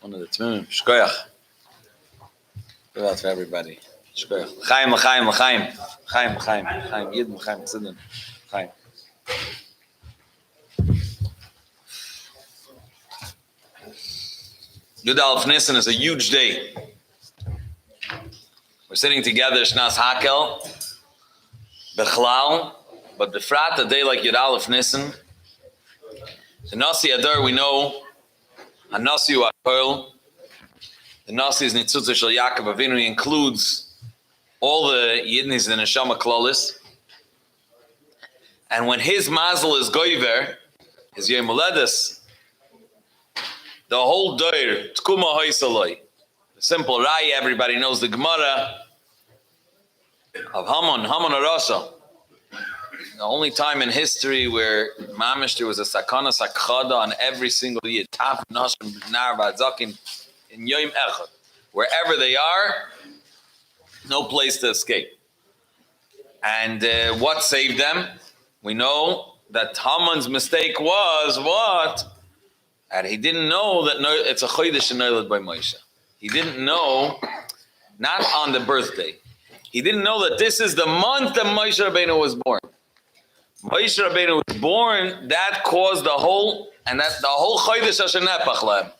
Under the Tzmimim. Shkoyach. Give out for everybody. Shkoyach. L'chaim, l'chaim, l'chaim. L'chaim, l'chaim. L'chaim. Yid, l'chaim, l'chaim. L'chaim. Yud Alef Nissan is a huge day. We're sitting together, Shnas Hakel, Bechlal, but Befrat, a day like Yud Alef Nissan. The Nasi Adar, we know, Hanasi U'Akol. The Nasi is Nitzutza Shel Yaakov Avinu. He includes all the Yidnis in the Neshama Klolis. And when his mazel is goiver, his Yom Holedes, the whole doir, Tkuma Hoysaloi. The simple Rai, everybody knows the Gemara of Haman Arasa. The only time in history where Mamish there was a Sakana Sakhada on every single Yid. Taf, Nashim, B'nar, Ba'adzakim, in Yom Echad. Wherever they are, no place to escape. And what saved them? We know that Haman's mistake was what? And he didn't know that it's a Chodesh Noilad by Moshe. He didn't know, not on the birthday. He didn't know that this is the month that Moshe Rabbeinu was born. Moshe Rabbeinu was born, that caused the whole Chodesh HaShenepach Lem.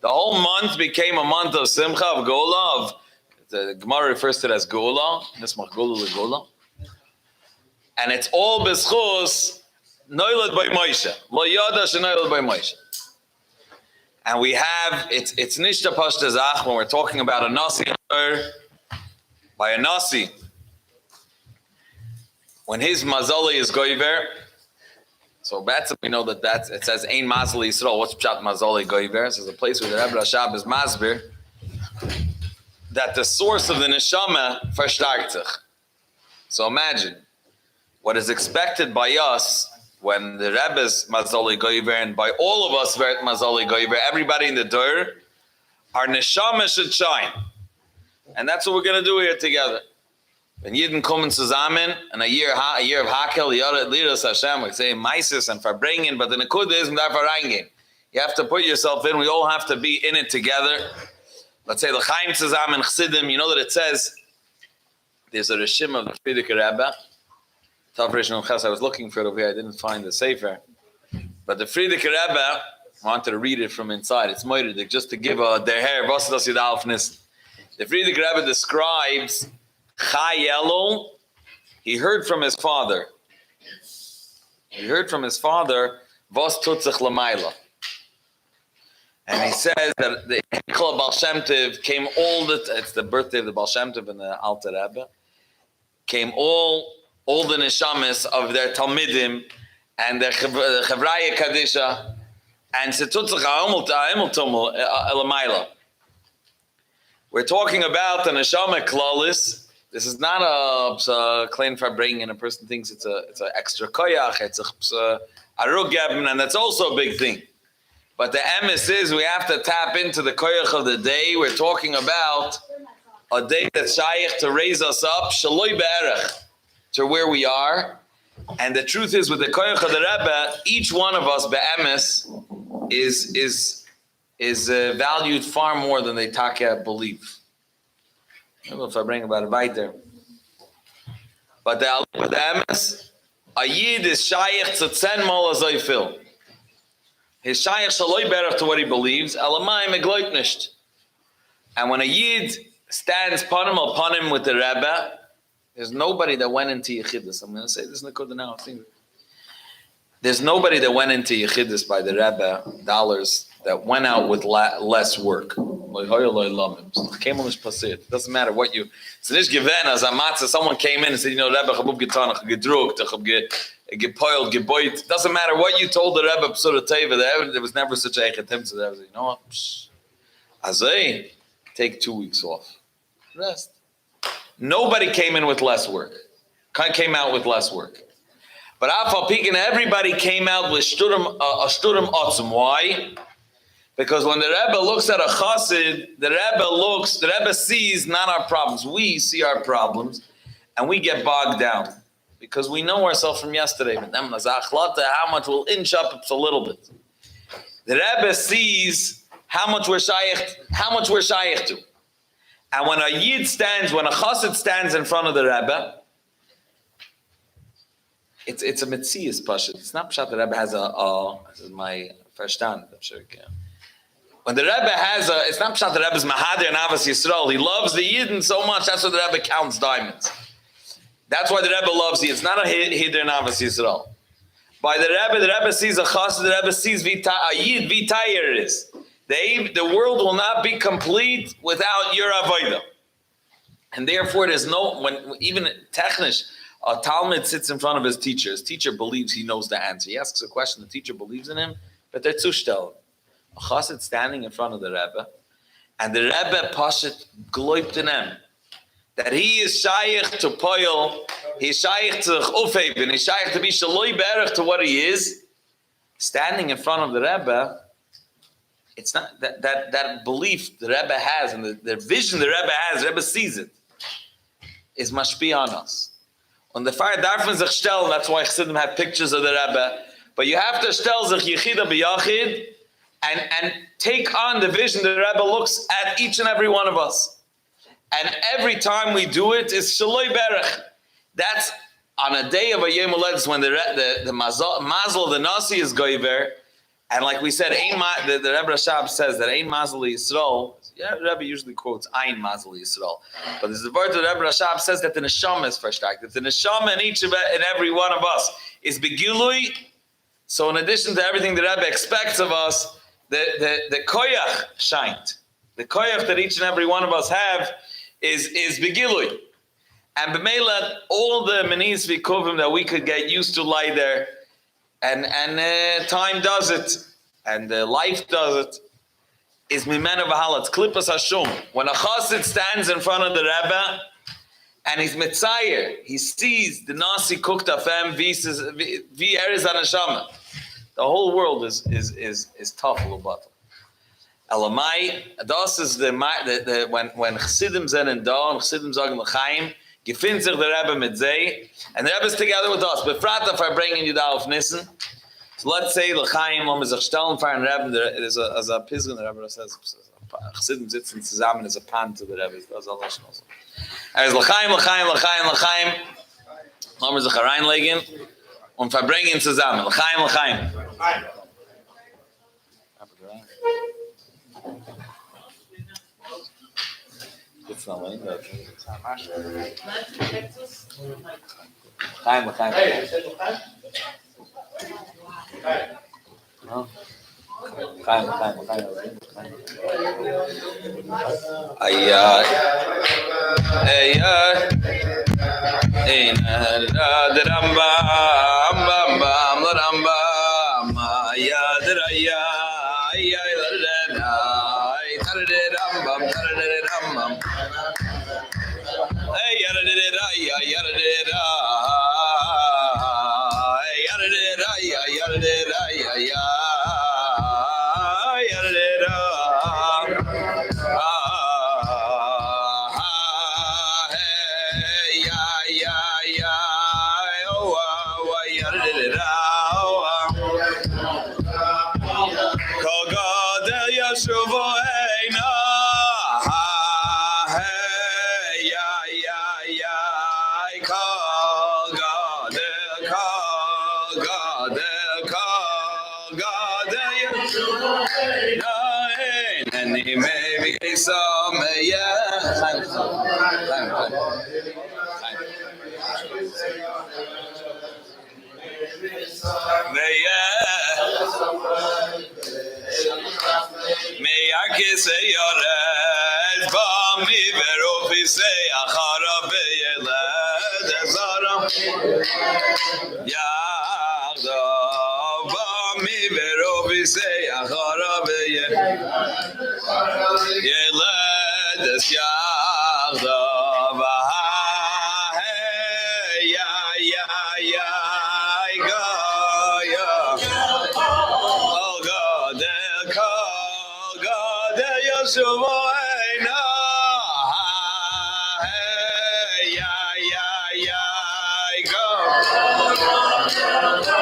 The whole month became a month of Simcha, of Gola, the Gemara refers to it as Gola, Nismach Gola Legola. And it's all B'schus, Noilad by Moshe. Lo Yada Shenoilad by Moshe. And we have, it's Nishta Pashta Zach, when we're talking about a Nasi, by a Nasi, when his Mazali is Goiver, so that's, we know that it says, Ein Mazali Yisrael, what's Pshat Mazali Goiver? This is a place where the Rebbe Rashab is Masbir, that the source of the Neshama verstarkt sich. So imagine, what is expected by us, when the Rebbe's Mazali Goiver, and by all of us Mazali Goiver, everybody in the Dur, our Neshama should shine. And that's what we're going to do here together. When Yidden kommen zusammen, and a year of Hakel, Liras Hashem, we say Meises and Farbrengen, but the Nekud is Mdarfarangin. You have to put yourself in, we all have to be in it together. Let's say L'chaim zusammen, Chsidim, you know that it says, there's a Rishim of the Frierdiker Rebbe, I was looking for it over here. I didn't find the sefer, but the Frierdiker Rebbe wanted to read it from inside. It's moidic, just to give their hair. The Frierdiker Rebbe describes Chai Elul. He heard from his father. Vos tutzich l'mayla, and he says that the Hikla Baal Shem Tov came it's the birthday of the Baal Shem Tov and the Alter Rebbe, came all the neshamis of their Talmidim and their Chevraya Kadisha and Setutzach Ha'imul Elamayla. We're talking about the neshama klalis. This is not a Klein Farbrengen. A person thinks it's an extra koyach, it's a arugeben, and that's also a big thing. But the emes is we have to tap into the koyach of the day. We're talking about a day that's shaykh to raise us up, shaloi be'erech, to where we are. And the truth is, with the koyach of the Rebbe, each one of us be'emes is valued far more than they believe. I don't know if I bring about it right there. But the emes, a yid is shaykh to 10 mol azayfil. His shaykh shaloi berach to what he believes, alamai megloit nisht. And when a yid stands upon him with the Rebbe, there's nobody that went into Yechidus. I'm going to say this in the Kodesh now. There's nobody that went into Yechidus by the Rebbe, dollars, that went out with less work. It doesn't matter what you... Someone came in and said, Rebbe, doesn't matter what you told the Rebbe, there was never such a Echetim. So there was, Azay, take 2 weeks off. Rest. Nobody came in with less work. Came out with less work. But Afal Pekin, everybody came out with a shturim otzum. Why? Because when the Rebbe looks at a chassid, the Rebbe sees not our problems. We see our problems, and we get bogged down. Because we know ourselves from yesterday. How much we'll inch up a little bit. The Rebbe sees how much we're shaykh to. And when a yid stands, when a chassid stands in front of the Rebbe, it's a metzias pashut. It's not pshat the Rebbe has this is my first stand, I'm sure. When the Rebbe has it's not pshat the Rebbe's mahadir and avas Yisrael. He loves the yidden so much, that's why the Rebbe counts diamonds. That's why the Rebbe loves you. It's not a hider and avas Yisrael. By the Rebbe sees a chassid, the Rebbe sees a yid, v'tayir it is. The world will not be complete without your avodah. And therefore, there's no, when even technisch, a Talmud sits in front of his teacher. His teacher believes he knows the answer. He asks a question, the teacher believes in him, but they're zushtel. A chassid standing in front of the Rebbe, and the Rebbe pashit gloibt in him, that he is shaykh to poil, he's shaykh to ufeben, he's shaykh to be shaloi berach to what he is, standing in front of the Rebbe. It's not that belief the Rebbe has and the vision the Rebbe has, the Rebbe sees it, is mashpi on us. On the fire darfen sich stellen, that's why Chassidim have pictures of the Rebbe, but you have to stell sich yichida b'yachid and take on the vision the Rebbe looks at each and every one of us. And every time we do it, is shaloi berach. That's on a day of a Yom Haledes when the mazel, the nasi is goiver. And like we said, the Rebbe Rashab says that Ein Mazel Yisrael. Yeah, the Rebbe usually quotes Ein Mazel Yisrael. But there's a word that the Rebbe Rashab says that the neshama is first act. That the neshama in each and every one of us is begilui. So in addition to everything the Rebbe expects of us, the koyach shined. The koyach that each and every one of us have is begilui. And b'meila, all the menis v'kovim that we could get used to lie there. And time does it, and life does it. Is mimena v'halat klipas hashum. When a chassid stands in front of the Rebbe and he's mitzayer, he sees the nasi cooked afem v'eres haneshama. The whole world is tough a little bit. Elamai, das is the when chassidim zen and da and chassidim sagen l'chaim. Gefindt sich der Rebbe mit Zeh, and the Rebbe is together with us. Befrat Farbrengen Yud Alef Nissan. So let's say l'chaim, wenn man sich stellen für einen Rebbe, there's a Pisgah, the Rebbe says, Chassidim sitzen zusammen as a pan to the Rebbe. Das ist alles noch so. Is l'chaim. Lassen wir sich hereinlegen und verbringen zusammen. L'chaim. It's not like that. Chaim. No. Chaim.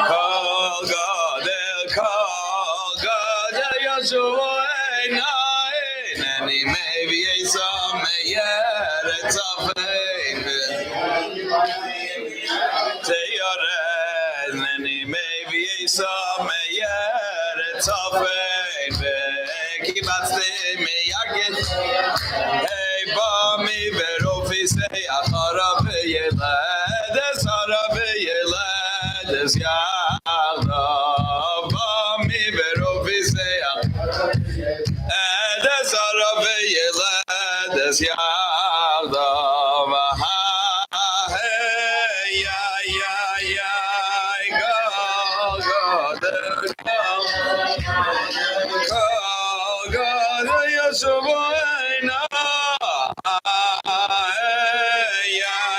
Call God, Yeshua, Nani maybe I saw me yet it's off Nani maybe I saw me yet it's off keep on staying me again hey me verofi say Arabe yelades yada me verofi say des Arabe yelades yada hey ya go Yashubayna oh God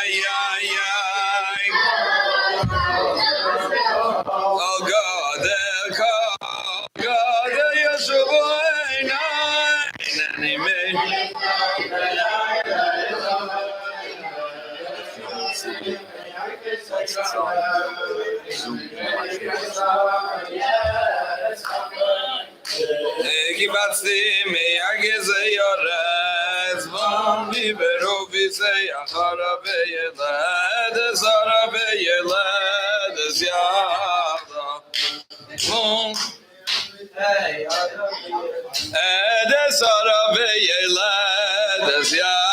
Yashubayna Kibatsi me ageze yores von liberovi say Arabe yelades yada des Arabe yelades yada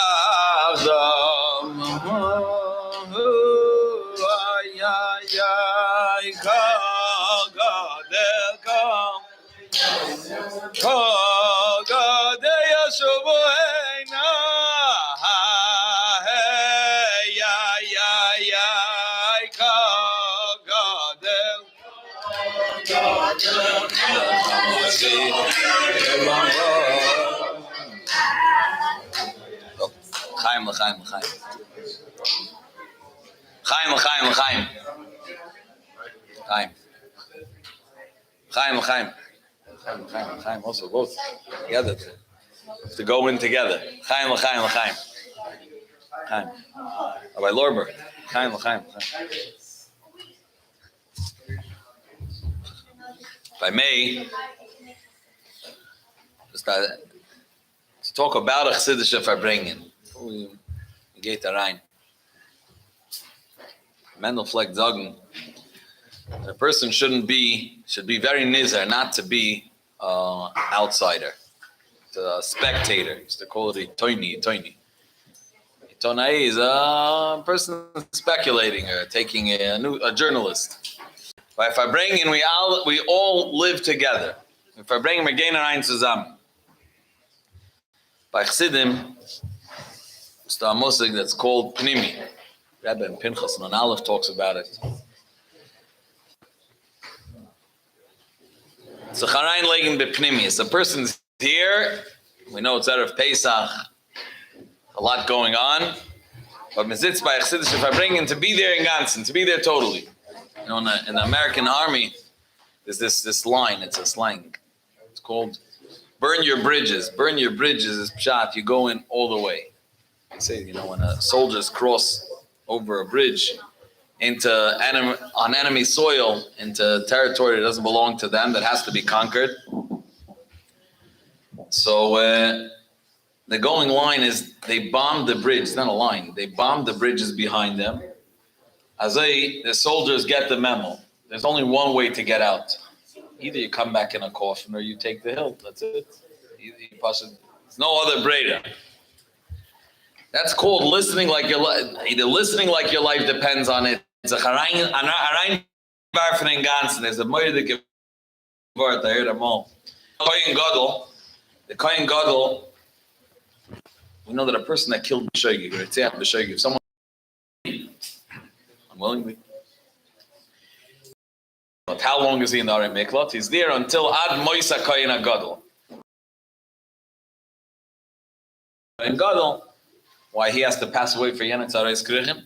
Chaim also both together to go in together. Chaim. Rabbi Lorber. Chaim. If I may, just to talk about a Chassidische Farbrengen. Before we get the rein. Mendel sagen, a person should be very nizar, not to be outsider, a spectator. Used to call it a toini. Tonai is a person speculating or taking a journalist. By Farbrengen, we all live together. Farbrengen, wir gehen rein zusammen. By Chassidim, it's a musig that's called Pnimi. Rebbe and Pinchas and Alef talks about it. So Charayin Legen B'Pnimi. The person's here. We know it's Erev Pesach. A lot going on. But Mezitz by Chassidische Farbrengen to be there in Gansen, to be there totally. You know, in the American Army, there's this line. It's a slang. It's called "Burn your bridges." Burn your bridges is pshat. You go in all the way. They say, you know, when soldiers cross over a bridge on enemy soil, into territory that doesn't belong to them, that has to be conquered. So the going line is they bomb the bridge. It's not a line. They bomb the bridges behind them. The soldiers get the memo. There's only one way to get out. Either you come back in a coffin or you take the hill. That's it. There's no other breda. That's called listening like your life. Either listening like your life depends on it. It's a Charayin Barfen in Gansen. There's a moedik word. I heard them all. The Kohen Gadol. We know that a person that killed B'Shogi, or Tzach B'Shogi, if someone unwillingly. But how long is he in the Arei Miklot? He's there until Ad Moisa Kohen Gadol. Kohen Gadol, why he has to pass away for Yenetz Areis Krichen.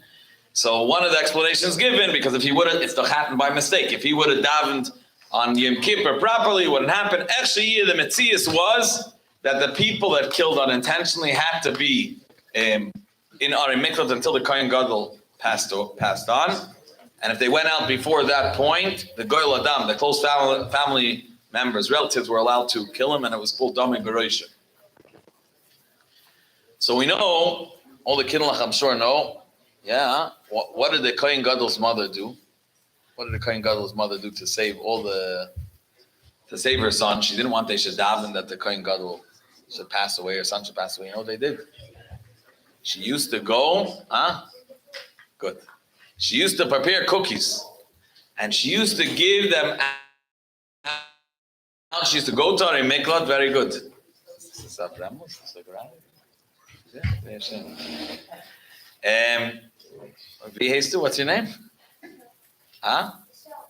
So one of the explanations given, because if he would have, it's doch happened by mistake. If he would have davened on Yom Kippur properly, it wouldn't happen. Actually, the Metzias was that the people that killed unintentionally had to be in Arei Miklot until the Kohen Gadol passed on. And if they went out before that point, the Goyal Adam, the close family members, relatives were allowed to kill him, and it was called Dami Beroisha. So we know, all the Kinlach I'm sure know, yeah, what did the Kohen Gadol's mother do? What did the Kohen Gadol's mother do to save her son? She didn't want they should daven that the Kohen Gadol should pass away, her son should pass away. You know what they did? She used to go, Good. She used to prepare cookies. And she used to give them out. She used to go to her miklat, very good. What's your name?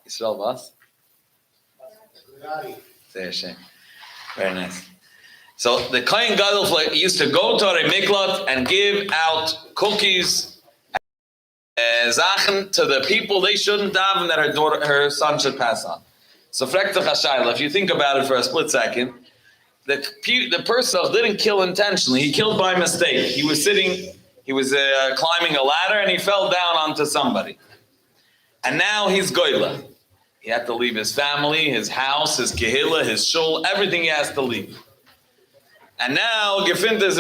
Israel Bas? Very nice. So the Kohen Gadol used to go to her miklat and give out cookies, Zachen to the people. They shouldn't daven that her son should pass on. So if you think about it for a split second, the person didn't kill intentionally. He killed by mistake. He was climbing a ladder and he fell down onto somebody. And now he's goyla. He had to leave his family, his house, his kehillah, his shul, everything he has to leave. And now he's in this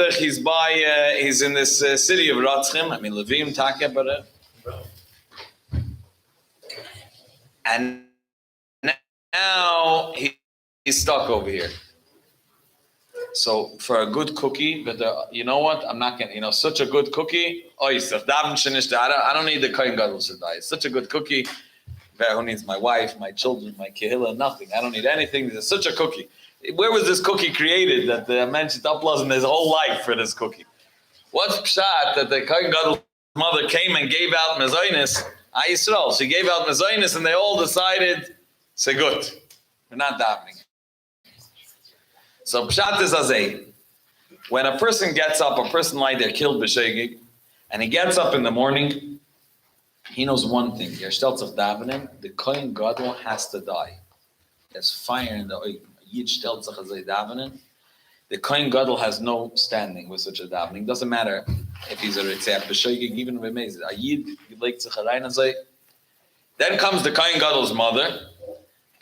city of Ratzchim. Levim, Takeh, and now he's stuck over here. So for a good cookie, but you know what? I'm not gonna, such a good cookie. I don't need the Kohen Gadol to die. It's such a good cookie. Who needs my wife, my children, my kehillah? Nothing. I don't need anything. It's such a cookie. Where was this cookie created that the mentioned uploads his whole life for this cookie? What's pshat that the Kohen Gadol's mother came and gave out mezainis? Yisrael. She gave out mezainis and they all decided, say good. We're not davening. So pshat is azay. When a person gets up, a person like they're killed b'shegig, and he gets up in the morning, he knows one thing. The Kohen Gadol has to die. There's fire in the oil. The Kohen Gadol has no standing with such a davening. Doesn't matter if he's a ritzach b'shegig, even if he's a yid. Then comes the Kohen Gadol's mother,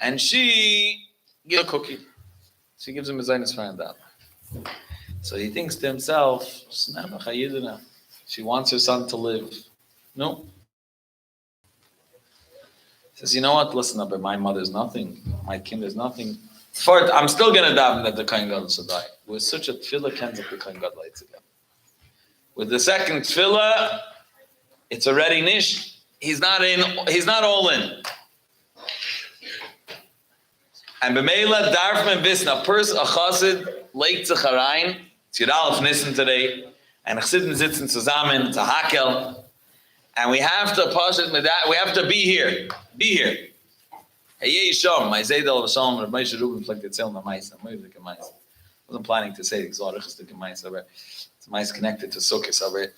and she gives a cookie. She gives him a zaynis friend out. So he thinks to himself, she wants her son to live. No. He says, you know what? Listen up, my mother's nothing. My kind is nothing. I'm still going to daven that the Kohen Gadol should die. With such a tefillah, kens of the Kohen Gadol again. With the second tefillah, it's already nish. He's not all in. And b'meila darfman visna pers a chassid lake tzacharain. It's Yud Alef Nissan today, and chassidim sitzen zusammen. It's a hakel, and we have to push it with that. We have to be here. Be here. Hey Yisham, I say the Shalom. Rabbi Mendel Yusewitz like to tell the mice. I'm moving the mice. Wasn't planning to say it's the mice over. It's mice connected to sukkahs over.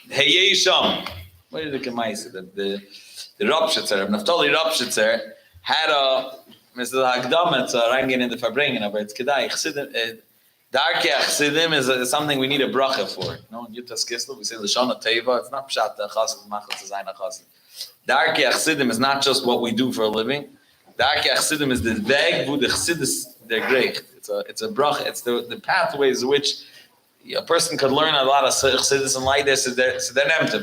Hey Yisham, what is the mice? The Rabshitzer, Naftali Rabshitzer had a Mr. Hagdama to Rangen in the Farbrengen, but it's Kedai. Darkei Chasidim is something we need a bracha for. No, in Yutas Kislev, we say Lashana Teva. It's not Pshat Chassid Machal Tzayin Chassid. Darkei Chasidim is not just what we do for a living. Darkei Chasidim is the weg wo the Chassidus they're great. It's a bracha. It's the pathways which a person could learn a lot of Chassidus and like this. So they're empty.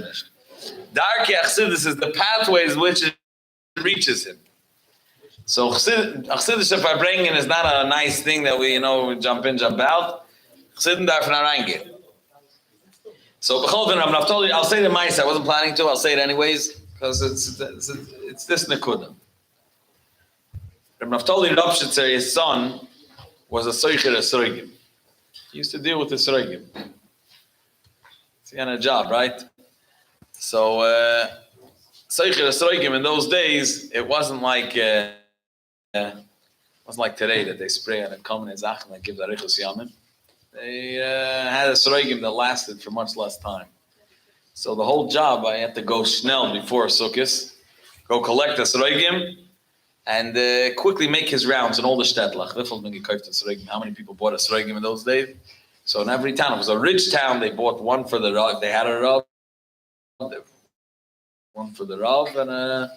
Darkei Chassidus is the pathways which it reaches him. So Chassidus Farbrengen is not a nice thing that we jump in, jump out. Chassidim darf not reingehen. So I'll say the mice. I wasn't planning to. I'll say it anyways because it's this nekuda. Rabbi Naftali Rabshitzer, his son, was a soicher esrogim. He used to deal with the esrogim. He had a job, right? So soicher esrogim in those days, it wasn't like today that they spray on a common zach and give the arichos yamin. They had a esrogim that lasted for much less time. So the whole job, I had to go schnell before Sukkot, go collect the esrogim, and quickly make his rounds in all the shtetl. How many people bought a esrogim in those days? So in every town, it was a rich town. They bought one for the Rav. They had a Rav, one for the Rav, and a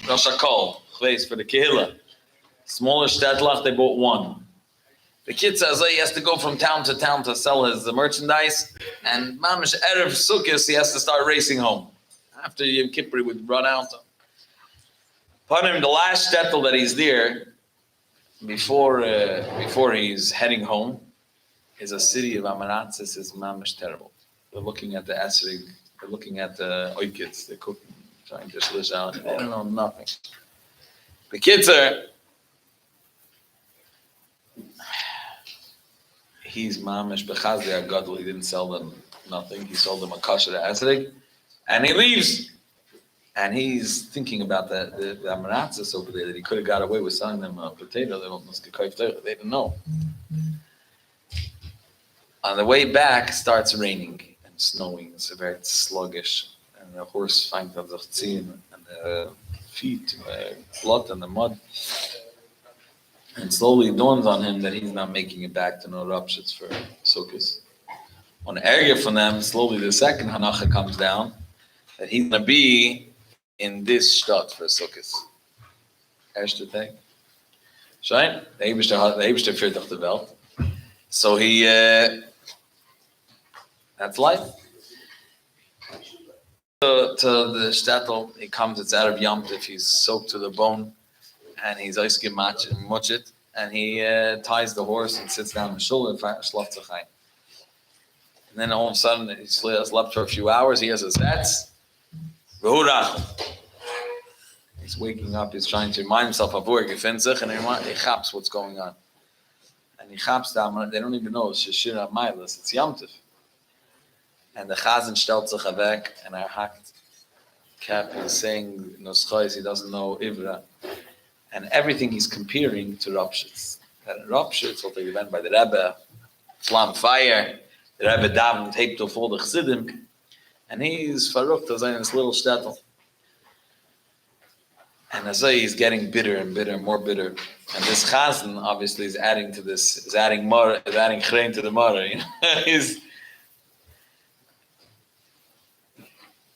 Rosh HaKol, for the Kehillah. Smaller shtetl, they bought one. The kid says he has to go from town to town to sell his merchandise, and Mamish Erev Sukkos, he has to start racing home. After Yom Kippur, he would run out. Upon him, the last shtetl that he's there, before he's heading home, is a city of Amaratzis is Mamish terrible. They're looking at the Esrig, they're looking at the Oikits, they're cooking, trying to shlish out, they don't know nothing. The kids are, he's Mamish Bechazli Agadol, he didn't sell them nothing, he sold them a kosher Esrig, and he leaves. And he's thinking about the Amaratzis over there, that he could have got away with selling them a potato, they didn't know. On the way back, starts raining and snowing. It's very sluggish. And the horse finds the tzin and the feet, blood in the mud. And slowly dawns on him that he's not making it back to no Rapshitz for Sukkot. On the area from them, slowly the second Hanacha comes down, that he's going to be in this shtot for Sukkot. Erste Tag. Schein? The Eibishter führt doch die Welt. So he, that's life. To the shtetl, he comes, it's out of Yom Tov, he's soaked to the bone, and he's ice get muchit, and he ties the horse and sits down in the shul and schlaft sich ein. And then all of a sudden, he slept for a few hours, he has his zets, he's waking up, he's trying to remind himself of where he finds sich, and he chaps what's going on. And he chaps down, they don't even know it's Shishira Mailas, it's Yom Tov. And the Chazan stellt sich weg, and hakt cap is saying Noschais, he doesn't know Ivra. And everything he's comparing to Rapshitz. And Rapshitz, what they given by the Rebbe, flam fire, the Rebbe davened taped off all the Chassidim, and he's farrucht as in this little shtetl. And as he's getting bitter and bitter, more bitter. And this Chazan obviously is adding to this, is adding chrein to the mara. You know? He's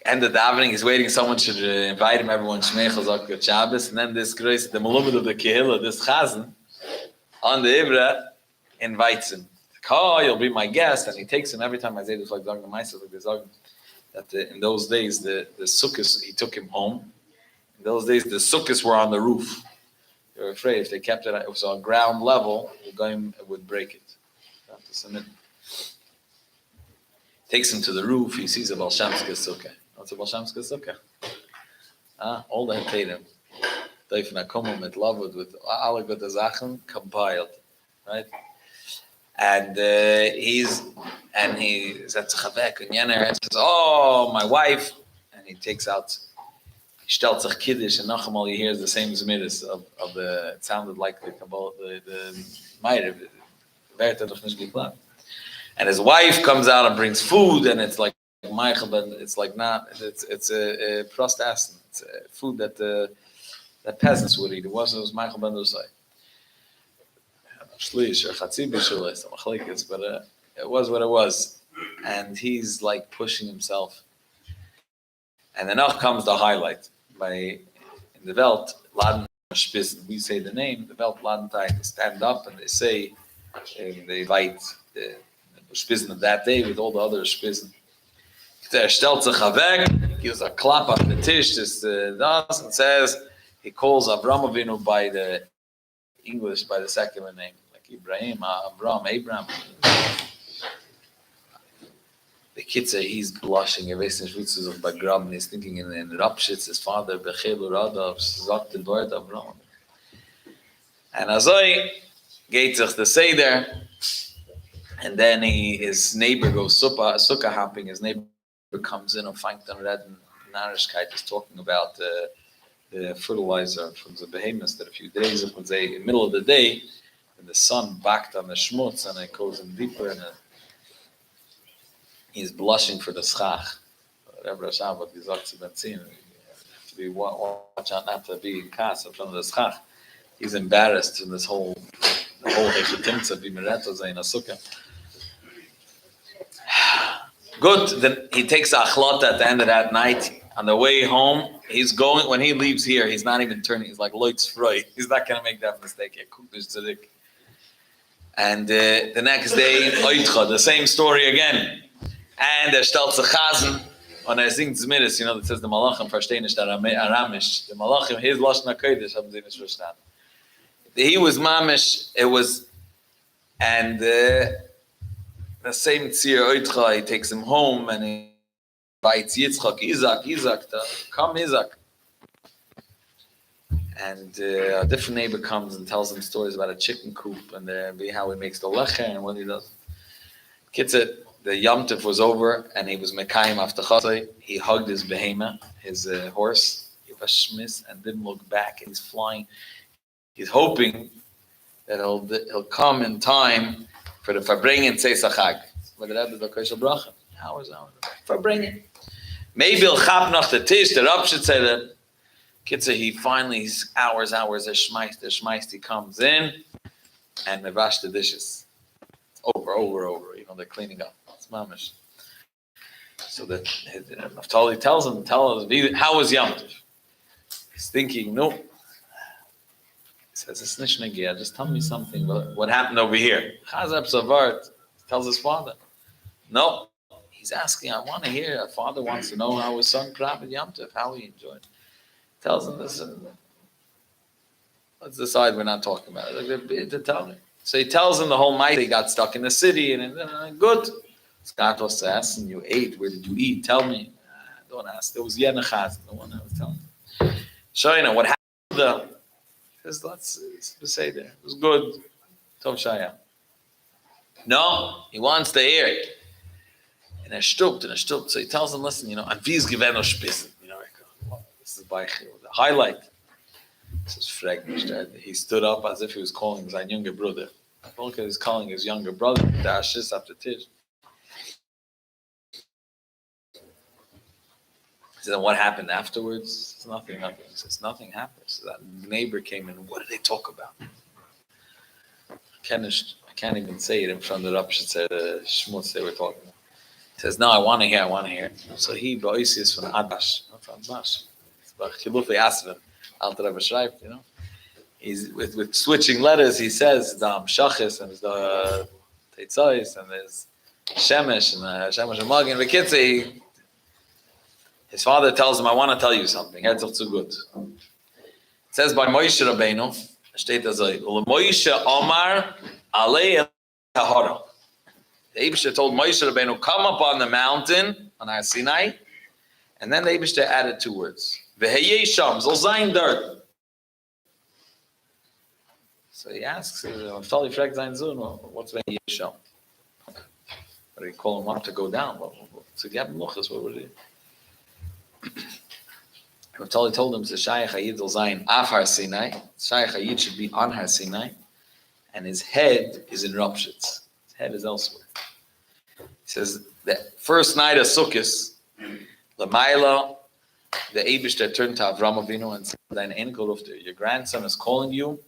end the davening, he's waiting someone should invite him, everyone shmeichel zok Shabbos, and then this grace, the malumid of the kehillah, this Chazan, on the Ibra, invites him. Oh, you'll be my guest, and he takes him every time I say this, like Zog the Maisa, like the Zog, that in those days, the sukkahs, he took him home. In those days, the sukkahs were on the roof. They were afraid if they kept it, it was on ground level, the goyim would break it. Takes him to the roof, he sees a Baal Shamska sukkah. What's a Baal Shamska sukkah? All the Hetadim. Teif Nakomum mit Lavud, with alle gute Sachen compiled. Right? And he says, oh, my wife. And he takes out, he stellt sich Kiddush, and Nachamal, he hears the same Zmiris of the, it sounded like the Kabbalah, the Meirev, and his wife comes out and brings food, and it's like Michael, but it's like not, it's a prostassen, it's a food that peasants would eat. It was Michael ben Dusai. But it was what it was. And he's like pushing himself. And then now comes the highlight. In the Welt, Laden Spissen, we say the name, the Welt Laden they stand up and they say, they light the Spissen of that day with all the other Spissen. Stellt sich weg, gives a clap on the tish, and says, he calls Avram Avinu by the English, by the secular name, like Ibrahim, Abraham. The kid says he's blushing, he's thinking in Rapshitz, his father, Bechelu Radav, sagt the word Avram. And Azoi geht sich the Seder, and then his neighbor goes sukkah hopping, his neighbor comes in and finds them red and Narishkeit is talking about the fertilizer from the behemoths that a few days ago, in the middle of the day, when the sun backed on the schmutz and it goes in deeper, and he's blushing for the schach. Whatever Hashem, what he's also been seeing, you have to be watch out not to be in kas in front of the schach. He's embarrassed in the whole hechetimtza b'mereto zayin asukah. Good. Then he takes a achlot at the end of that night. On the way home, when he leaves here, he's not even turning. He's like Lloyd's Freud. He's not going to make that mistake. And the next day, Oitcha, the same story again. And stellt sich Chazen, und singt Zmiris, that says the Malachim verstehen nicht Aramisch. The Malachim, his Lashon HaKodesh, haben sie nicht verstanden. He was mamish, it was, and the same tzir Oitcha, he takes him home, and he invites Yitzchak, Isaac, come Isaac. And a different neighbor comes and tells him stories about a chicken coop and how he makes the lecher and what he does. Kitzit, the Yom Tov was over and he was mekayim after Chatzai. He hugged his behemoth, his horse, he was shmiss and didn't look back. And he's flying. He's hoping that he'll come in time for the Farbrengen Tzeitzach Chag. But the Rebbe is the Koshel Bracha. Hours. Farbrengen. Maybe he'll chap noch the tish, the Rav should say that. Kitzer, he finally, hours, the Shmeist, comes in and they wash the dishes. It's over, they're cleaning up. It's mamish. So that Naftali tells him, how was Yom Tov? He's thinking, no. He says, it's Nishnagia, just tell me something, what happened over here? Chazab Savart tells his father. No. He's asking, I want to hear, a father wants to know how his son cried at Yom Tov, how he enjoyed. Tells him, listen, let's decide we're not talking about it. To tell me. So he tells him the whole night he got stuck in the city, and good. Scott was asking, you ate, where did you eat? Tell me. Don't ask. There was Yenachaz, the one I was telling you. Shayna, what happened? Let's say there. It was good. Tov Shaya. No, he wants to hear it. And so he tells him, listen, an vies geweno spissen. This is by the highlight. This is fragment. He stood up as if he was calling his younger brother. Volker is calling his younger brother. Dashis after Tish. He said, what happened afterwards? He says, nothing happened. He says, nothing happened. So that neighbor came in. What did they talk about? I can't even say it in front of the Rav said the Shmutz they were talking about. He says, no, I want to hear. So he, Boisius from Adash, not from Adash. Chilufi Asvin, Alter Rebbe schreibt, He's with switching letters, he says, the Shachis and the Teitzais and there's Shemesh and Shemesh and Magin. V'kitzei, his father tells him, I want to tell you something. Heads up too good. It says by Moshe Rabbeinu, steht da so, Moshe Omar Alei Tahara. The Eibishter told Moshe Rabbeinu, come up on the mountain, on Har Sinai, and then the Eibishter added two words. V'heyei sham, zol zayin dort. So he asks, Naftali fragt sein Sohn, what's v'heyei sham? What do you call him up to go down? So he had meluchas, what would he? Naftali told him, Shayach Hayid zol zayin af Har Sinai. Shayach Hayid should be on Har Sinai, and his head is in Ropshitz. His head is elsewhere. He says, the first night of Sukkot, Lamaila, the Eibishter turned to Avram Avinu and said, "Dein Enkel, your grandson is calling you. You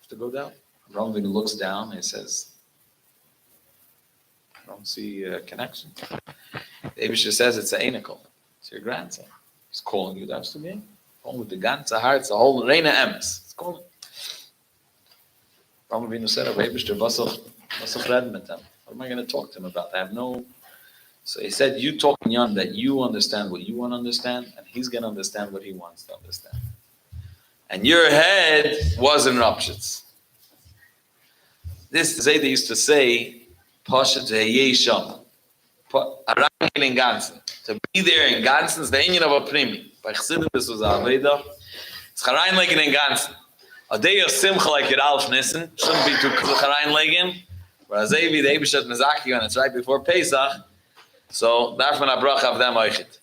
have to go down." Avram Avinu looks down and he says, "I don't see a connection." The Eibishter says, "It's an Enkel. It's your grandson. He's calling you. That's to me. Calling with the ganze heart, the whole Reina Emes. It's calling." Avram Avinu said, "Eibishter, was red mit him. What am I going to talk to him about? I have no." So he said, you talk in Yan that you understand what you want to understand, and he's going to understand what he wants to understand. And your head was in Rapshitz. This Zayda used to say, Pasha to Yesham. Arangin in Gansen. To be there in Gansen is the Indian of a primi. By Chsidin, this was a Veda. It's Charayin Legin in Gansen. A day of Simcha like Yud Alef Nissan shouldn't be too Charayin Legin. Whereas Avi, the Eibishat Mizaki, when it's right before Pesach, so darf man a bracha of them oichet.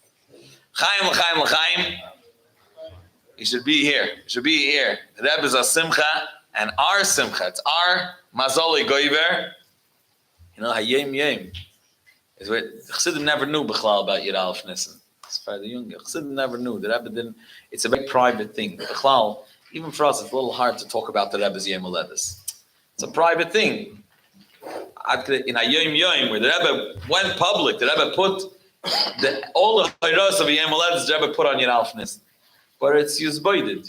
Chaim, l'chaim, l'chaim. You should be here. You should be here. The Rebbe is a simcha, and our simcha. It's our mazoli goiver. Hayem yem. Is where Chassidim never knew b'chlal about Yud Alef Nissan. It's for the younger. Chassidim never knew. The Rebbe didn't. It's a very private thing. B'chlal, even for us, it's a little hard to talk about the Rebbe's Yom Haledes. It's a private thing. In a Yom where the Rebbe went public, the Rebbe put all the chayros of Yom Haledes, the Rebbe put on Yud Alef Nissan. But it's yizboided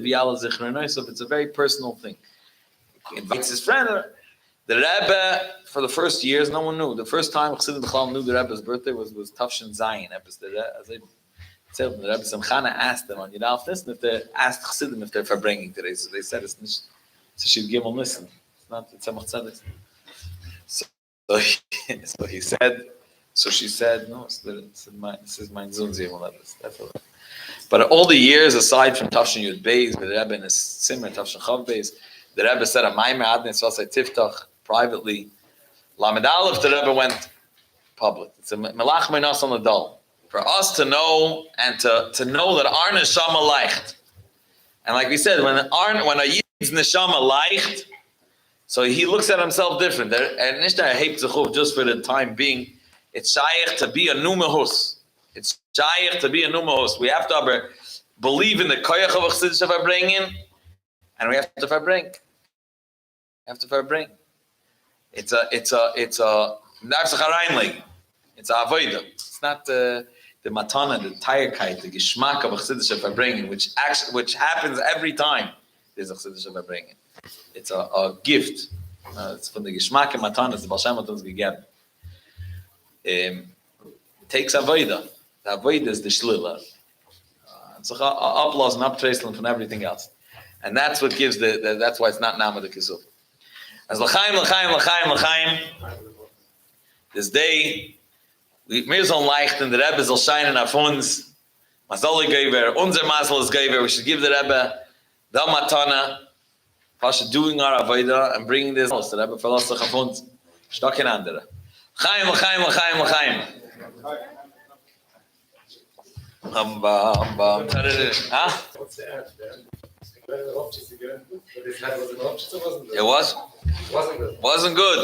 v'yala zichronosav. It's a very personal thing. invites his friend. The Rebbe, for the first years, no one knew. The first time Chassidim B'chlal knew the Rebbe's birthday was Tafshin Zayin. As I said, the Rebbe Samchana asked them on Yud Alef Nissan if they asked Chassidim if they're Farbrengen today. So they said it's nicht. So she'd give them listen. It's not. It's Tzemach Tzedek. So he said. So she said, no, this is my Zunzi. That's all. But all the years aside from Tafshin Yud Beis, the Rebbe in his Simmer, Tafshin Chav Beis, the Rebbe said a Maimer Adnei Tzvasai Tiftach privately. Lamed Aleph, the Rebbe went public. It's a Melach Meinas on the Dal. For us to know and to know that our neshama leicht. And like we said, when a Yid's neshama leicht, so he looks at himself different. And Nishta Heip Zechuv, just for the time being, it's shaykh to be a numahus. It's shaykh to be a numahus. We have to believe in the koyach of Chassidus Farbrengen, and we have to Farbring. It's a It's a avodah. It's not the matana, the tayakite, the geschmack of a Chassidus Farbrengen, which happens every time there's a Chassidus Farbrengen. It's a gift. It's from the geschmack and matana. The Baal Shem Tov gegeben. It takes avodah. The avodah is the shlila. It's a uploss and uptraceling from everything else, and that's what gives that's why it's not nama the kisuf. As l'chaim. This day, wir sollen leichten, the Rebbe soll scheinen auf uns. Mazal Geiver, unser Mazal is Geiver. We should give the Rebbe the matana, Pasha doing our avodah and bringing this. The Rebbe verlässt sich auf uns. Stock in andere. L'chaim. It wasn't good.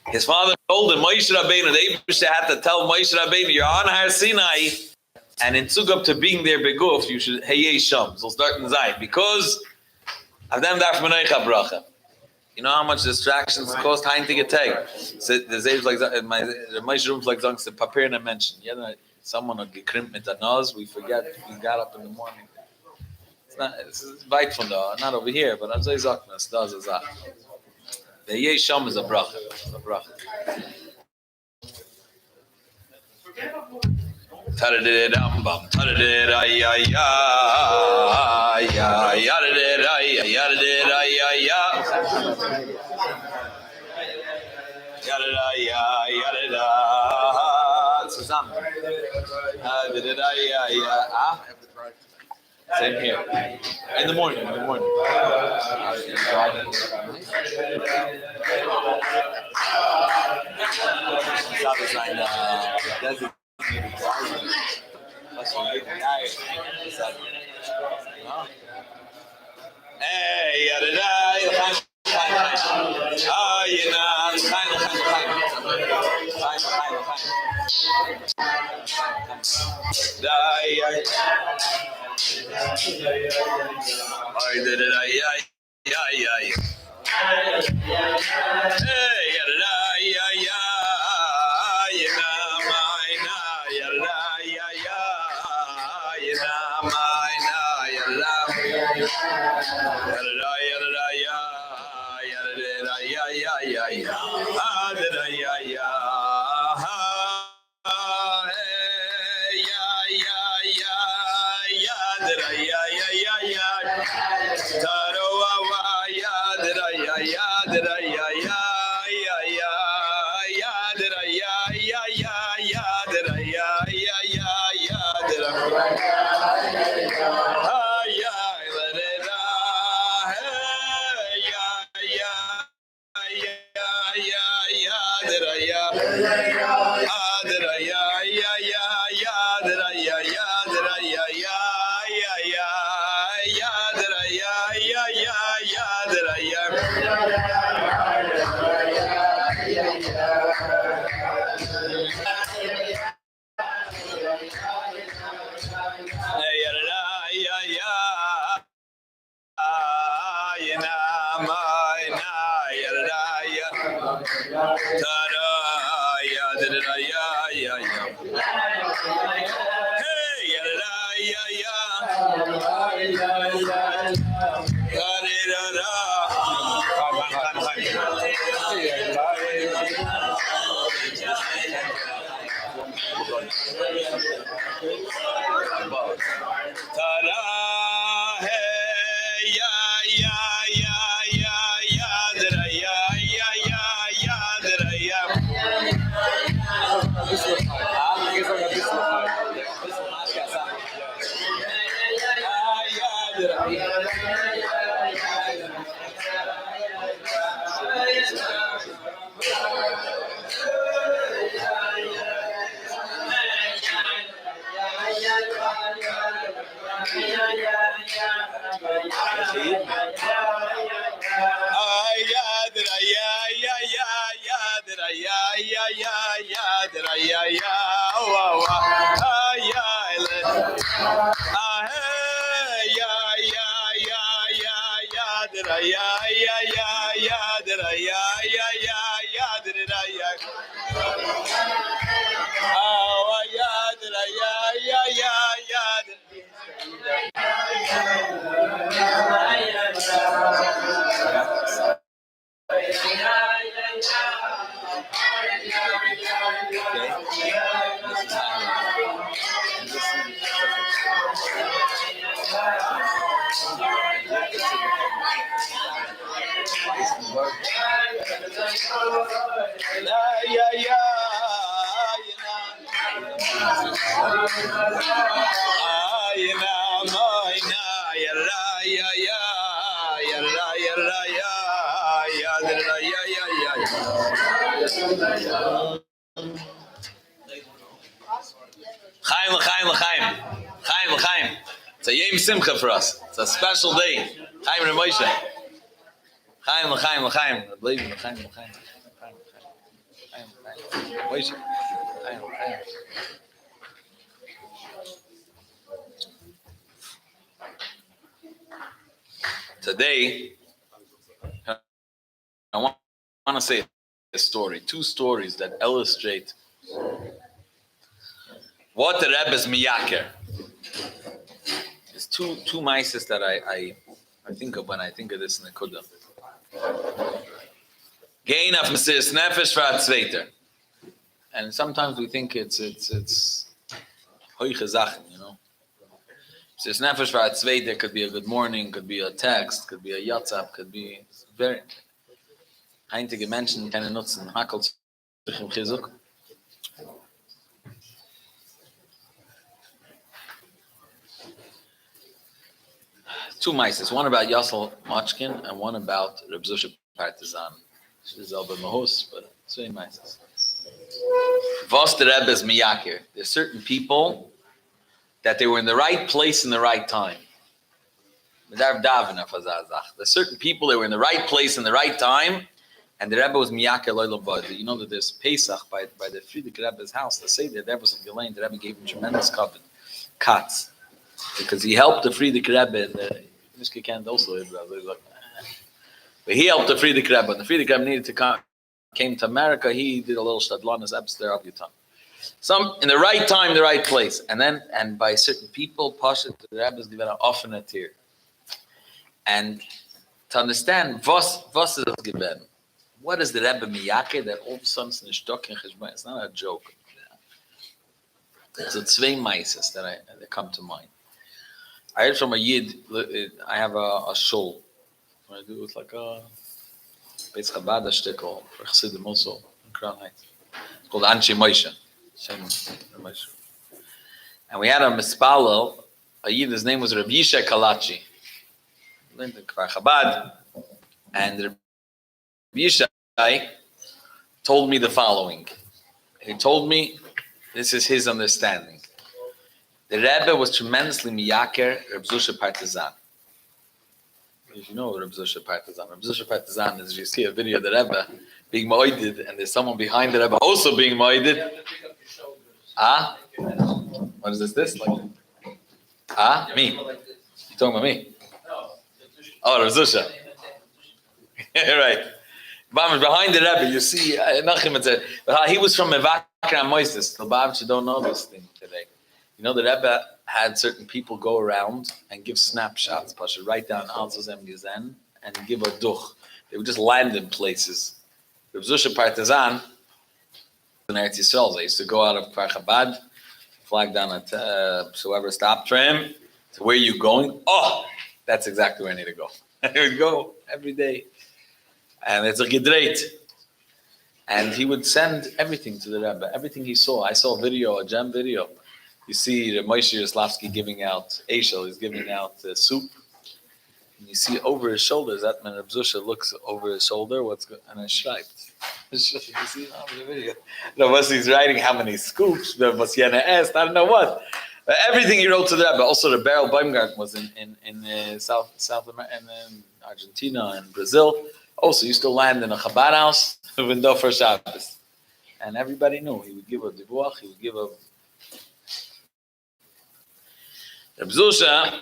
His father told him, Moshe Rabbeinu, the Eibusha had to tell Moshe Rabbeinu, you're on Har Sinai, and in Tzugab to being there beguf, you should Hayei Sham. So start in Zay, because of them darf Meneicha Bracha. You know how much distractions cost time to get taken. So there's like my room's like the Papirna mentioned. Yeah, someone will get crimped with the nose. We forget. We got up in the morning. It's weit von da, not over here, but as I say, das is that. The Yesham is a bracha. Same here. In the morning. Chaim. It's a Yom Simcha for us. It's a special day. Chaim and Moshe. Chaim. Believe me, Chaim. Moshe. Chaim. Today, I want to say a story. Two stories that illustrate what the Rebbe is miyaker. There's two mices that I think of when I think of this nekuda. Gain of Mesiras Nefesh v'Atzveiter. And sometimes we think it's hoiche Sachen, you know. Mesiras Nefesh v'Atzveiter could be a good morning, could be a text, could be a WhatsApp, could be very einige Menschen keine nutzen. Hakel sich im Chizuk. Two mices, one about Yosel Mochkin and one about Reb Zusha Partizan. She's Elba Mahos, but two mices. Vos the Rebbe is miyakir. There's certain people that they were in the right place in the right time. There's certain people that were in the right place in the right time, and the Rebbe was miyakir loylam bud. You know that there's Pesach by the Friedrich Rebbe's house. They say that there was a Gelain. The Rebbe gave him tremendous cuts because he helped the Friedrich Rebbe. And but he helped the Friedrich Rebbe. And the Friedrich Rebbe needed to came to America. He did a little shadlanas upstairs of Yutam. Some in the right time, the right place, and by certain people, Pasha the Rebbe's given often a tear. And to understand was is given, what is the Rebbe miyake that all of a sudden is nishtok in cheshbon? It's not a joke. It's a zwei meises that come to mind. I heard from a Yid. I have a shul. What I do is like a Beis Chabad shtickle for Chassidim also in Crown Heights. It's called Anshe Moshe. And we had a mispalel, a Yid. His name was Rabbi Yishai Kalachi. Learned in Kfar Chabad, and Rabbi Yishai told me the following. He told me, this is his understanding. The Rebbe was tremendously miyaker Reb Zusha Partizan. If you know Reb Zusha Partizan. Reb Zusha Partizan is, you see a video of the Rebbe being moided, and there's someone behind the Rebbe also being moided. Ah? What is this? Like, ah? Me? You talking about me? Oh, Reb Zusha. Right. Behind the Rebbe, you see, he was from Mevakar and Moises. The Babchi don't know this thing today. You know, the Rebbe had certain people go around and give snapshots, Pasha, write down Alzozem Gezen, and give a duch. They would just land in places. Reb Zusha Partizan, in Eretz Yisrael, they used to go out of Kfar Chabad, flag down at whoever stopped tram, to where you going? Oh, that's exactly where I need to go. And he would go every day. And it's a gedreit. And he would send everything to the Rebbe, everything he saw. I saw a video, a jam video. You see Moshe Yaslavsky giving out Eshel, he's giving out soup. And you see over his shoulders, that man Reb Zusha looks over his shoulder, what's good, and I schreibt. You see the video. No, was he's writing how many scoops, was Yena asked, I don't know what. But everything he wrote to the Rebbe. Also, the Beryl Baumgarten was in South America, and Argentina and Brazil. Also, used to land in a Chabad house, window for Shabbos. And everybody knew. He would give a divuach, he would give a... Reb Zusha,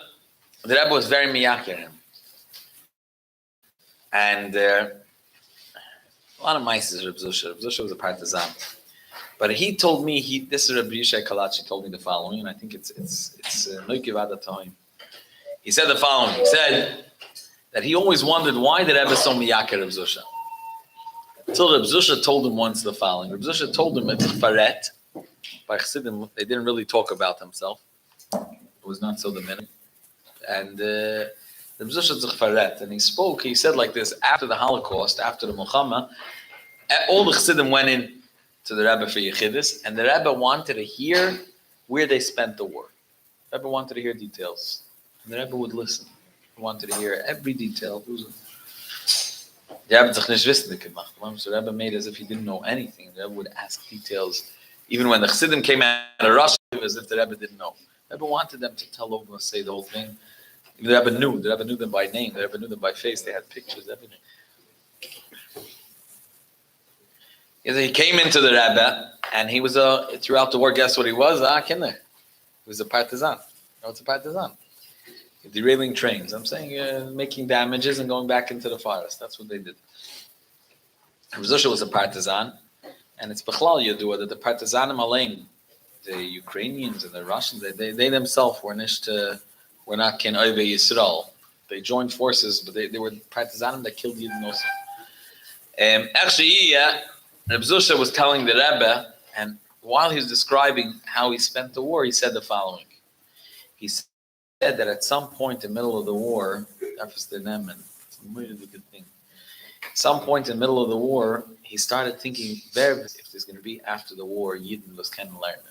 the Rebbe was very miyakir him. And a lot of mice is Reb Zusha. Reb Zusha was a partisan. But he told me, this is Rabbi Yishai Kalachi told me the following, and I think it's noikiv at the time. He said the following. He said that he always wondered why the Rebbe so miyakir Reb Zusha. Until Reb Zusha told him once the following. Reb Zusha told him it's faret. By Chassidim, they didn't really talk about themselves. It was not so the minute. And Reb Zusha tzich faret. And he spoke, he said like this, after the Holocaust, after the Milchama, all the Chassidim went in to the Rebbe for Yechidus, and the Rebbe wanted to hear where they spent the war. The Rebbe wanted to hear details. And the Rebbe would listen. He wanted to hear every detail. The Rebbe tzich nish wissen gemacht. So the Rebbe made as if he didn't know anything. The Rebbe would ask details. Even when the Chassidim came out of Russia, it was as if the Rebbe didn't know. The Rebbe wanted them to tell over, say the whole thing. The Rebbe knew. The Rebbe knew them by name. The Rebbe knew them by face. They had pictures, everything. He came into the Rebbe, and he was throughout the war. Guess what he was? Kinder. He was a partisan. What's a partisan? Derailing trains. I'm saying making damages and going back into the forest. That's what they did. Reb Zusha was a partisan, and it's Bechlal Yadua that the partisanim alain, the Ukrainians and the Russians, they themselves were not kin Oive Yisrael. They joined forces, but they were partisanim that killed Yidden also. Actually, Reb Zusha was telling the Rebbe, and while he was describing how he spent the war, he said the following. He said that at some point in the middle of the war, at some point in the middle of the war, he started thinking, if there's going to be after the war, Yidden was kind of learning.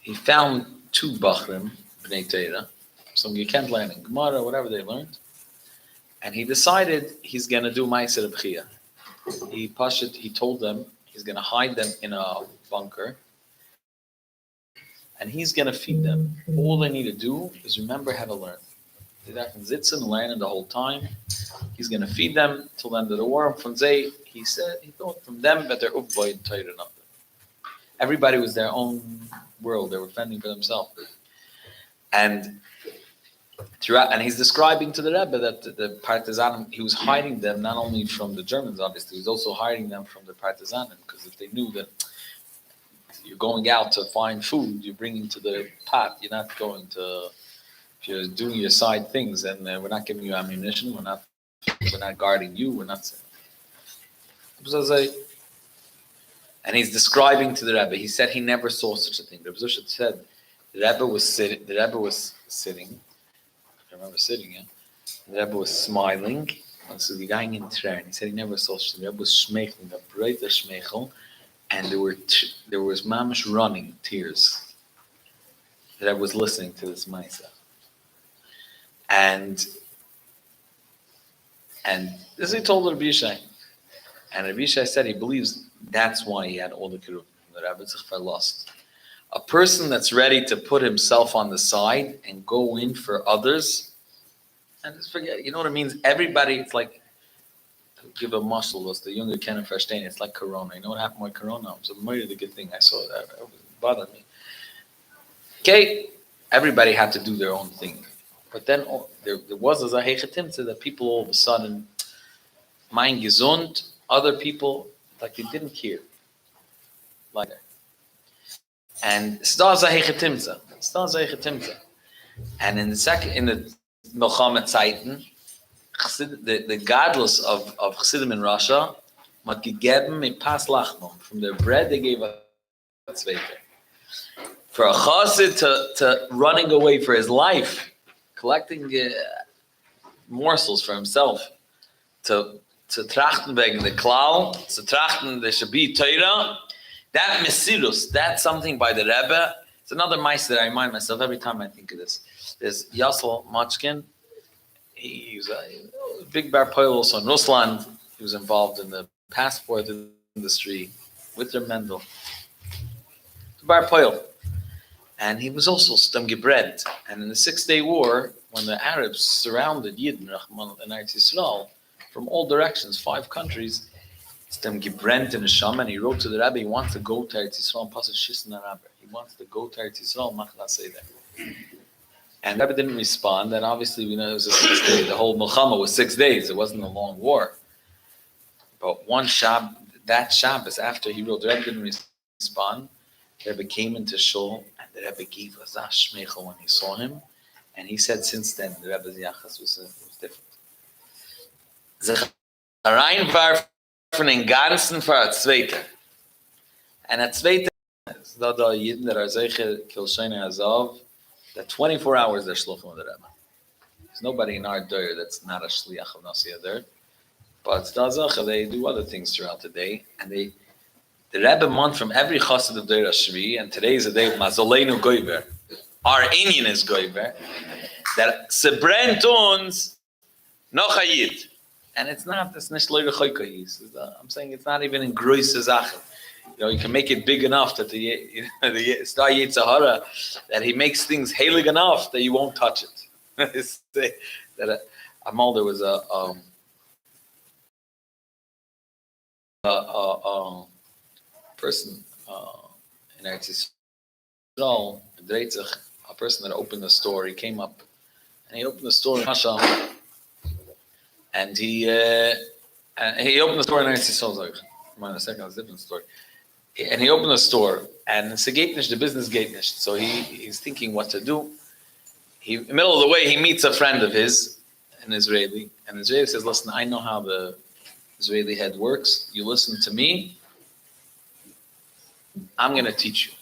He found two Bachrim, Bnei Teira, some you can't learn in Gemara, whatever they learned, and he decided he's going to do Ma'aser B'chia. He told them he's going to hide them in a bunker, and he's going to feed them. All they need to do is remember how to learn. They can sitzen and learn the whole time. He's going to feed them till the end of the war. From Zay, he thought from them that they're upvoid tired enough. Everybody was their own world. They were fending for themselves. And he's describing to the Rebbe that the partisan, he was hiding them not only from the Germans, obviously, he was also hiding them from the partisanim, because if they knew that you're going out to find food, you're bringing to the pot, you're not going to, if you're doing your side things, and we're not giving you ammunition, we're not guarding you, we're not. And he's describing to the Rebbe, he said he never saw such a thing. Reb Zusha said the Rebbe was sitting, I remember sitting, yeah. The Rebbe was smiling, and so the guy in train. He said he never saw such a thing. The Rebbe was schmeichling, a breiter schmeichel, and there was mamish running tears. The Rebbe was listening to this ma'isa. And this he told Rabbi Yishai. And Rabbi Yishai said he believes that's why he had all the kiruvim. The Rebbe Tzich lost. A person that's ready to put himself on the side and go in for others, and just forget, you know what it means? Everybody, it's like, give a muscle, was the younger Kenneth Verstehen, it's like Corona. You know what happened with Corona? It was a really good thing. I saw that. It bothered me. Okay, everybody had to do their own thing. But then there was a Heichetimtze that people all of a sudden, mein gesund, other people, like they didn't care. Like that. And Star Zahechetimza. And in the Milchama Zeiten, the godless of Chassidim in Russia, mat gegeben a pas lachmon. From their bread, they gave a tzveiter. For a chassid to running away for his life, collecting morsels for himself, to trachten wegen the klal, to trachten the Shabbat Torah, that mesirus, that's something by the Rebbe. It's another mice that I remind myself every time I think of this. There's Yasel Mochkin. He's a big bar poil also in Russland. He was involved in the passport industry with Rabbi Mendel. Bar poil. And he was also stem gebred. And in the 6-Day War, when the Arabs surrounded Yidden in Eretz Yisrael from all directions, 5 countries, stem gebrent in the Sham, and he wrote to the Rabbi, he wants to go to Eretz Yisrael and pass a shis in the Rabbi. He wants to go to Eretz Yisrael, machla say that. And the Rabbi didn't respond, and obviously we know it was a 6-day. The whole Milchama was 6 days. It wasn't a long war. But one that Shabbos after he wrote, the Rebbe didn't respond. The Rebbe came into Shul, and the Rebbe gave a zash shmeichel when he saw him. And he said since then, the Rebbe's yachas was different. Zecharein war von den Ganzen für a Zweiter. And a Zweiter, is da Yidden that are zeicher kilshene azav, that 24 hours they're shluchim with the Rebbe. There's nobody in our door that's not a shliach of Nasi Adar. But they do other things throughout the day, and the Rebbe month from every chassid of Deir Shvi, and today is the day of Mazolenu Goiber. Our Indian is Goiber. That Sebren tuns no chayid, and it's not this nishloy rechoykayis. I'm saying it's not even in groise zachen. You can make it big enough that the Star Yitzhahara, that he makes things halig enough that you won't touch it. That Amal, there was a person in Eretz Yisrael, a person that opened a store. He came up and he opened the store in Hashem, and he opened the store in Eretz Yisrael. Mind a second, it's a different story. And he opened a store, and it's a gatenish, the business gatenish. So he's thinking what to do. In the middle of the way, he meets a friend of his, an Israeli, and the Israeli says, "Listen, I know how the Israeli head works. You listen to me. I'm going to teach you.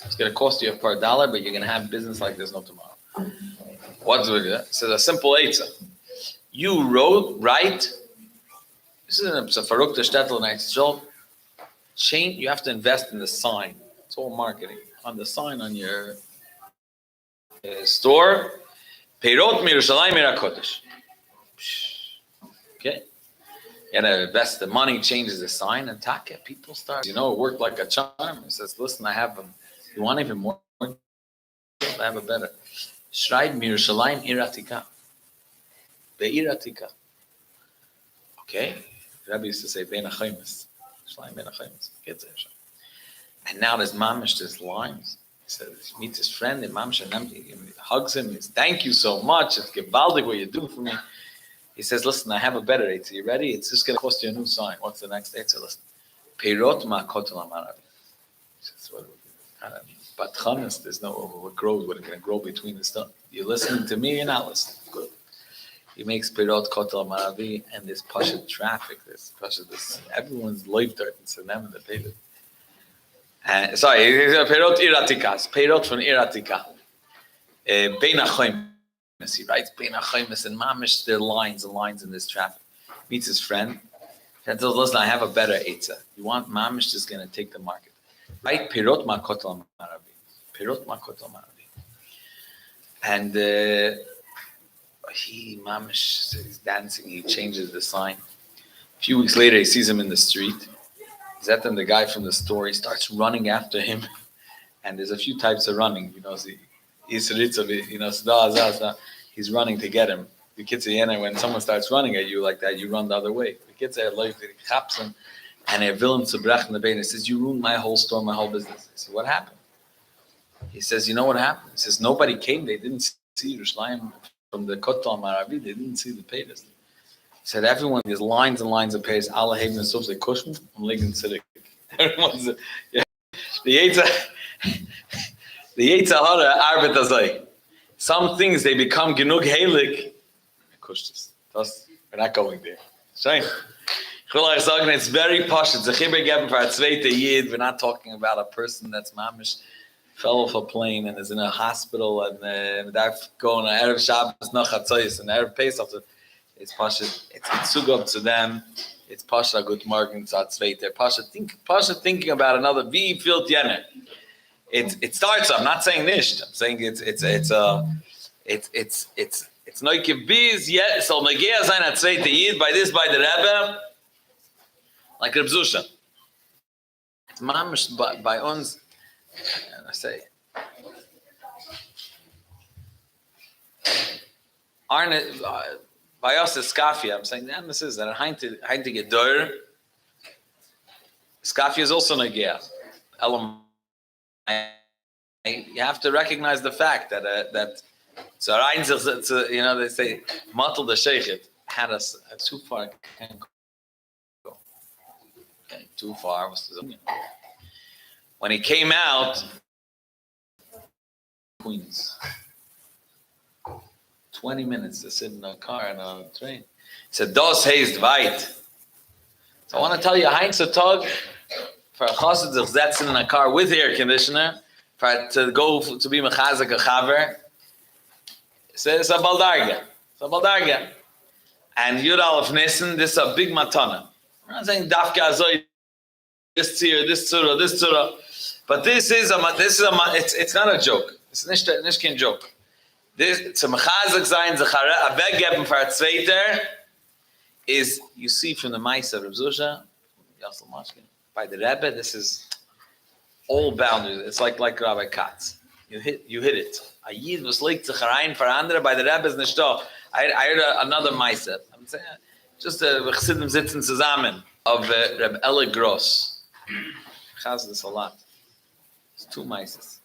It's going to cost you $1, but you're going to have business like there's no tomorrow." What's with it? So a simple eitzah. You write. This is a farukta shtetl in Eretz Yisrael. You have to invest in the sign. It's all marketing. On the sign on your store, Peirot Mirushalayim Mirakodesh. Okay. You gotta invest the money, changes the sign, and taka. People start, it worked like a charm. It says, "Listen, I have them. You want even more? I have a better. Shraib Mirushalayim Iratika. Be'iratika." Okay. Rabbi used to say, "Bein HaChaimis." Shalaim Bein HaChaimis. And now there's mamish, there's lines. He says, he meets his friend, and mamish, and he hugs him. He says, "Thank you so much. It's gevaldig what you're doing for me." He says, "Listen, I have a better eitzah. You ready? It's just going to cost you a new sign." What's the next eitzah? Listen. Peirot ma'kotel amaravi. He says, "But chanas, there's no what grows. What is going to grow between the stuff? You're listening to me. You're not listening. Good." He makes Peirot kotel amaravi, and this pasha traffic. This everyone's life there. It's a name of the David. Sorry, Peirot iratikas. Peirot from iratika. Bein HaChaimis. He writes Bein HaChaimis, and mamish, there are lines and lines in this traffic. Meets his friend. Friend says, "Listen, I have a better eitzah. You want mamish just going to take the market. Right? Peirot ma'kotel maravi. Peirot ma'kotel maravi." And he's dancing. He changes the sign. A few weeks later, he sees him in the street. Zetan, the guy from the store, he starts running after him. And there's a few types of running. He's running to get him. The kids say, when someone starts running at you like that, you run the other way. The kids say, he chaps him, and he will him to brach in the bed. He says, "You ruined my whole store, my whole business." I said, "What happened?" He says, "You know what happened?" He says, "Nobody came. They didn't see Yerushalayim from the Kotel Maravi. They didn't see the Peiros." He said, "Everyone, there's lines and lines of Peiros. Allah Haven and Sof, they kushn, and Ligan Siddiq." Everyone's, the Eitzah, The Yetzer Hara arbet azay. Some things they become genug heilig. We're not going there. Shame. It's very posh. It's a chibur geben for a zweite yid. We're not talking about a person that's mamish fell off a plane and is in a hospital and they're going on Erev Shabbos noch Hatzos and Erev Pesach. It's posh. It's zugab to them. It's posh a good morgen to a zweite. Posh thinking about another. Wie viel jener? It starts. I'm not saying nicht. I'm saying it's noike biz yet. So Nagia sein a zweite yid by the Rebbe. Like Reb Zusha. It's mamish by uns. And I say, Arne, by us is Skafia. I'm saying the emphasis that Heinte get door. Skafia is also Nagia. You have to recognize the fact that so they say Matel the Sheikhet had us too far. Okay, too far was the when he came out, Queens. 20 minutes to sit in a car and a train. He said, "Das heißt weit." So I want to tell you, Heinz a tog for a chassid to sit in a car with air conditioner to go to be mechazek a chaver. It's a baldarga. It's a baldarga. And Yud Alef Nissan, this is a big matana. I'm not saying dafka azoy, this tzir, this tzura. But this is it's not a joke. It's nicht kein joke. This zum mechazek sein zechare a weggeben for a zweiter is you see from the Maisa of Reb Zusha, Yasel Mashkin, by the Rebbe. This is all boundaries. It's like Rabbi Katz. You hit it. A yid was like zecharein for andere by the Rebbe is nicht da. I heard another Maisa. I'm saying just we chassidim sitzen zusammen of Reb Eli Gross. Chaz this a lot. It's two Maisas.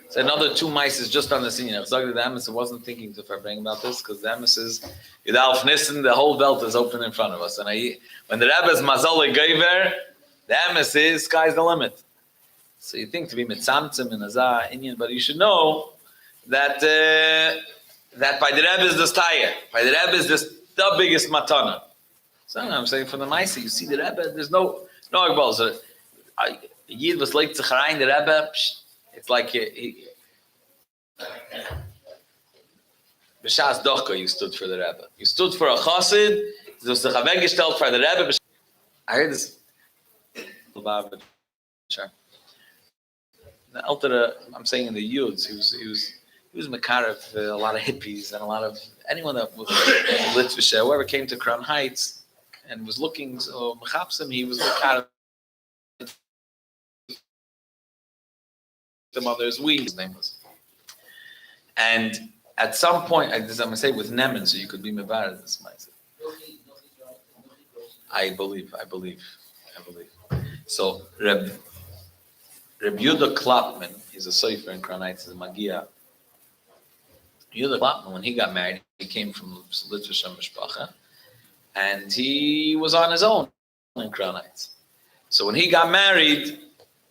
So another two Maisas just on the senior. The Emes wasn't thinking to bring about this because the Emes is Yud Alef Nissan, the whole belt is open in front of us. And when the Rebbe is Mazal Geiver, the Emes is sky's the limit. So you think to be mitzamtzim in Azah Indian, but you should know that that by the Rebbe is this tire. By the Rebbe is this the biggest matana. So I'm saying from the Maisa, you see the Rebbe, there's no Agbal. So Yid was like Tzacharain, the Rebbe, it's like B'shas Dochka, you stood for the Rebbe. You stood for a chassid, it was the Chaveg gestellt for the Rebbe. I heard this. The Alter, I'm saying in the Yuds, he was Makarev, a lot of hippies and a lot of anyone that was Litvisha, whoever came to Crown Heights and was looking, so Mechapsim, he was Makarev. The mother's weed, his name was. And at some point, as I'm going to say, with Nemen, so you could be Mevar, this might. I believe. So, Reb Yehuda Klapman, he's a Sefer in Crown Heights, he's a Magia. Yehuda Klapman, when he got married, he came from Litvish Mishpacha, and he was on his own in Crown Heights. So when he got married,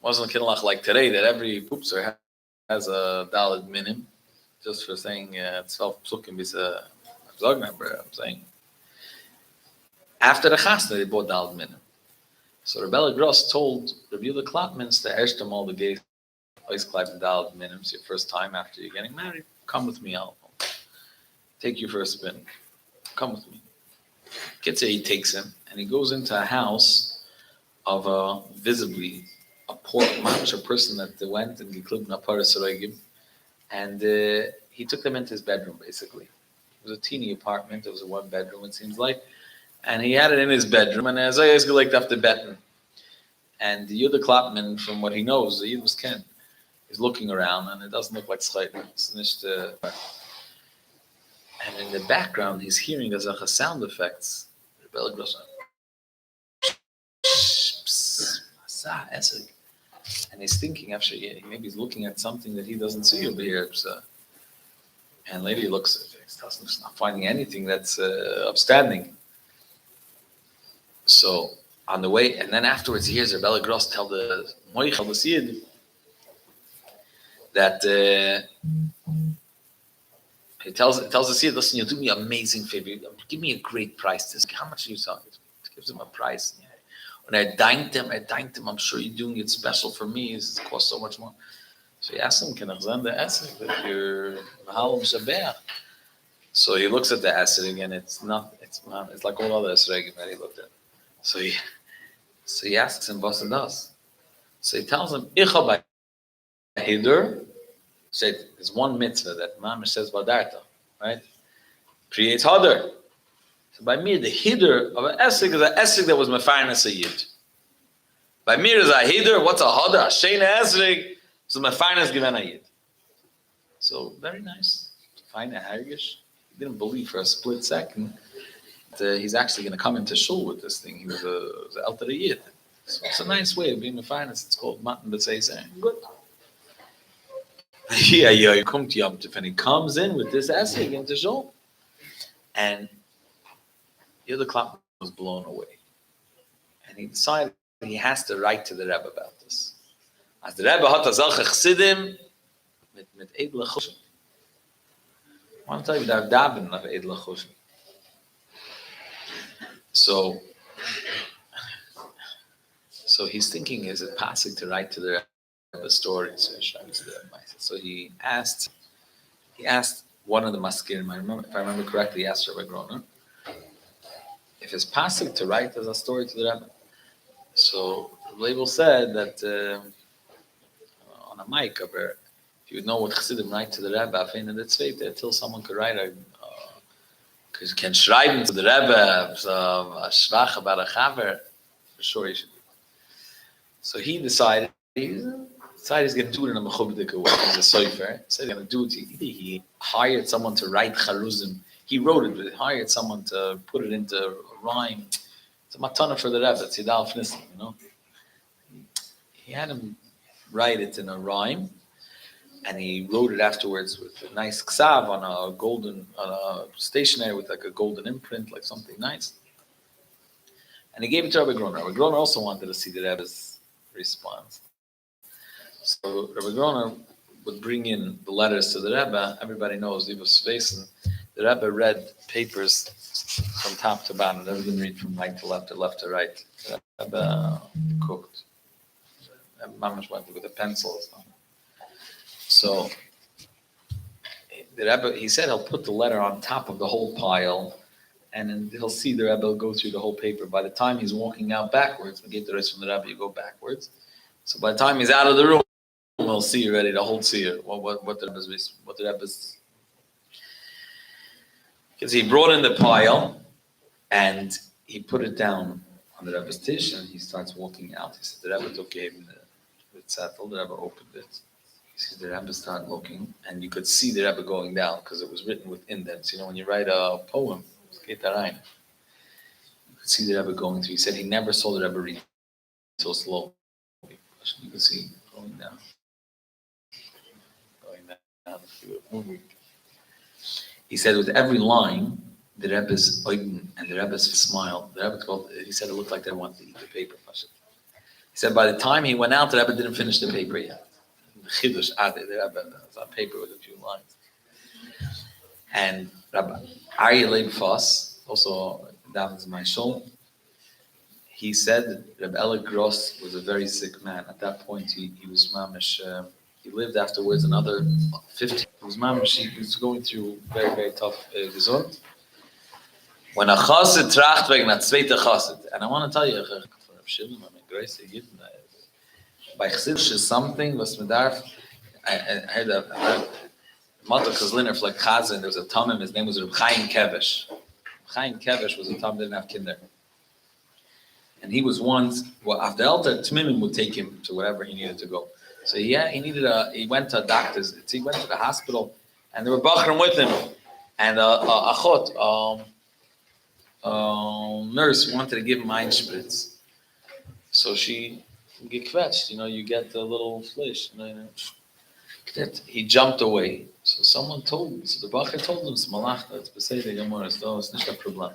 wasn't kinlach like today that every poopser has a daled minim, just for saying it's 12 psukim is a number. I'm saying after the chasna they bought daled minim. So Rebbe Gross told Rabbi Yehuda Klapmans to erst all the gays, always clive the daled minims your first time after you're getting married. Come with me, I'll take you for a spin. Come with me. Gets there, he takes him, and he goes into a house of a visibly a poor a person that went and geklubben a paras roigim, and he took them into his bedroom. Basically, it was a teeny apartment. It was a one bedroom, it seems like, and he had it in his bedroom. And as I always like after betten, and the Yehuda Klapman, from what he knows, the Yid was Ken, is looking around, and it doesn't look like Schleiter. It's nicht. And in the background, he's hearing there's a sound effects. And he's thinking, actually, maybe he's looking at something that he doesn't see over here. So, and later he looks, he's not finding anything that's upstanding. So on the way, and then afterwards he hears Rebbe Gross tell the Moich, the Sid, that he tells the seer, listen, you'll do me an amazing favor. Give me a great price. How much are you selling it? He gives him a price. When I thanked him, I'm sure you're doing it special for me. It costs so much more. So he asked him, can I send the esrog that you're Mahal Shabeach? So he looks at the esrog and it's like all other esrogim that he looked at. So he asks him, what's it does? So he tells him, Icha by Hidur. So there's one mitzvah that Mamish says Badarta, right? Creates Hadar. So by me, the Hidur of an esrog is an esrog that was Mefarnas a Yid. By me, is a Hidur. What's a Hadar? A Sheina esrog. So Mefarnas given a Yid. So very nice. Fine a Hargish. He didn't believe for a split second that he's actually going to come into shul with this thing. He was an Elter Yid. So it's a nice way of being Mefarnas. It's called Matan B'Tzeisei. Good. Yeah, you come to Yom Tov, and he comes in with this esrog into shul, and the other clap was blown away, and he decided he has to write to the Rebbe about this. As the Rebbe had azalche chsidim mit edle chushim. I want to tell you that daven of edle chushim. So he's thinking, is it passing to write to the Rebbe stories? So he asked one of the maskirim, if I remember correctly, he asked Rabbi Groner if it's passing to write as a story to the Rebbe. So the label said that on a mic, if you would know what Chassidim write to the Rebbe, until someone could write because you can schreiben to the Rebbe a shvach about a chaver, for sure he should do. So he decided he's going to do it in a mechubadik way. He's a sofer. He said he's going to do it. He hired someone to write charuzim. He wrote it, but he hired someone to put it into a rhyme. It's a matana for the Rebbe. It's Yud Alef Nissan, you know. He had him write it in a rhyme, and he wrote it afterwards with a nice ksav on a stationery with like a golden imprint, like something nice. And he gave it to Rabbi Groner. Rabbi Groner also wanted to see the Rebbe's response. So Rabbi Groner would bring in the letters to the Rebbe. Everybody knows Liva Svesen. The Rebbe read papers from top to bottom. The Rebbe didn't read from right to left or left to right. The Rebbe cooked. The Mamash went with a pencil or something. So the Rebbe, he said he'll put the letter on top of the whole pile, and then he'll see the Rebbe go through the whole paper. By the time he's walking out backwards, we get the rest from the Rebbe, you go backwards. So by the time he's out of the room, we'll see already the whole seer. What the Rebbe's. Because he brought in the pile, and he put it down on the Rebbe's tish, and he starts walking out. He said the Rebbe gave him the tzattel. The Rebbe opened it. He said the Rebbe started looking, and you could see the Rebbe going down because it was written with indents. You know, when you write a poem, you could see the Rebbe going through. He said he never saw the Rebbe read so slow. You could see going down. He said with every line, the Rebbe's oiden and the Rebbe's smile, he said it looked like they wanted to eat the paper. He said by the time he went out, the Rebbe didn't finish the paper yet. The Rebbe was on paper with a few lines. And Rabbi Aryeh Leib Foss, also davens my shul, he said that Rabbi Ella Gross was a very sick man. At that point, he was mamish. He lived afterwards another 15. He was mamish. He was going through very, very tough gesund. When a chassid tracht wegen a zweite chassid, and I want to tell you, for Rav Shimon, I mean, grace Yidden, by chassid is something was medarf. I heard a mother Kazliner like Chazan. There was a Tamim. His name was Reb Chaim Kevesh. Chaim Kevesh was a Tamim, didn't have kinder. And he was once, after Elter, Tmimim would take him to wherever he needed to go. So he went to a doctor's, he went to the hospital, and there were Bachrim with him, and a achot, nurse wanted to give him ein spritz. So she get kvetched, you get a little flesh. He jumped away. So someone told him, so the Bachar told him, it's malachta, it's beseder yomor, it's nicht a problem.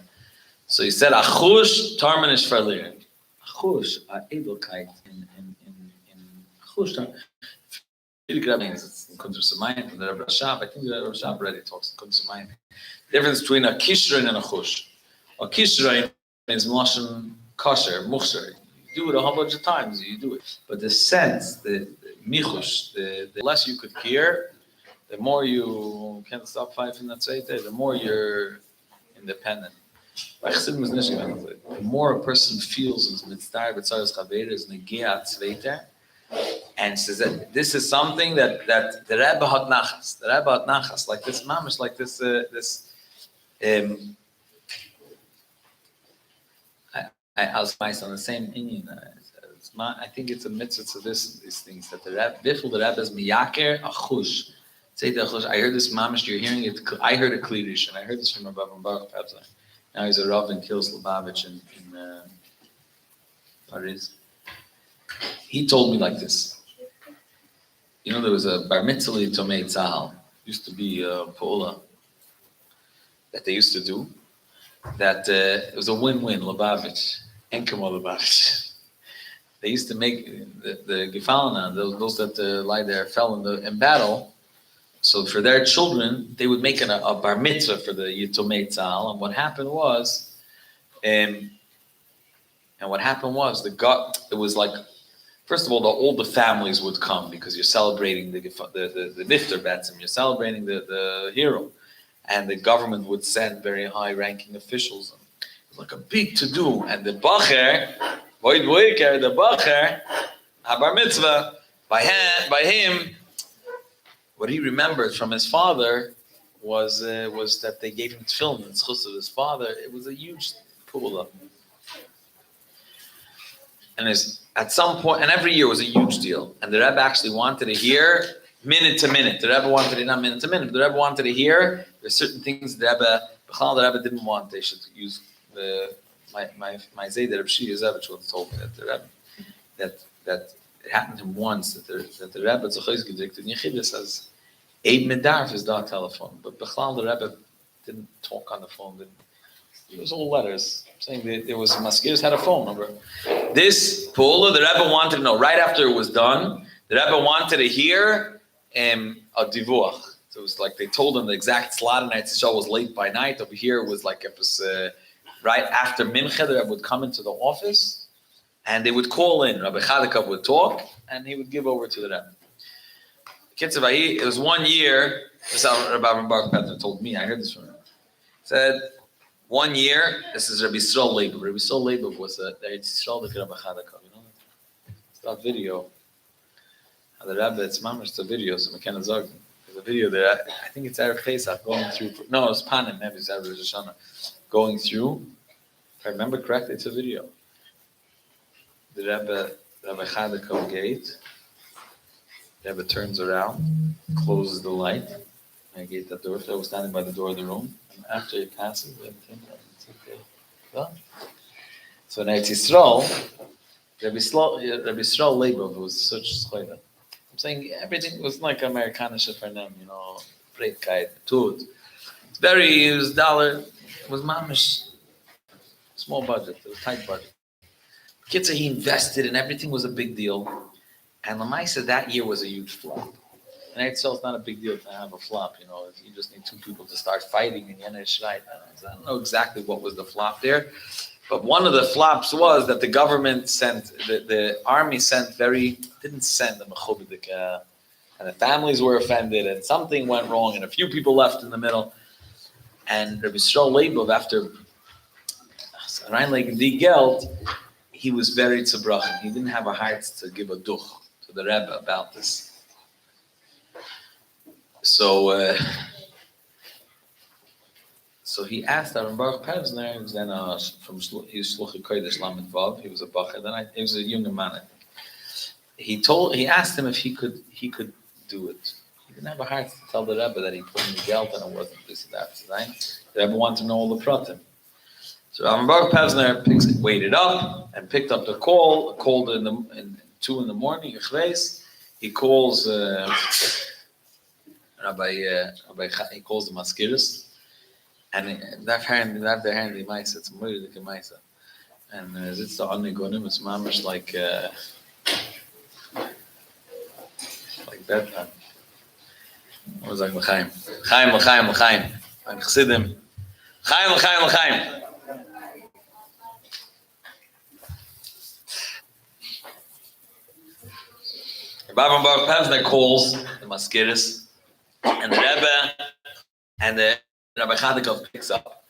So he said, Achush tarman is verlieren. Achush, a edelkeit in Achush. It's in Kuntres Samayim, and the Rebbe Rashab. I think the Rebbe Rashab already talks in Kuntres Samayim. The difference between a kishrein and a chush. A kishrein is moshen kosher, muchser. You do it a whole bunch of times. You do it, but the sense, the michush, the less you could hear, the more you can't stop fighting that say the more you're independent. The more a person feels is mitzvah b'tzaras chaver is negia tzveiter, and says that this is something that the Rebbe had nachas. The Rebbe had nachas like this mamish, like this I was nice on the same Indian. I think it's a mitzvah to these things that the Rebbe is miyaker achush. Say the achush. I heard this mamish. You're hearing it. I heard a klidish, and I heard this from Rabbi Mendel Yusewitz. Now he's a Rav in Kielce Lubavitch in Paris. He told me like this. You know, there was a bar mitzvah tomei tzahal. Used to be a po'ula that they used to do. That it was a win-win, Lubavitch, Enkemo Lubavitch. They used to make the gefalna, those that lie there fell in battle. So for their children, they would make a bar mitzvah for the Yitomei Tzahal. And what happened was, it was like, first of all the families would come because you're celebrating the nifter betzim, you're celebrating the hero. And the government would send very high-ranking officials. It was like a big to-do. And the bacher, the bacher, bar mitzvah, by him, what he remembered from his father was that they gave him tefillin in schus of his father. It was a huge pull up. And at some point, and every year was a huge deal. And the Rebbe actually wanted to hear minute to minute. The Rebbe wanted it not minute to minute, but the Rebbe wanted to hear. There's certain things the Rebbe didn't want. They should use my Zayda Rabbi Yusewitz told me that the Rebbe that it happened to him once that the Rebbe Tzachos gedikted in Yechidus as Eid Medarf is that telephone, but Bechlal the Rebbe didn't talk on the phone. It was all letters saying that there was Maskiris had a phone number. This Pula the Rebbe wanted to know right after it was done. The Rebbe wanted to hear a divuach. So it was like they told him the exact slot and the show was late by night. Over here it was like it was right after Mincha. The Rebbe would come into the office and they would call in. Rabbi Chadakov would talk and he would give over to the Rebbe. It was 1 year. This is how Rabbi Mendel told me. I heard this from him. He said 1 year. This is Rabbi Yisrael Leibov. Rabbi Yisrael Leibov was the Yisrael the Rabbi Chadakov. You know that? It's that video. The Rebbe, it's mamish the video. So we can't zog. There's a video there. I think it's Erev Pesach going through. No, it was Panim. Maybe it's Erev Rosh Hashanah going through. If I remember correctly, it's a video. The Rabbi Chadakov gate. The Rebbe turns around, closes the light. I gate that door. So I was standing by the door of the room. And after he passes, everything, it's okay. Well, so in Eretz Yisrael, Rabbi Yisrael Leibov was such schleida. I'm saying everything was like Amerikanische for them, you know, Breitkeit, Tut. It was dollar, it was mamish, small budget, it was tight budget. Kitzah, he invested and everything was a big deal. And Lamaisa that year was a huge flop. And itself, it's not a big deal to have a flop, you know. You just need two people to start fighting in Yenei Shreit. I don't know exactly what was the flop there, but one of the flops was that the government sent, the army didn't send a mechubadik, and the families were offended, and something went wrong, and a few people left in the middle. And Rabbi Yisrael Leibov, after Reinlegen die Geld, he was very tzibrochen. He didn't have a heart to give a duch to the Rebbe about this. So he asked Aaron Baruch Pevsner, he was then he was Shluchei Kodesh Lamed Vav, he was a bacher, then he was a younger man, I think. He asked him if he could do it. He didn't have a heart to tell the Rebbe that he put in the geld and it wasn't this and that. Right? The Rebbe wanted to know all the pratim. So Aaron Baruch Pevsner waited up and picked up the call, called in 2 in the morning, he calls he calls the Maskiris, and that hand the Maisa, it's a moeilijke Maisa. And sitzt da an Gonim, it's mamish like Like bedtime. What was like L'chaim? L'chaim, L'chaim, L'chaim. I'm Chassidim. L'chaim, L'chaim, L'chaim. Rabbi Baruch Pevsner calls the Maskiris, and the Rebbe and the Rabbi Chadikov picks up.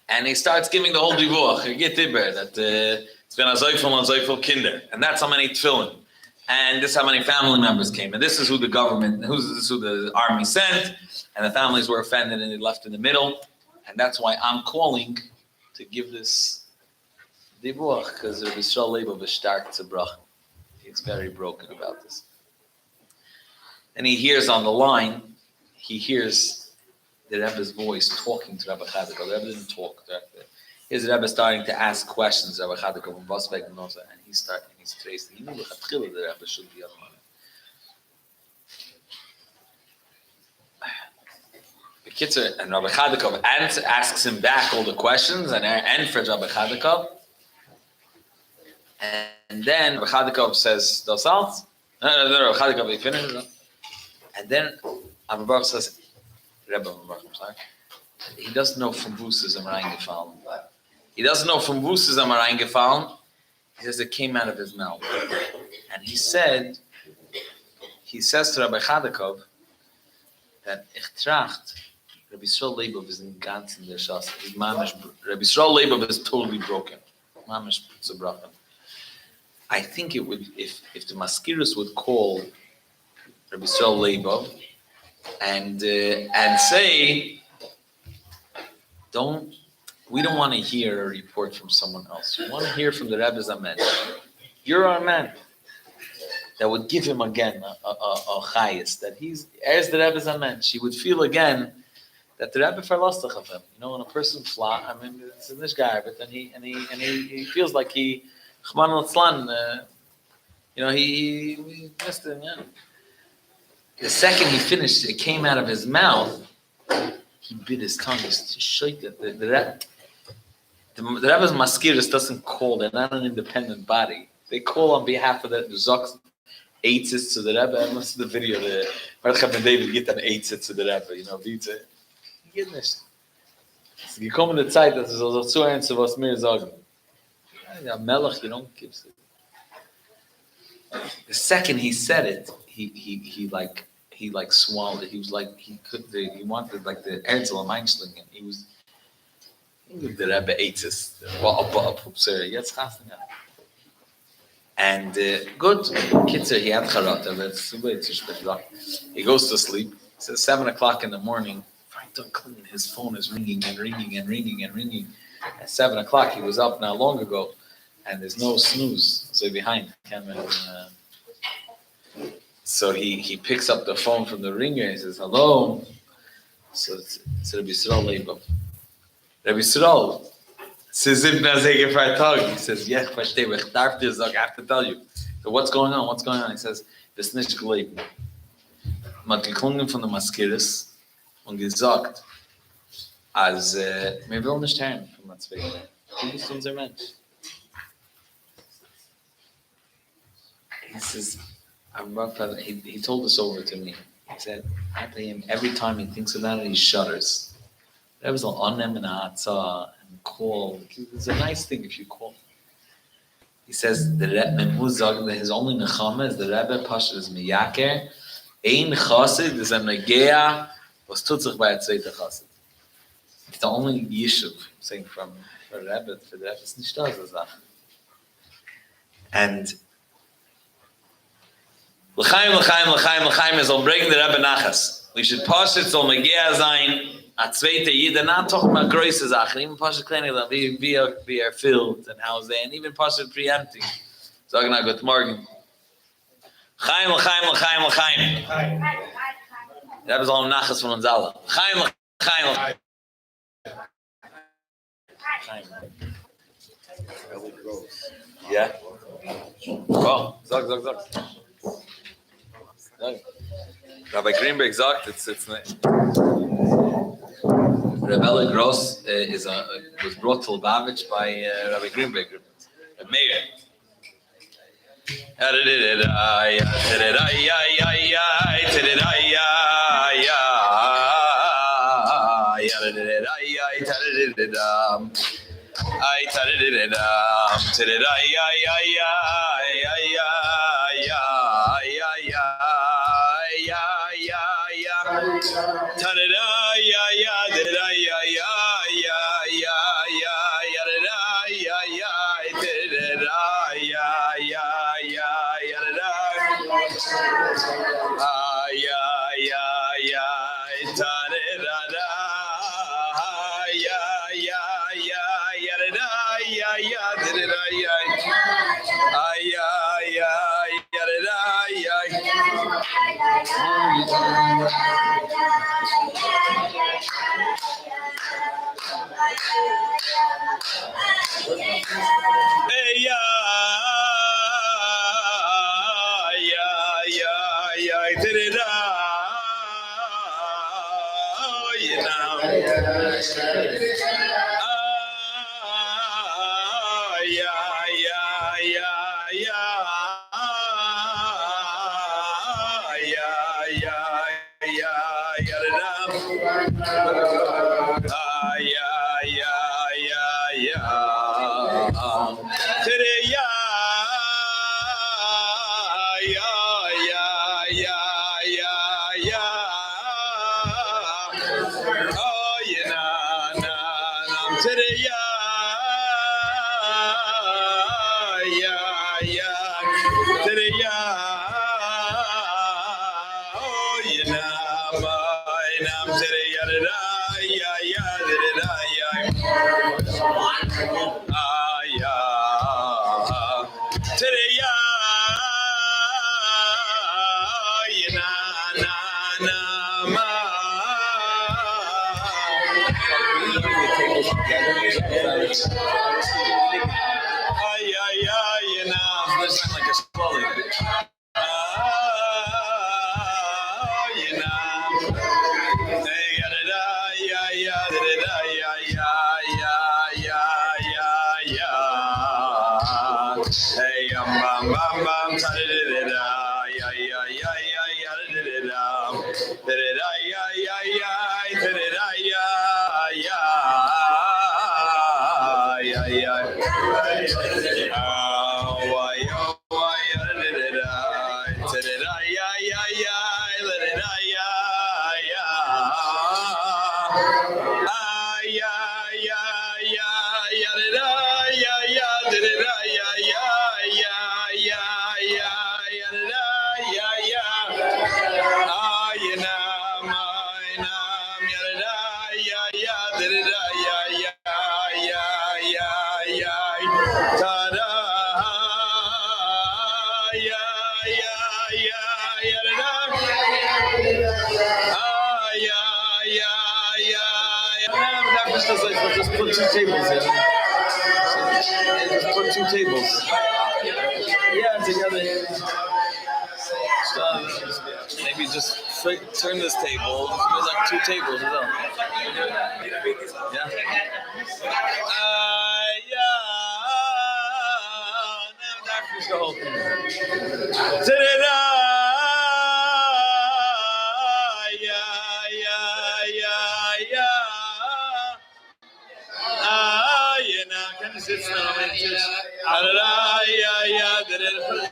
And he starts giving the whole divuach, that it's been a zoifel kinder. And that's how many tefillin. And this is how many family members came. And this is who the government, this is who the army sent. And the families were offended and they left in the middle. And that's why I'm calling to give this divuach, because Rabbi Yisrael Leibov is stark to brach. He's very broken about this. And he hears on the line, he hears the Rebbe's voice talking to Rabbi Chadikov. The Rebbe didn't talk directly. Here's the Rebbe starting to ask questions, Rabbi Chadikov from Bosbek and Noza, and he's tracing. He knew the Rebbe should be on the Kitzer, and Rabbi Chadikov asks him back all the questions, and for Rabbi Chadikov. And then Rabbi Chadikov says, "Those salts." No, Rabbi Chadikov, he finishes. And then Rabbi Baruch says, Rebbe Baruch, I'm sorry. He doesn't know from Vuses am reingefallen. He doesn't know from Vuses am reingefallen. He says it came out of his mouth. And he says to Rabbi Chadikov that ich tracht, Rabbi Yisrael Leibov is in ganz in der Shas. Rabbi Yisrael Leibov is totally broken. Mamish Putzabrachem. I think it would, if the Maskiris would call Rabbi Yisrael Leibov and say, we don't want to hear a report from someone else. We want to hear from the Rebbe's Amen. You're our man. That would give him again a chayis, that he's as the Rebbe's Amen. She would feel again that the Rebbe verlostach of him. You know, when a person fly, I mean, it's in this guy, but then he feels like he, Chman al-Tzlan, he missed him, yeah. The second he finished, it came out of his mouth, he bit his tongue just to shake it. The Rebbe's Maskiris doesn't call, they're not an independent body. They call on behalf of the Zok Eitzes to the Rebbe. And listen to the video, the Rabbi David get an Eitzes to the Rebbe, wie it's a, geht nicht. Es ist gekommen die Zeit, dass es so zu eins, was mir sagen. Ja, Melech, you don't give it. The second he said it, he swallowed it. He was like, he wanted like the Erzel and Einschling, and he was, the Rebbe Eitzes. Jetzt hast du. And good, Kitzer, he had charata, but it's too late to he goes to sleep. It says 7 o'clock in the morning, his phone is ringing and ringing and ringing and ringing. At 7 o'clock, he was up not long ago, and there's no snooze. So behind, so he picks up the phone from the ringer and he says, "Hello." So it's Rabbi Yisrael Leibov. Rabbi Yisrael, he says, "Yeah, I have to tell you." So what's going on? What's going on? He says, "Das ist nicht gelebt. Man hat geklungen von der Maskiris und gesagt, als wir wollen nicht hören von Matzwegen. Du bist unser Mensch." He says, he told this over to me. He said, I pay him every time he thinks about it, he shudders. There was an onem and a atzah and call. It's a nice thing if you call. He says, his only nechama is the Rebbe Pasha is miyaker. Ein chassid is a negea was tut sich bei a zweiter chassid. It's the only yishuv, I'm saying for Rebbe, it's nicht da so Sachen. And L'chaim, L'chaim, L'chaim, L'chaim is on breaking the Rebbe Nachas. We should pass it so Megea sein, a zweite Yid, not talking about größe Sachen, even pass it kleine, wie filled and how's they, and even pass it preempting. Sagen na, good morning. L'chaim, L'chaim, L'chaim, L'chaim. The Rebbe's on Nachas von uns alle. L'chaim, L'chaim, L'chaim. Really gross. Yeah? Oh, sag. Rabbi Greenberg sagt, it's Rebella Gross was brought to Lubavitch by Rabbi Greenberg, a mayor. Just put two tables in. Just put two tables. Yeah, together. So, maybe just turn this table. There's like two tables. Yeah. That's the whole thing.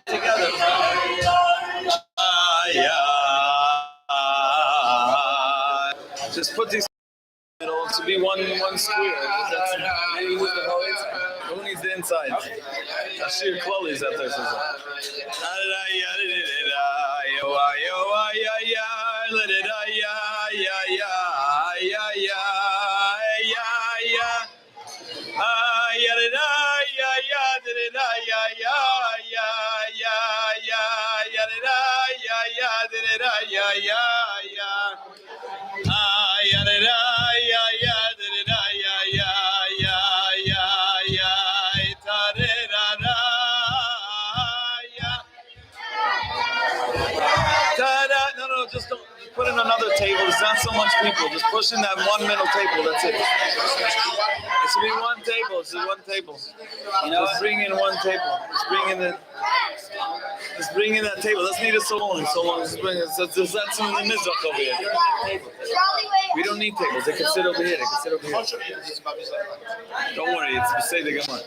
Together. Just put these, to be one square. Who needs the inside? Ashir Kloli's out there. Just don't put in another table. It's not so much people. Just push in that one middle table. That's it. should be one table. It's one table. Let's bring in one table. Let's bring in that table. Let's need it so long. Let's bring it. Let's set some in the mizrach over here. We don't need tables. They can sit over here. Don't worry. It's beside the Gemara.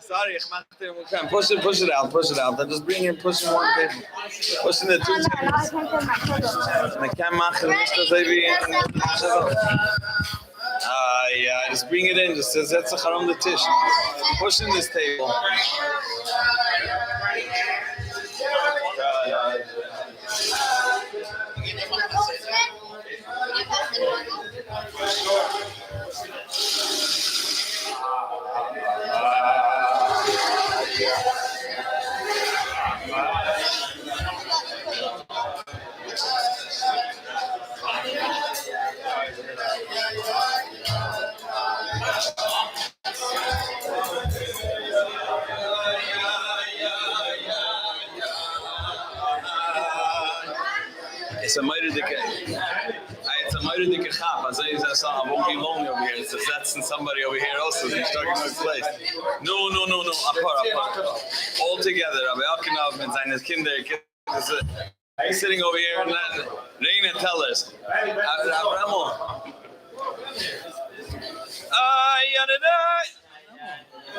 Sorry, push it out. Then just push in one table. Push in the two tables. Just bring it in. Just says that's a haram the tish. Push in this table. It's a mighty chap. I say that I won't be long over here. It's that's somebody over here also. He's talking about his place. No. Apart. All together. Rabbi Akinov and seine Kinder. He's sitting over here and Reina tell us.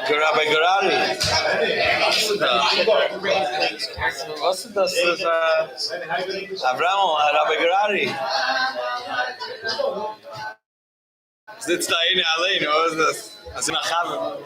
Rabbi Garari. Was ist das? Abramo, Rabbi Garari. Sitzt da eine allein, was ist das? Das ist nach Hause.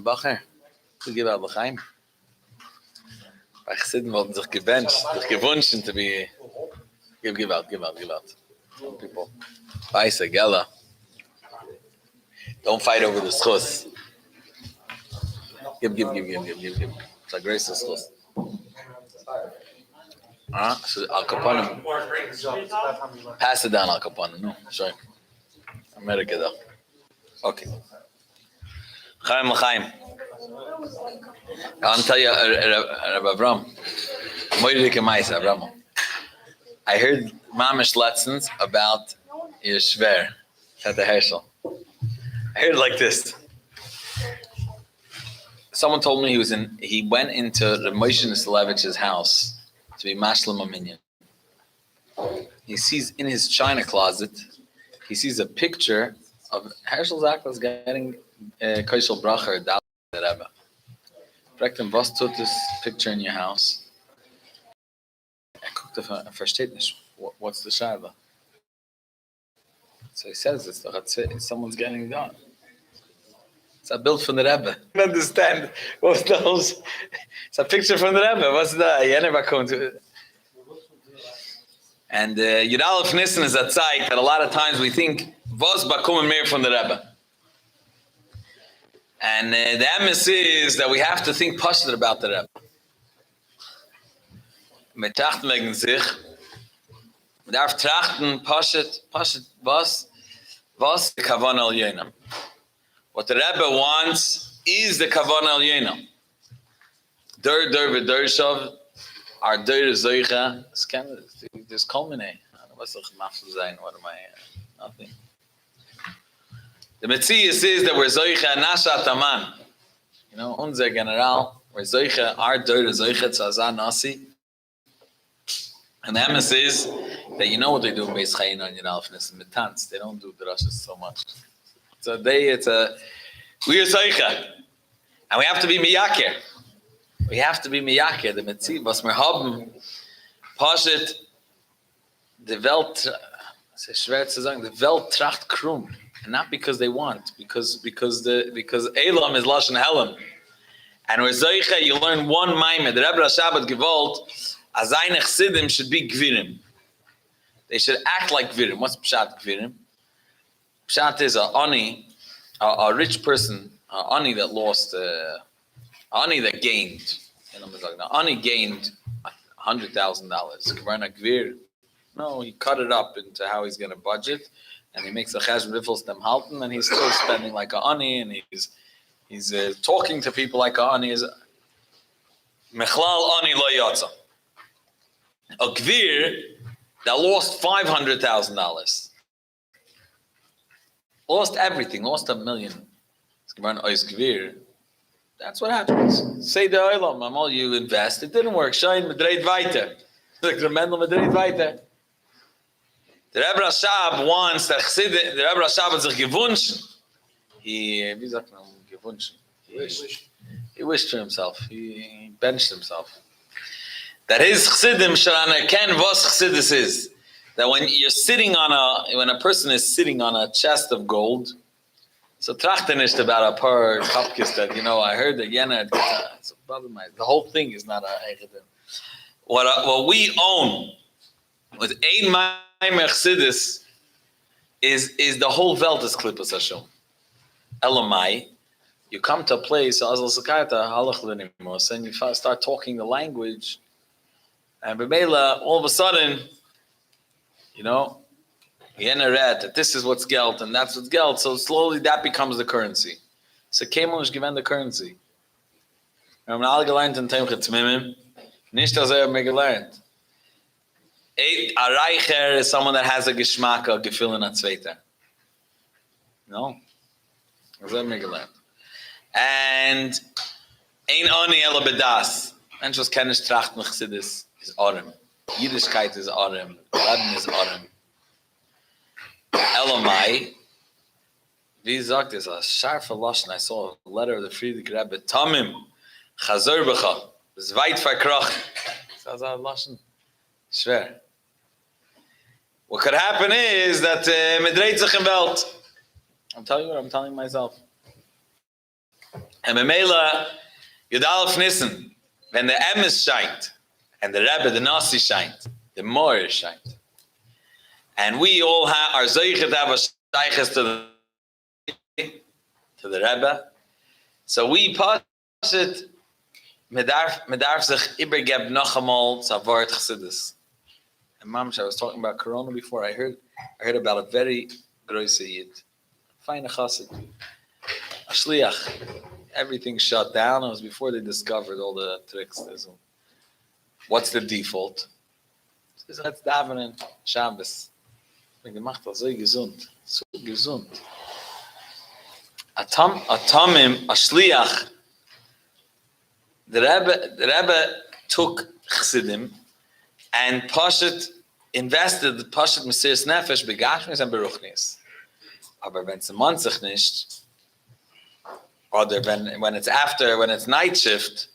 Bacher, to give out L'chaim. Bei Chassidim wollten sich gewünscht to be give out. Some people. Paisa, Gela. Don't fight over the schus. Give. It's a grace of schus. So Al Kapanim. Pass it down, Al Kapanim. No, sorry. America though. Okay. Chaim. I'll tell you, Rabbi Avram. I heard mamish lessons about your shver at the Herschel. I heard it like this. Someone told me he went into the Moshe Nislevich's house to be mashlam a minyan. He sees in his china closet, he sees a picture of Herschel Zaklas getting Koshel Bracher Dal Rebbe. Fragt him, was tut this picture in your house? Versteht nicht. What's the Shaiva? So he says, it's someone's getting it done. It's a bill from the Rebbe. I don't understand what's those. It's a picture from the Rebbe. What's that? You never come to it. And Yud Alef Nissan is a tzait that a lot of times we think, was bakum mehr from the Rebbe. And the emes is that we have to think pashut about the Rebbe. Metacht megen sich, Man darf trachten, Pashat, was the Kavan al Yenam. What the Rebbe wants is the Kavan al Yenam. Der V'der our der Zoicha, there's culminate. What's the mafel sein? What am I? Nothing. The Metziah says that we're Zoicha Nashat Aman. You know, unser General, we're Zoicha, our der Zoicha Tzazah Nasi. And the emes is that you know what they do in Beis Chayin on Yud Alef Nissan, Mitanz. They don't do drashas so much. We are Zoicha. And we have to be Miyakir. We have to be Miyakir. The Metziah, was wir haben, Pashat, the Welt, es ist schwer zu sagen, the Welt tracht krumm. And not because they want, because Elam is Lashon Helam. And with Zoicha, you learn one Maimed. The Rebbe Rashabbat gewollt, as eine Chsidim should be Gvirim. They should act like Gvirim. What's Pshat Gvirim? Pshat is a rich person, Ani that lost, Ani that gained. Ani gained $100,000. Gvarna Gvir. No, he cut it up into how he's going to budget, and he makes a chesed riffles them halten, and he's still spending like a Ani, and he's talking to people like a Ani. Mechlal Ani lo yatsa. A Gvir that lost $500,000. Lost everything, lost $1 million. That's what happens. Say the oilam, Amal, you invest, it didn't work. Shain Madrid weiter. Like Rabbi Mendel Madrid weiter. The Rebbe Rashab wants that the Rebbe Rashab hat sich gewünscht. Wie sagt man gewünscht? He wished for himself. He benched himself. That his chsidim shall anerken was chsidis is. That when a person is sitting on a chest of gold, so trachten ist about a per kapkis that, I heard that Yena, the whole thing is not a eichedim. What we own with ein maimer chsidis is the whole Welt is klippas Hashem. Elamai, you come to a place, and you start talking the language, and B'meila, all of a sudden, that this is what's geld and that's what's geld. So slowly that becomes the currency. So Kemel is given the currency. Wir haben alle gelernt in Temchet Zmimim. Nicht, dass mehr gelernt. A Reicher is someone that has a Geschmack, a Gefühl in a Zweiter. No? Das mehr gelernt. And ein Ani ela bedas. Mensch, was kenne ich trachten Chassidus is Orem. Yiddishkeit is Orem. Leben is Orem. Elamai, wie sagt es? A scharfe Lashon. I saw a letter of the Friedrich Rebbe. Tamim, Chazor B'cha. It's weit verkrochen. That's a Lashon. Schwer. What could happen is that medreit sich in Welt. I'm telling you what I'm telling myself. And Memela, Yud Alef Nissan, when the emes scheint, and the Rebbe, the Nasi scheint, the Moir scheint. And we all are zoichet have a shayches to the Rebbe. So we pass it, medarf sich ibergeb noch einmal zavart chassidus. And Mamsh, I was talking about Corona before. I heard about a very groise yid, fine chassid, a shliach. Everything shut down. It was before they discovered all the tricks. What's the default? Let's daven in Shabbos. Gemacht das so gesund, a shliach. The Rebbe took chsidim and Pashat invested Pashat Mesiras Nefesh begashmis and beruchnis. Aber wenn es man sich nicht, oder when it's night shift,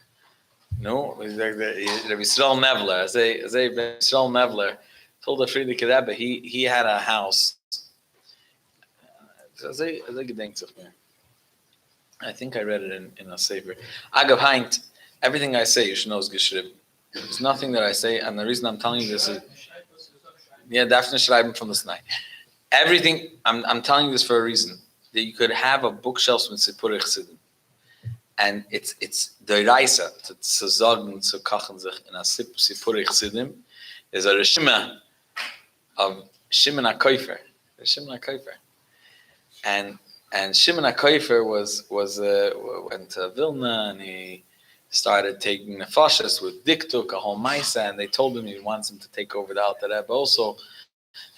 no, the Yisrael Nevler, Yisrael Nevler told the Friedrich Rebbe he had a house. I think I read it in a sefer. Agav Heint, everything I say you should know is geschrieben. There's nothing that I say, and the reason I'm telling you this is, Daphne schreiben from this night. Everything I'm telling you this for a reason. That you could have a bookshelf with Sipurei Chasidim, and it's the Reisa to sagen zu kochen sich in a Sipurei Chasidim is a reshima. of Shimon HaKofer. Shimon HaKofer. And Shimon HaKofer went to Vilna, and he started taking the fascists with Diktuk, a whole Maisa, and they told him he wants him to take over the Alter Rebbe also.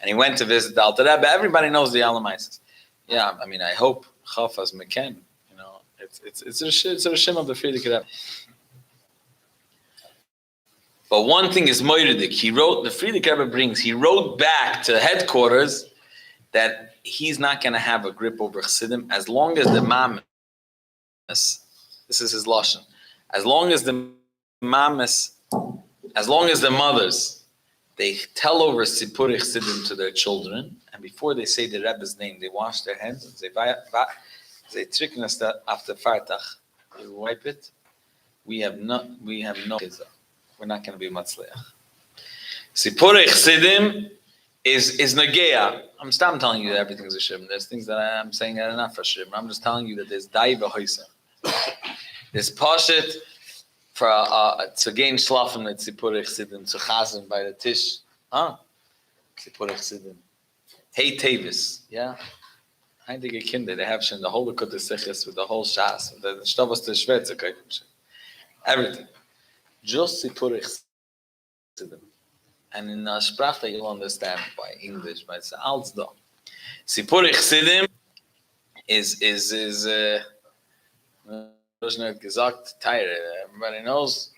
And he went to visit the Alter Rebbe. Everybody knows the Alamaisis. Yeah, I mean, I hope Chafaz Meken, it's a Rishim of the Frierdiker Rebbe. But one thing is Moiridik. The Frierdiker Rebbe he wrote back to headquarters that he's not going to have a grip over Chassidim as long as the Mamas, this is his Lashon, as long as the mothers, they tell over Sipurei Chassidim to their children, and before they say the Rebbe's name, they wash their hands and say, they trick us after Fartach, they wipe it. We have no Kizah. We're not going to be Matzliach. Sipurei Chassidim is Nagea. I'm telling you that everything's a Shim. There's things that I'm saying that are not for Shim. I'm just telling you that there's Daiva Hoysa. There's Pashet for to gain Shlafim at Sipurei Chassidim, to Chazim by the Tish. Sipurei Chassidim. Hey Tavis. Yeah? I think a kinder, they have Shem, the whole Likutei Sichos with the whole Shas, the Shtavos to Shvetz, everything. Just Sipurei Chassidim. And in a sprach that you'll understand by English, but it's alles da. Sipurei Chassidim is Ruzhner had gesagt, tired. Everybody knows.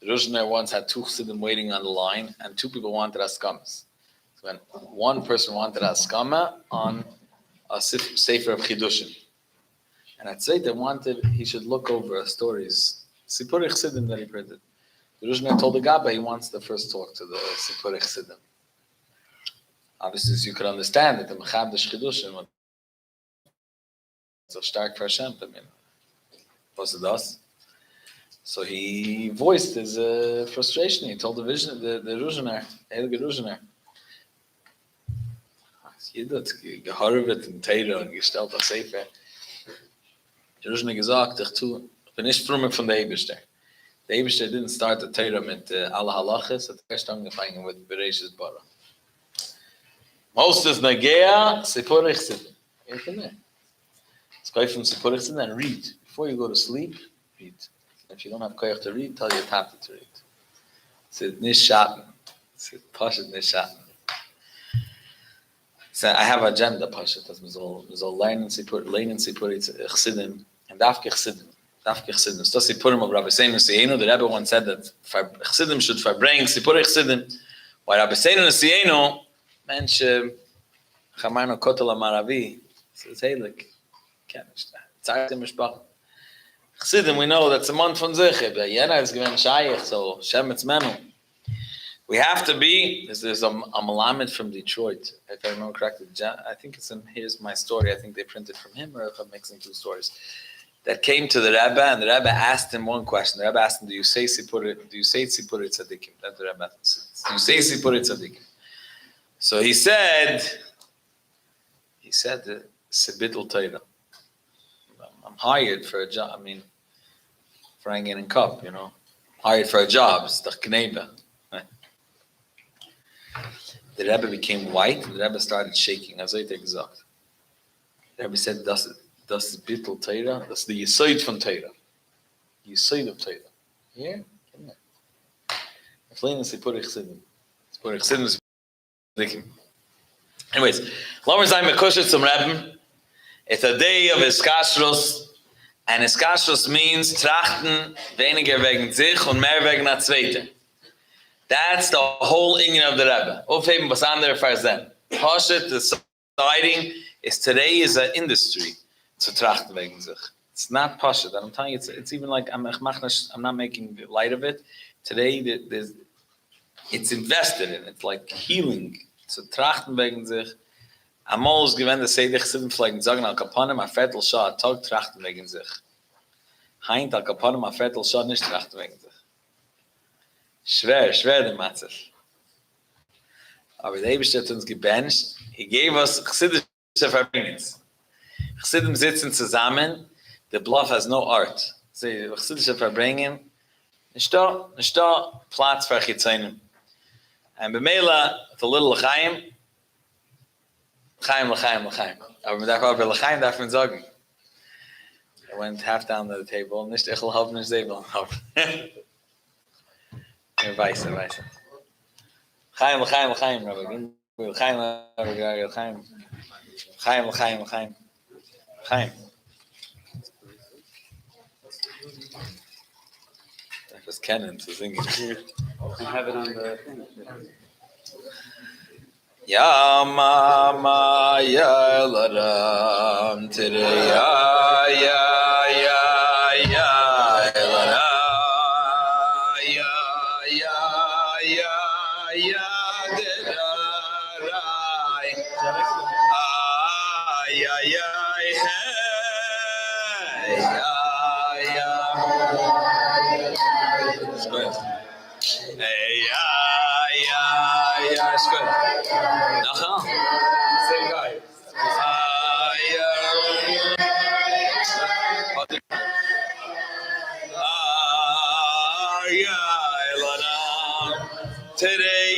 Ruzhner once had two Chassidim waiting on the line, and two people wanted Askamas. So when one person wanted Askama on a Sefer of Chidushim, and I'd say they wanted he should look over stories, Sipurei Chassidim that he printed. The Ruzhner told the Gabba he wants the first talk to the Sipurei Chassidim. Obviously, as you could understand that the Mechabdesh Chidushim was so stark for Hashem. I mean, was it us? So he voiced his frustration. He told the Ruzhner, the Heilige Ruzhner, jeder geharvet in Teira und gestellt auf Sefer. Der Ruzhner gesagt, ich bin nicht frumig von der Eibishter. The Eibishter didn't start the Torah with alle halachas, at first angefangen with Bereshis Bara. Most is Nagea, Sipurei Chassidim. It's going from Sipurei Chassidim and read. Before you go to sleep, read. If you don't have koyach to read, tell your tata to read. It's Nishaten. It's Pashat Nishaten. So I have an agenda, Pashat, as we all learn in Sipurei Chassidim, and Dafke Chassidim. Chassidim. So Sipurim of Rabbi Mendel Yusewitz, the Rebbe once said that Chassidim should Farbrengen Sipurei Chassidim. Why Rabbi Mendel Yusewitz, Mensch, Chamarno Kotel Amaravi, says, hey, look, Zarte Mishpach. Chassidim, we know that's a month from Zeche, but Yena is given Shayach, so Shemetz Menu. We have to be, there's a Malamed from Detroit, if I remember correctly. I think here's my story, I think they printed from him, or if I'm mixing two stories. That came to the Rebbe, and the Rebbe asked him one question. The Rebbe asked him, do you say Sipurei Tzadikim? That's the Rebbe asked. Do you say Sipurei Tzadikim? So he said, Sibitl Torah. I'm hired for a job. I mean, Frangen and Cup, hired for a job. It's the Knebe. The Rebbe became white, and the Rebbe started shaking. As I take gesagt. The Rebbe said, das ist Bittul Torah, das ist the Yisoid von Torah. Yisoid of Torah. Yeah? Aflein is Sipurei Chassidim. Sipurei Chassidim is Dikim. Anyways, Lomer Zayin Mekushet zum Rebbe. It's a day of Iskashrus, and Iskashrus means trachten weniger wegen sich und mehr wegen der Zweite. That's the whole inyan of the Rebbe. Aufheben was andere Farzen. Pashet, deciding, is today is an industry. To trachten wegen sich. It's not pashat. I'm telling you, it's even like I'm not making light of it. Today, it's invested in. It's like healing. To trachten wegen sich. I'm always given the say the Chassidim fliegen sagen al kapanim a viertel Shah Tag trachten wegen sich. Heint al kapanim a viertel Shah nicht trachten wegen sich. Schwer der Matzef. Aber der Eibishter hat uns gebencht. He gave us Chassidische Farbrengens. Chassidim sitzen zusammen, the bluff has no art. Chassidische Farbrengen, nicht da, Platz für Chitzanim. And b'meila, it's a little l'chaim. L'chaim. Aber mit der l'chaim darf man sagen. I went half down to the table. Nicht ich will help, nicht they will help. Weiss. L'chaim, Rabbi. L'chaim. That was Kenan to sing it. I have it on the thing. Ya mama ya laram today ya lara ya derai it's good. It's good. Same guy. Today,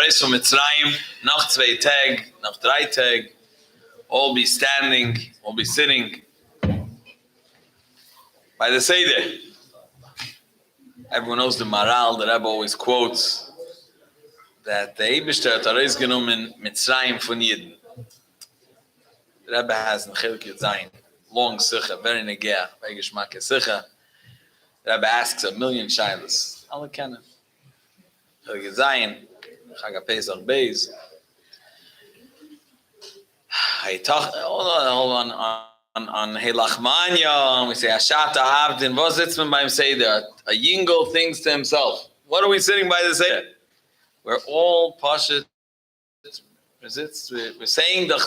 Aris from Mitzrayim, noch 2 Tag, noch 3 Tag, all be standing, all be sitting by the Seder. Everyone knows the Maral, the Rebbe always quotes that the Eibishter hat Aris genommen Mitzrayim von Yidden. The Rebbe has in Chilk Yud Zayin, long Sicha, very negea, very geschmack Sicha. The Rebbe asks a million shilas. Alle kennen. Chilk Yud Zayin, Chag Pesach Beis. Hold on Helachmanya, we say Ashata Avdin. What sits man beim Seder? A Yingle thinks to himself, what are we sitting by the Seder? We're all Pashat. We're saying the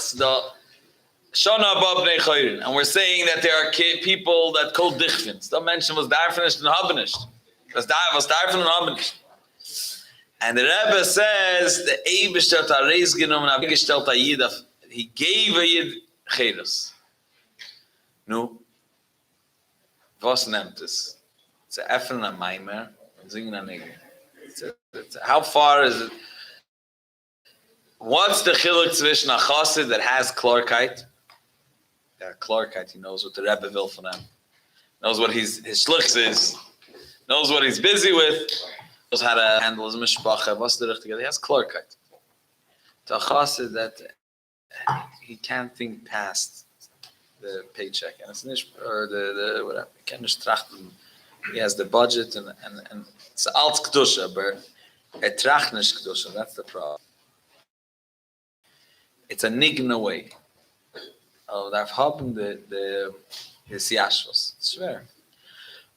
Shana Abab Bnei Chayrin, and we're saying that there are people that call Dichvins. Don't mention was daar finished and Habenished. Was daar from Habenished. And the Rebbe says the Eibishter hat Aris genommen, abgestellt a Yid, he gave a Yid Cheres. Nu, was nimmt es? It's a Effen and a Maimer, and singen a Nigger. How far is it? What's the chiluk zwischen a chassid that has klarkeit? Yeah, klarkeit, he knows what the Rebbe will from him. Knows what his shlichs is. Knows what he's busy with. Knows how to handle his mishpacha. What's the richtige? He has klarkeit. To a chassid that he can't think past the paycheck. And it's nicht, or the whatever. He can't just trachten. He has the budget and it's alt kedusha, but tracht nicht kedusha. That's the problem. It's a nigna way. Oh, they've helped the siyashvos. It's fair.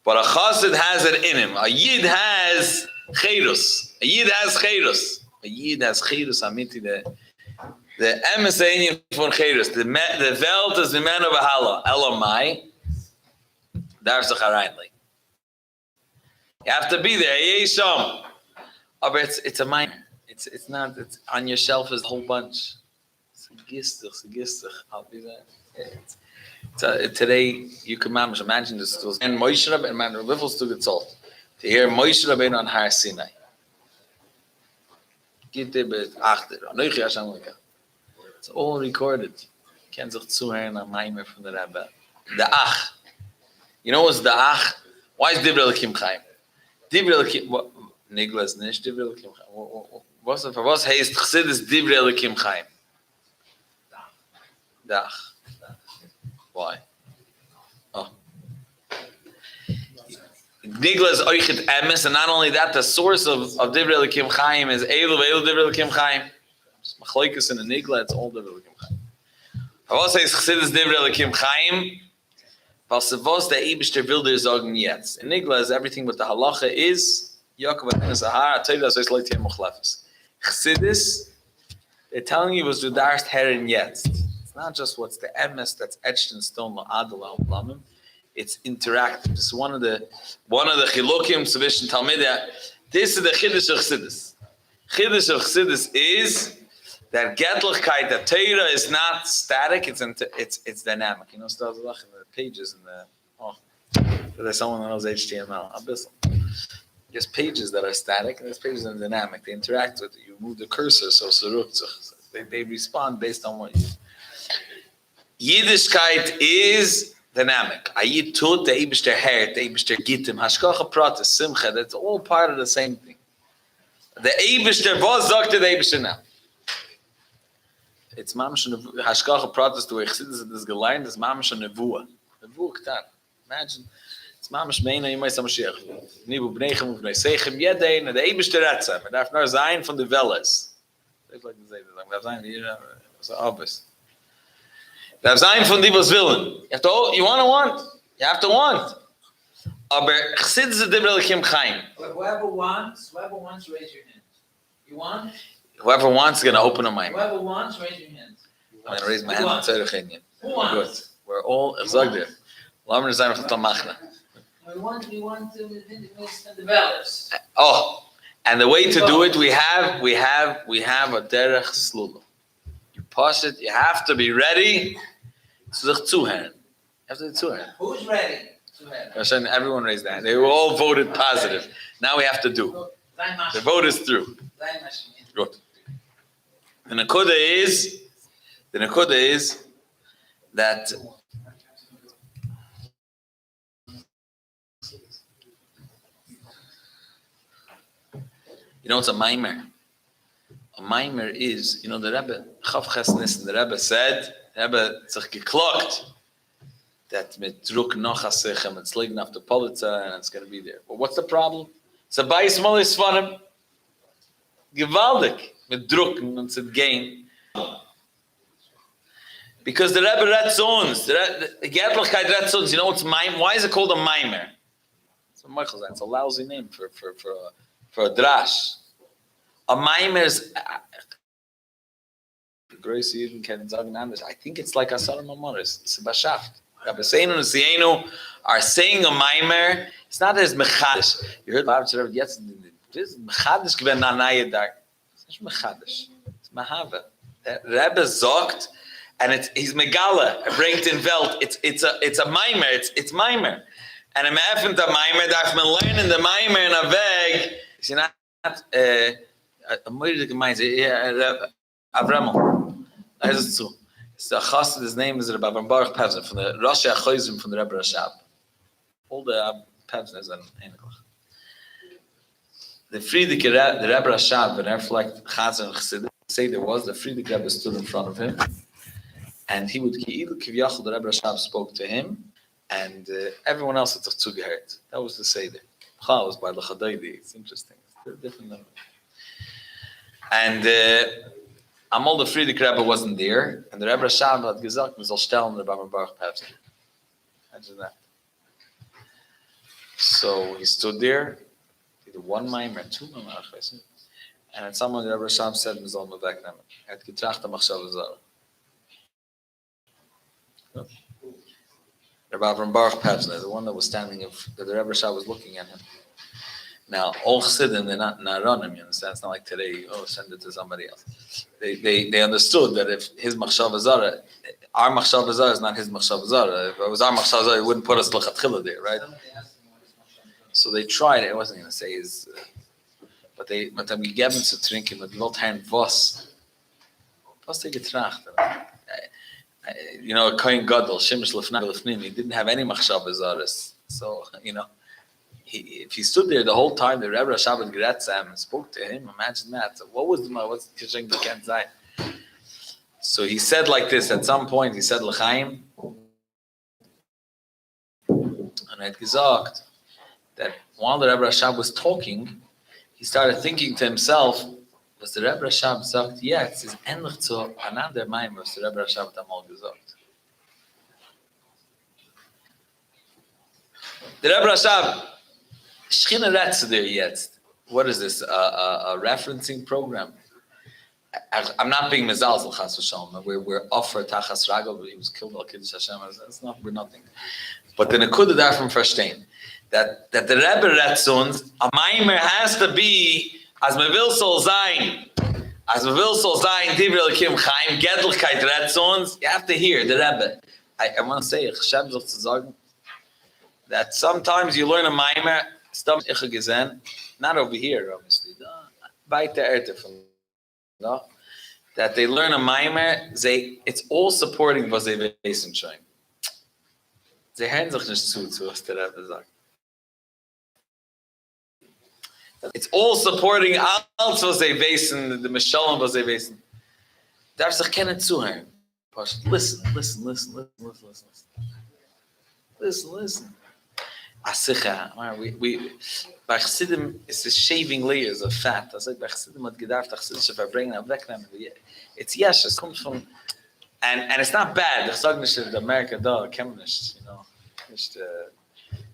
But a chassid has it in him. A yid has chedus. A yid has chedus. A yid has chedus. Amiti the emes von chedus. The welt is the man of a hala. Elamai. Darf sich hereinlegen. You have to be there. Yesham. But it's a minor. It's not. It's on your shelf is a whole bunch. Today you can imagine this. And Moshe Rabbeinu and Rivels to get told to hear Moshe Rabbeinu on Har Sinai. It's all recorded. You can't just zuhören a maimer from the Rebbe. The Ach. You know what's the Ach? Why is Divrei Elokim Chaim? Divrei Elokim. Niglas nicht Divrei Elokim Chaim. Was heißt Chassidus Divrei Elokim Chaim? Dach. Why? Oh. Nigla is oichet emes, and not only that, the source of Divrei Elokim Chaim is Eilu Divrei Elokim Chaim. Machloikus in the Nigla, it's all Divrei Elokim Chaim. Was heißt Chassidus Divrei Elokim Chaim? Was the Eibishter will dir sagen jetzt. In Nigla is everything what the halacha is. Yaakov and Sahara, tell you that it's like Tiem Mochlefes. Chassidus, they're telling you was Judarst Herin jetzt. Not just what's the emes that's etched in stone la'adal al-lamim. It's interactive. This is one of the chilukim tzvish Talmidei. This is the chiddush of Chassidus. Chiddush of Chassidus is that getlichkeit, that Torah is not static. It's dynamic. You know, so in the pages in the there's someone that knows HTML. Abyssal. There's pages that are static and there's pages that are dynamic. They interact with it. You move the cursor, so they respond based on what you. Yiddishkeit is dynamic. Ayid tut, the Eibishter hert, the Eibishter gittim, hashkacha pratis, simcha, that's all part of the same thing. The Eibishter, was doctor the Eibishter now? It's mamash hashkacha pratis, the way Chassidus is gelernt, is mamash nevuah. Nevuah ktan. Imagine, it's mamash meina, yimai samashiach. Nibu bnechem, bnei seichem, yedein, the Eibishter etzem, and darf nur sein von the Welles. It's like the Zayda, darf sein, here, it's obvious. Darf sein von die was willen. You want. You have to want. Aber Chassidus is Divrei Elokim Chaim. Whoever wants, raise your hand. You want? Whoever wants is going to open a mind. Whoever wants, raise your hand. I'm going to raise my hand and say Rechenyan. Who wants? Good. We're all, ich sag dir, lassen wir sein auf der Machna. We want to develop. Oh, and the way to do it, we have a derech slula. You push it, you have to be ready. So zuhören. You have to do zuhören. Who's ready? Zuhören. Everyone raised their hand. They were all voted positive. Now we have to do. The vote is through. Good. The Nakuda is that it's a mimer. A mimer is, the Rebbe, Chav Ches Nissen, the Rebbe said, the Rebbe sich geklokt, that mit Druck noch hasichem, it's leading after Politzer, and it's going to be there. But what's the problem? It's a Bayis Molis von him. Gewaldig, mit Druck, and it's a gain. Because the Rebbe read zones, the Gertlichkeit read zones, it's mimer. Why is it called a mimer? It's a lousy name for a drash. A mimer is, I think it's like a Salam Amoris, it's a Bashaft. Rabbi Seinu and Sienu are saying a mimer, it's not as mechadish. You heard Rabbi Rebbe, yes, this is mechadish given Nanaya Dark. It's not mechadish, it's mahava. Rebbe zogt, and he's megala, bringt in Welt. It's a mimer, it's mimer. And I'm having the mimer, darf man learning the mimer in a weg. Is not a moeilijke gemeente. Avremel. Hij is het zo. The chassid, his name is Rabbi Baruch Pevzner, from the Rosh HaChoizim from the Rebbe Rashab. All the Pevzners and Einiglich. The Friedrich, the Rebbe Rashab, when I reflect Chazan and Chassid, say there was, the Friedrich Rebbe stood in front of him, and he would, the Rebbe Rashab spoke to him, and everyone else had zugehört. That was the Seder. Chal was by the Chadaydi. It's interesting. It's a different level. And Amol the Friedrich Rebbe wasn't there, and the Rebbe Rashab had gesagt, man soll stellen the Rabbi Baruch Pevzner. Imagine that. So he stood there, either one mimer, two mimer, and at some point the Rebbe Rashab said, man soll me wegnehmen. Had getracht am Achshav Zara. Rabbi Baruch Pevzner, the one that was standing, that the Rebbe Rashab was looking at him. Now, all Chassidim, they're not Naranim, you understand? It's not like today, send it to somebody else. They understood that if his Machshav Zara, our Machshav Zara is not his Machshav Zara. If it was our Machshav Zara, he wouldn't put us L'chatchila there, right? So they tried it. I wasn't going to say his, but they haben gegeben zu trinken mit Lothern was. Was they getracht? A Kohen Gadol, Shemesh Lefnim, he didn't have any Machshav Zaras. So, if he stood there the whole time, the Rebbe Rashab had Geratzam and spoke to him, imagine that. So what's the Kishing you can't say? So he said like this, at some point he said L'chaim, and had gesagt that while the Rebbe Rashab was talking, he started thinking to himself, was the Rebbe Rashab sagt, es ist ähnlich zu another Maim, was the Rebbe Rashab hat einmal gesagt. The Rebbe Rashab, Schchina Retze there yet. What is this? A referencing program? I'm not being mezalzel chas v'shalom. We're offered tachas ragel, but he was killed al kiddush Hashem. We're nothing. But the nekuda there from verstehen that the Rebbe Retzons, a mimer has to be as me will soll sein. As me will soll sein, divrei Elokim Chaim, Gedlichkeit Retzons. You have to hear the Rebbe. I want to say, Hashem sich zu sagen, that sometimes you learn a mimer. Not over here, obviously. By the Erte from that they learn a mimer, it's all supporting was they wissen schon. Sie hören sich nicht zu was der Rebbe sagt. It's all supporting alles was they wissen, the Mishalom was they wissen. Darf sich kennen zuhören. Listen. Asicha, we by Chassidim is shaving layers of fat. I said by Chassidim had gedacht Chassidim Farbrengen wegnehmen. It's it comes from, and it's not bad. Ich sage nicht in America da, kann nicht, nicht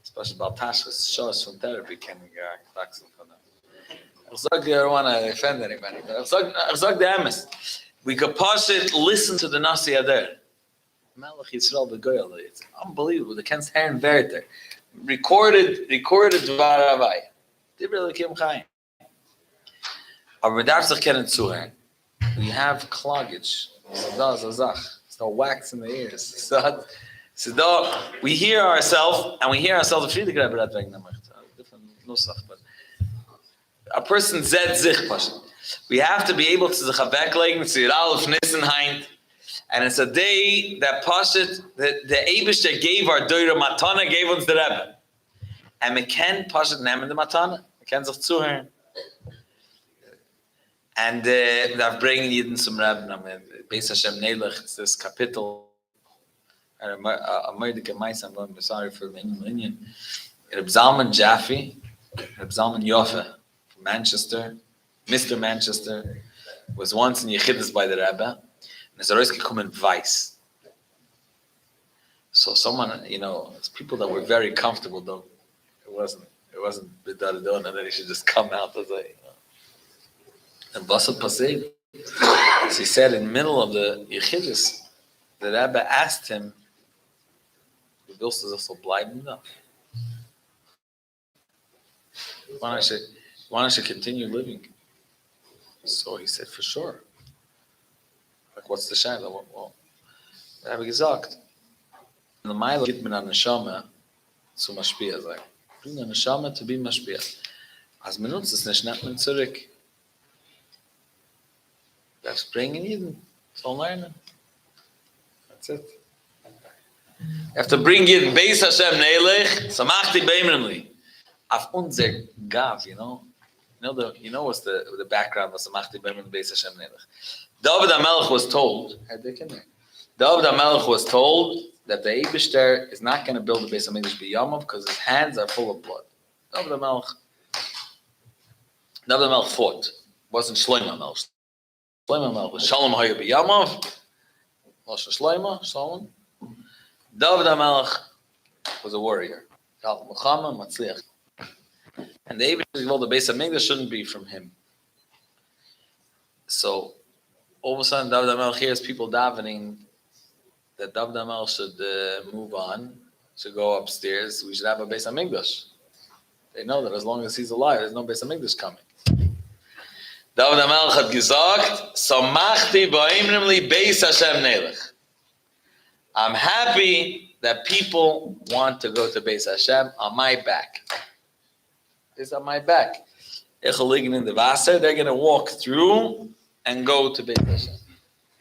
especially about Tashkas shows from therapy can wachsen von them. Ich sage, I don't want to offend anybody, but ich sage the emes. We could pass it. Listen to the Nasi Ader. Melech Yisrael Begoyel. It's unbelievable. The Ken's hair and Verter. Recorded Dvaravai. Divrei Elokim Chaim. Aber man darf sich kennen zuhören. We have cloggage. It's no wax in the ears. So we hear ourselves, and we hear ourselves. The Friedrich Rebbe had different nusach, but a person zed zich passion. We have to be able to the weglegen to Yud Alef Nissan Haint. And it's a day that Pashat, the Eibishter gave our Doira Matana, gave uns the Rebbe. And we can Pashat nehmen the Matana. We can sich zuhören. And that bringen jeden zum Rebbe. Beis Hashem Nelech, it's this kapitel. A Mordecai Meis, I'm going to be sorry for the Indian. Reb Zalman Jaffe, Reb Zalman Yoffe from Manchester, Mr. Manchester, was once in Yechidus by the Rebbe, and is always gekommen Weiss. So someone, it's people that were very comfortable though. It wasn't Bidadadon, and then he should just come out as And Basel Pased. So he said in the middle of the Yechidus, the Rebbe asked him, willst du so bleiben da? Why don't you continue living? So he said, for sure. Like, what's the shayla? Well, I habe gesagt, in the Meile geht man an Neshama zu Mashpia. Like, bring an Neshama to be Mashpia. Als man nutzt es nicht, nimmt man zurück. Darfst bringen jeden, soll lernen. That's it. You have to bring in Beis Hashem Neilech, Samachti Beimrimli. Af unser Gav, you know what's the background of Samachti Beimrimli Beis Hashem Neilech. David HaMelech was told, David HaMelech was told that the Eibishter is not going to build the Beis HaMikdash b'Yamav because his hands are full of blood. David HaMelech fought. It wasn't Shlomo HaMelech. Shlomo HaMelech was Shalom Haya b'Yamav. Moshe Shlomo, Shalom. David HaMelech was a warrior. And the Eibishter, well, the Beis HaMikdash shouldn't be from him. So, all of a sudden, David HaMelech hears people davening that David HaMelech should move on, should go upstairs. We should have a Beis HaMikdash. They know that as long as he's alive, there's no Beis HaMikdash coming. David HaMelech had gesagt, Samachti ba'imrim li Beis Hashem Neilech. I'm happy that people want to go to Beis Hashem on my back. It's on my back. They're going to walk through and go to Beis Hashem.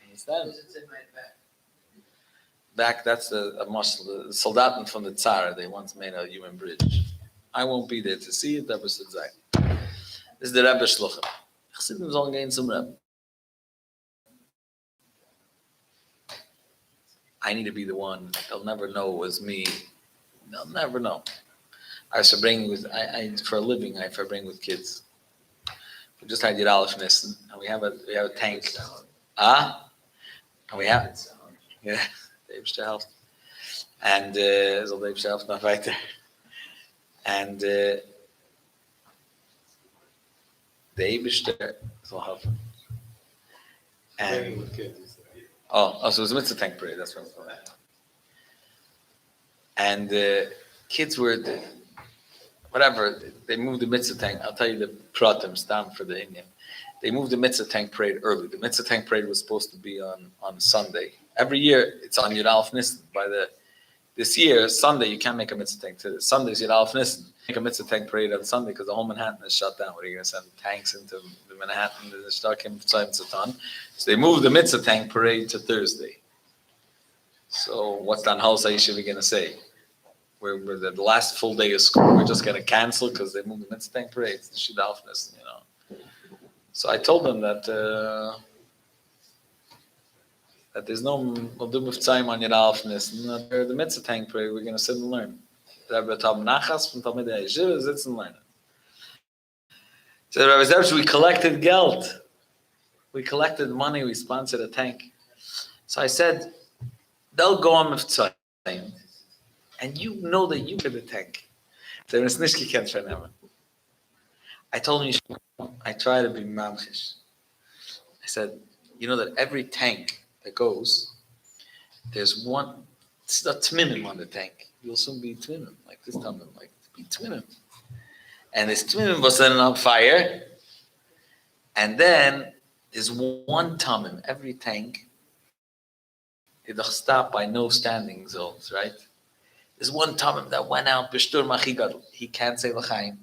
Understand? It's in my back. Back, that's a muscle. The soldaten from the Tsar, they once made a human bridge. I won't be there to see it, that was the This is the Rebbe Shluchim. Chassidim sollen gehen zum Rebbe. I need to be the one. They'll never know it was me. They'll never know. I should bring with for a living. I bring with kids. We just had Yud Alef Nissan, and we have a tank. And we have the Eibishter helft. And so the Eibishter helft noch weiter. And the Eibishter soll helfen. And so it was a mitzvah tank parade, that's what I'm calling it. And the kids were, they moved the mitzvah tank. I'll tell you the pratim, stam for the Indian. They moved the mitzvah tank parade early. The mitzvah tank parade was supposed to be on Sunday. Every year, it's on Yud Alef Nissan. This year, Sunday, you can't make a mitzvah tank. Sunday's Yud Alef Nissan. Make a mitzvah tank parade on Sunday because the whole Manhattan is shut down. What are you going to send tanks into the Manhattan? The Shtakim Tzaitzatan. So they moved the mitzvah tank parade to Thursday. So what's Dan Halsa Yeshiva going to say? We're the last full day of school. We're just going to cancel because they moved the mitzvah tank parade. It's the Yud Alef Nissan, So I told them that there's no Maldum time on Yud Alef Nissan. The mitzvah tank parade, we're going to sit and learn. Rabbi Tab Nachas from Talmidei Yeshiva sits and learn. So Rabbi Zerbs, we collected geld. We collected money. We sponsored a tank. So I said, they'll go on Mivtzayim, and you know that you get the tank. So it's nicht gekannt for never. I told him, I try to be mamchish. I said, you know that every tank that goes, there's one, it's a tminim on the tank. You'll soon be twinim, like this time, like be twinim. And this twinim was then on fire. And then there's one tamim, every tank, it'll stop by no standing zones, right? There's one tamim that went out, b'shtur machigadl. He can't say l'chaim.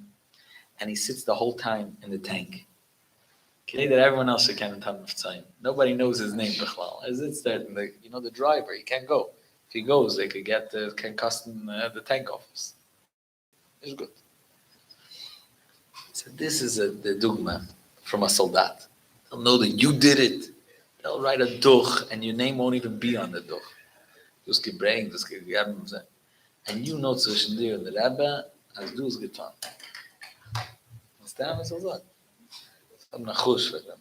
And he sits the whole time in the tank. Okay, that everyone else should come of time. Nobody knows his name, Bichlal. As it's there, the driver, he can't go. If he goes, they could get can cost him the tank office. It's good. So this is the dogma from a soldat. They'll know that you did it. They'll write a duch, and your name won't even be on the duch. Just keep praying, just keep geben. And you know zwischen dir und der Rebbe, als du es getan. Understand? What's that? I'm not chush with them.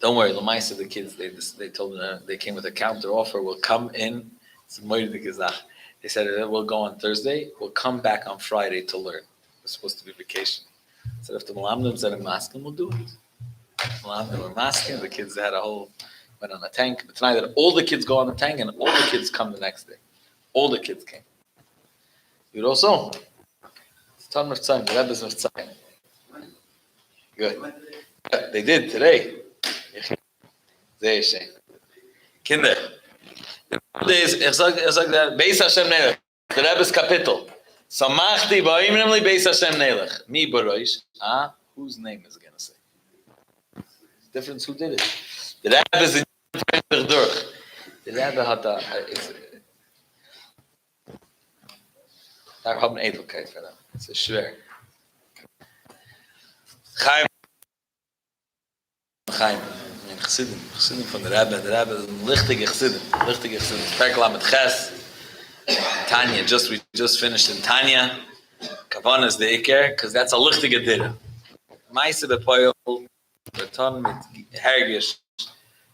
Don't worry, Lamaisa, the kids, they told them they came with a counter offer. We'll come in. It's moidig gezach. They said we'll go on Thursday. We'll come back on Friday to learn. It's supposed to be vacation. So if the Malamdim said a masking, we'll do it. Malamdim were masking. The kids had went on a tank. But tonight that all the kids go on the tank and all the kids come the next day. All the kids came. You also? It's time of time. The Rebbe's of time. Good. They did today. Sehr schön. Kinder. Ich sag that Beis Hashem Nelech. The Rebbe's Kapitel. Samachti ba'imrim li Beis Hashem Nelech. Mi baroish. Whose name is it going to say? Difference who did it. The Rebbe is in durch. The Rebbe had Daar haben Edelkeit für them. It's schwer. Chaim. Chassidim von der Rebbe. Der Rebbe is een lichtige Chassidim. Perkla mit Ches. Tanya, we just finished in Tanya. Kavana is the Iker, because that's a lichtige Dira. Meise bepoil, beton mit Hergish,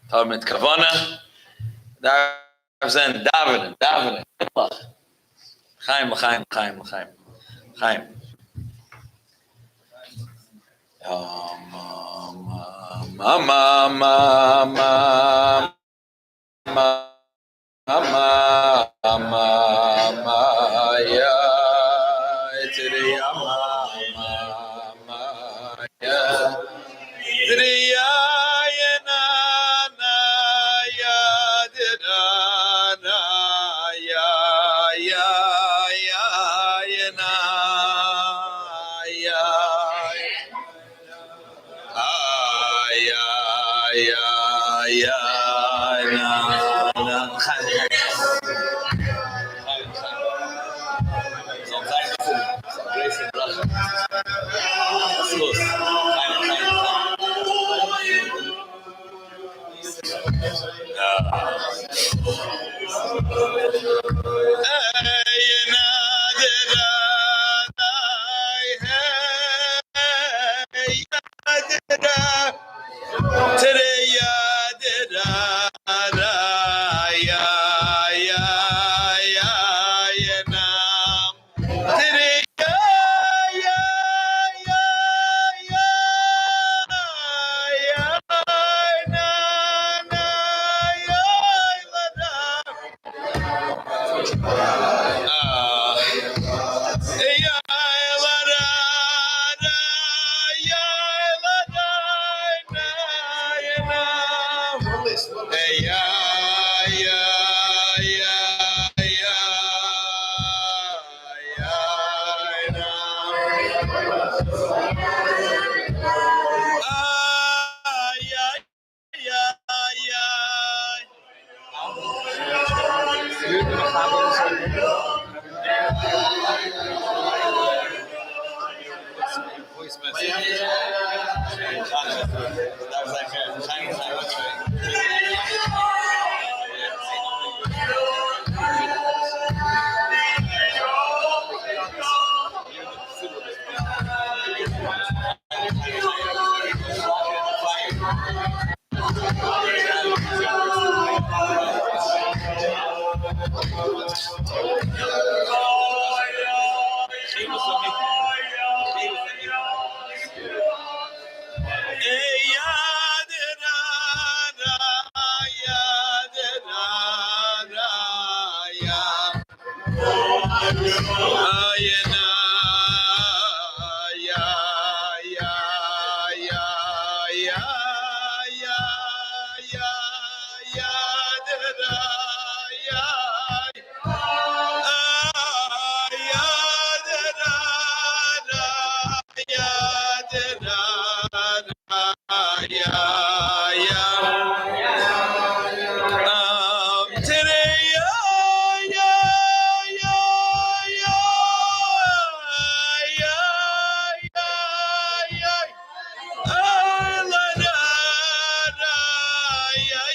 ton mit Kavana. Daar zijn Davenen. Chaim.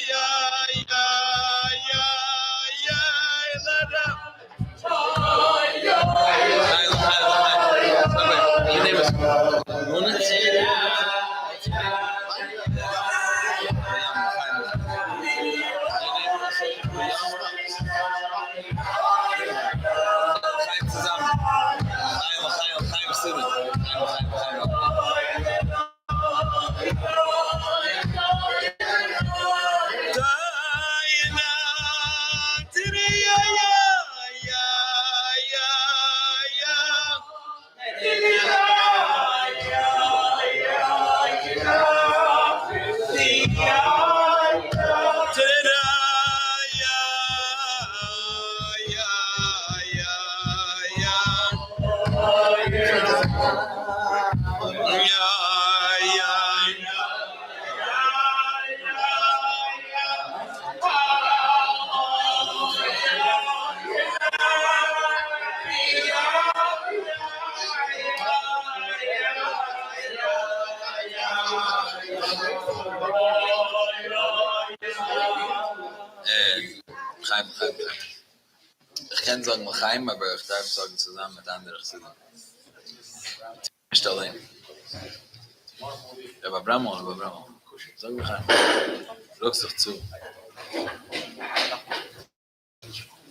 Your name is Chaim. Ich kann sagen Chaim, aber ich darf sagen zusammen mit anderen Chassidim. Nicht allein. Aber Brahmo. Sag mir Chaim. Rückst dich zu.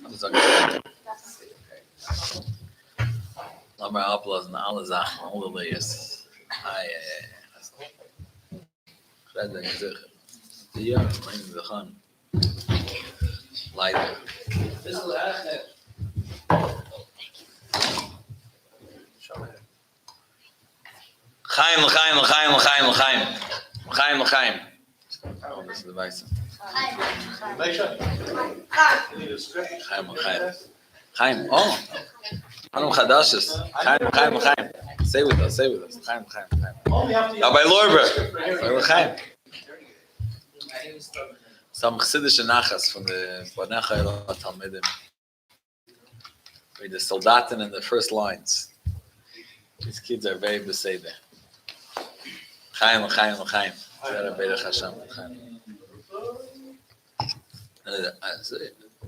Also sag mir. Lass mal ablassen, alle Sachen, alle Layers. Ich rede nicht sicher. Ja, meine Sachen. Leider. Chaim. Oh, das ist der Weiße. Chaim. Oh. Hanum Chadashes. Chaim. Stay with us. Chaim. Rabbi Lorber. Chaim. Some Chassidische Nachas von der Banecha Talmidim. With the Soldaten in the first lines. These kids are very beseder. Chaim. Better Hashem. Chaim.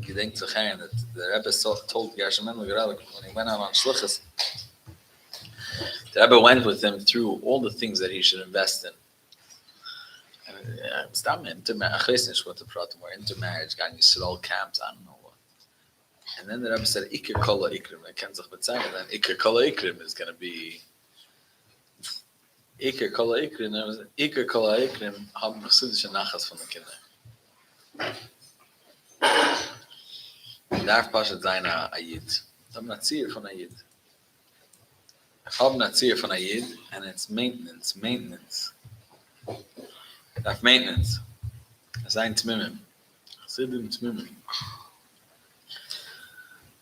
You think to Chaim that the Rebbe told Rabbi Mendel Yusewitz when he went out on Shlichus, the Rebbe went with him through all the things that he should invest in. Stop intermarriage, intermarriage, Yisrael camps, I don't know what. And then the Rebbe said, Iker Kola Ikrim, I can't say then Iker Kola Ikrim is going to be Iker Kola Ikrim haben chassidische Nachas von den Kindern. Darf Pashat sein Ayid. Ich habe Nazir von Ayid. Ich habe Nazir von Ayid and it's maintenance. Darf maintenance. Sein Tmimim. Chassidim Tmimim.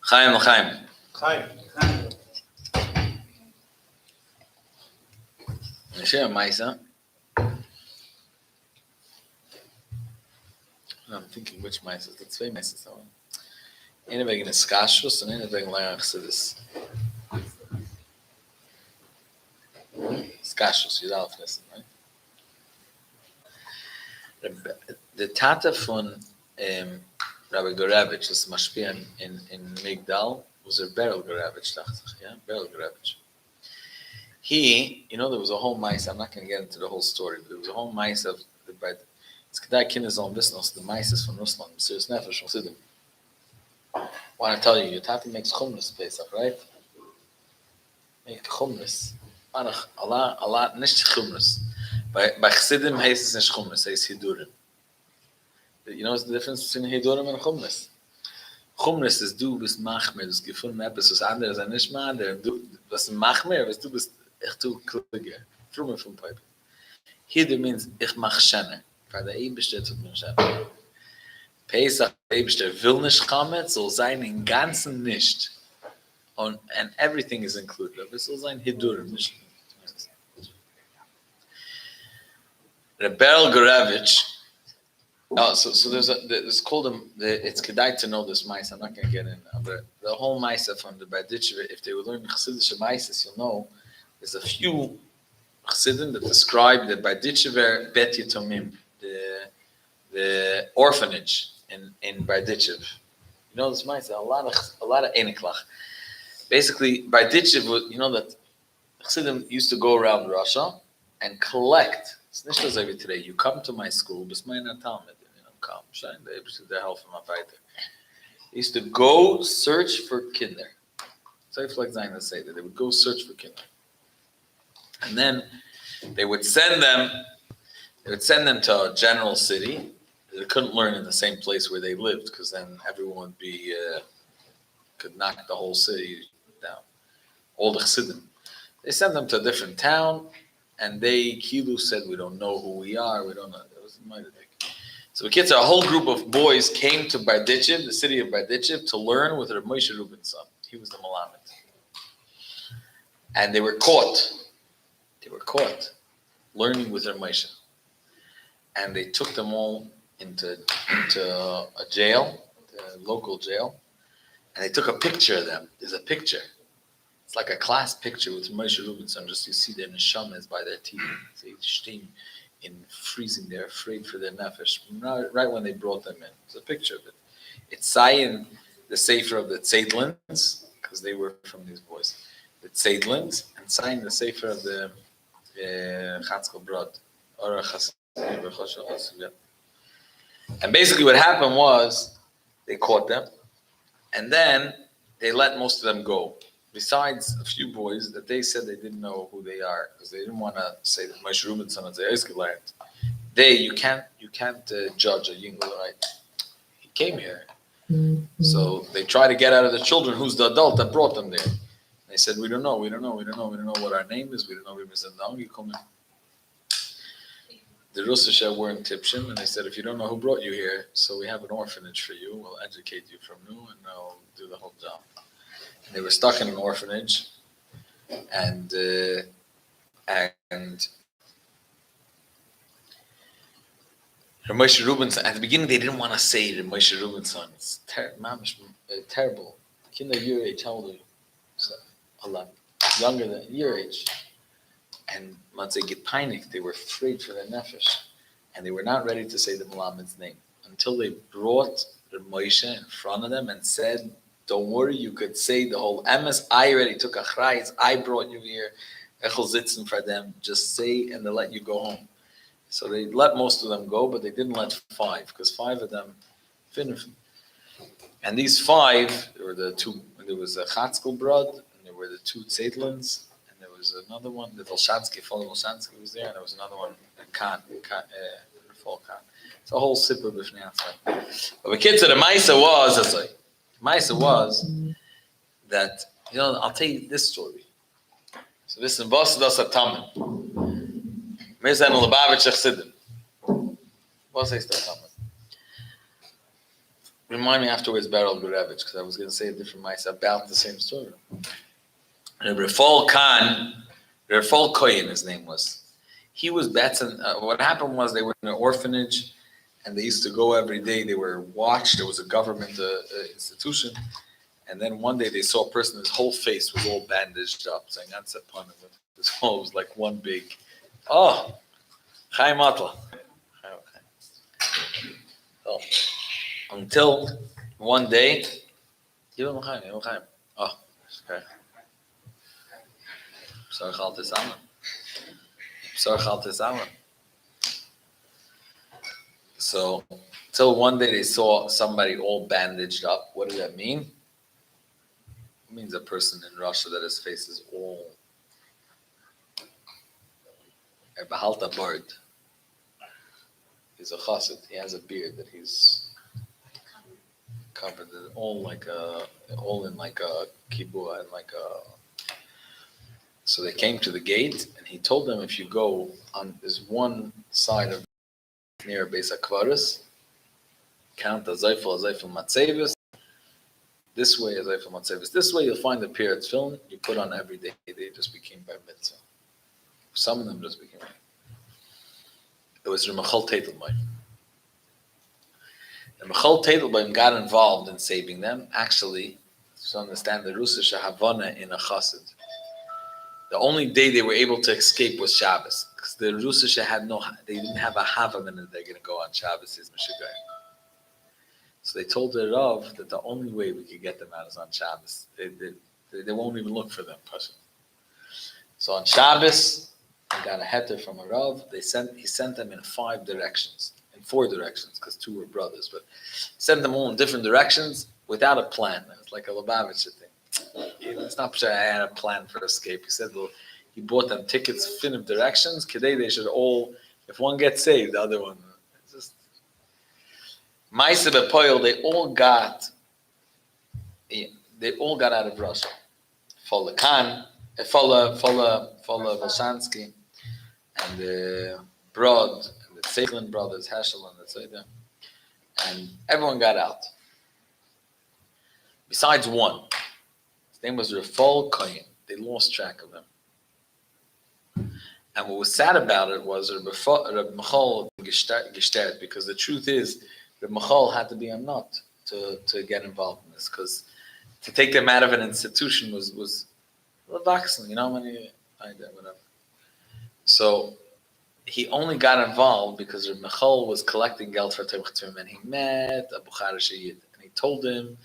Chaim. Ich sehe Maisa. I'm thinking which Maisa. The two Maisas. Eine wegen des Kashrus und eine wegen Leir Chassidus. Kashrus, Yud Alef Nissan, right? Der Tata von Rabbi Gorevich, das Mashpia in Migdal, was Beryl Gorevich, dachte ich, yeah? Beryl Gorevich. He, there was a whole mice, I'm not going to get into the whole story, but there was a whole mice of the bread. It's Kedai Kinder's own business, the mices from Ruslan, Mesiris Nefesh from Siddim. I want to tell you, your Tata makes chumras Pesach, right? Make chumras. A lot, nicht chumras. By Chassidim, heißt es nicht chumras, heißt Hidurim. You know what's the difference between Hidurim and chumras? Chumras is du bist machmer, du bist gefunden etwas, was anderes an nicht mal, du bist machmer, was du bist echt du kliger. Frumme vom Pipe. Hidur means ich mach Shana. For the Eibishter tut mir Shana. Pesach, Eibishter will nicht kommen, soll sein in ganzen nicht. And everything is included. Aber es soll sein Hidurim, nicht. Rebel Gorevich. So there's called it's kedai to know this mice. I'm not going to get in, but the whole mice from the Berditchever, if they were learning Chassidische mice, you'll know there's a few Chassidim that describe the Berditchever Bet Yitomim, the the orphanage in Bardichev. You know this might a lot of eniklach. Basically, Bardichev, that Chassidim used to go around Russia and collect. It's not as every today. You come to my school, but my Talmud, come, shine, they're helping my fighter. They used to go search for kinder. So it's like Zaina say that they would go search for kinder, and then they would send them. They would send them to a general city. They couldn't learn in the same place where they lived because then everyone would be could knock the whole city down. All the Chassidim. They sent them to a different town, and Kilu said, "We don't know who we are. We don't know." It was Maidadik. So the kids, a whole group of boys came to Bardichev, the city of Bardichev, to learn with Rabbi Moshe Rubin's son. He was the Malamed. And they were caught. They were caught learning with Rabbi Moshe. And they took them all into a jail, the local jail, and they took a picture of them. There's a picture. It's like a class picture with Moshe Rubin's son. Just you see their neshamas by their teeth. They steam in freezing. They're afraid for their nefesh. Right when they brought them in, it's a picture of it. It's Zion, the sefer of the Tzeitlins, because they were from these boys. The Tzeitlins, and Zion, the sefer of the Chatzkel Brod, or and basically what happened was they caught them, and then they let most of them go. Besides a few boys that they said they didn't know who they are because they didn't want to say that Moshe Rubin's son is Eisgeland. You can't judge a Yingel, right? He came here, so they try to get out of the children who's the adult that brought them there. They said we don't know what our name is. We don't know. We said no, you come in. The Russisha were in Tipshin, and they said if you don't know who brought you here, so we have an orphanage for you. We'll educate you from new, and they'll do the whole job. They were stuck in an orphanage, and Moshe Rubin's at the beginning they didn't want to say the Moshe Rubin's son. It's terrible. Kinder your age, how old are you? So, 11, younger than your age. And once they get panicked, they were afraid for their nefesh, and they were not ready to say the Malamed's name until they brought the Moshe in front of them and said, "Don't worry, you could say the whole emes. I already took achrayis. I brought you here. Echel zitzen for them. Just say, and they'll let you go home." So they let most of them go, but they didn't let 5 because 5 of them finished. And these 5, there were the 2. There was a Chatzkel Brod, and there were the 2 Tzeitlins, and there was another one. The Volshansky, Father Volshansky was there, and there was another one, Khan. It's a whole sipper b'fnei atzmai. But the kids of the Maisa was that, I'll tell you this story. So this is Boston das Atamen. Mirza and Lubavitch Chassidim. What says that Atamen? Remind me afterwards Beryl Gurevich, because I was going to say a different Maisa about the same story. Rafal Kohen, his name was. He was Batson. What happened was they were in an orphanage, and they used to go every day. They were watched. There was a government institution. And then one day they saw a person, his whole face was all bandaged up, saying, "That's upon him." His whole was like one big, Chaim Atla. So, until one day, okay. So, till one day they saw somebody all bandaged up. What does that mean? It means a person in Russia that his face is all a Bahalta bird. He's a chassid. He has a beard that he's covered in all in like a kibua and like a. So they came to the gate, and he told them, if you go on this one side of near Beis HaKvaros, count Azayfel Matzevis. This way, Azayfel Matzevis. This way, you'll find the period film you put on every day. They just became by mitzvah. Some of them just became. It was Ramachal Teitelbaum. And Ramachal Teitelbaum got involved in saving them. Actually, to understand the Russian Havana in a chassid. The only day they were able to escape was Shabbos, because So the Rusisha they didn't have a Havaman that they're going to go on Shabbos is Meshuggah. So they told the Rav that the only way we could get them out is on Shabbos. They won't even look for them. So on Shabbos, I got a heter from a Rav. He sent them in 4 directions, because 2 were brothers, but sent them all in different directions without a plan. It's like a Lubavitcher thing. It's not sure I had a plan for escape. He said, well, he bought them tickets, fin of directions. Today they should all, if one gets saved, the other one. It's just Maisa Bepoil, they all got out of Russia. Fola Khan, Fola Volshansky, and the Brod, and the Seiklin brothers, Heschel and the Tzedek, and everyone got out. Besides one. His name was Rafal Kohen. They lost track of him. And what was sad about it was Reb Michal gestert, because the truth is, Reb Michal had to be a nut to get involved in this, because to take them out of an institution was vaccine, whatever. So he only got involved because Reb Michal was collecting geld for Tevchim, and he met a Bukhari Shayid, and he told him,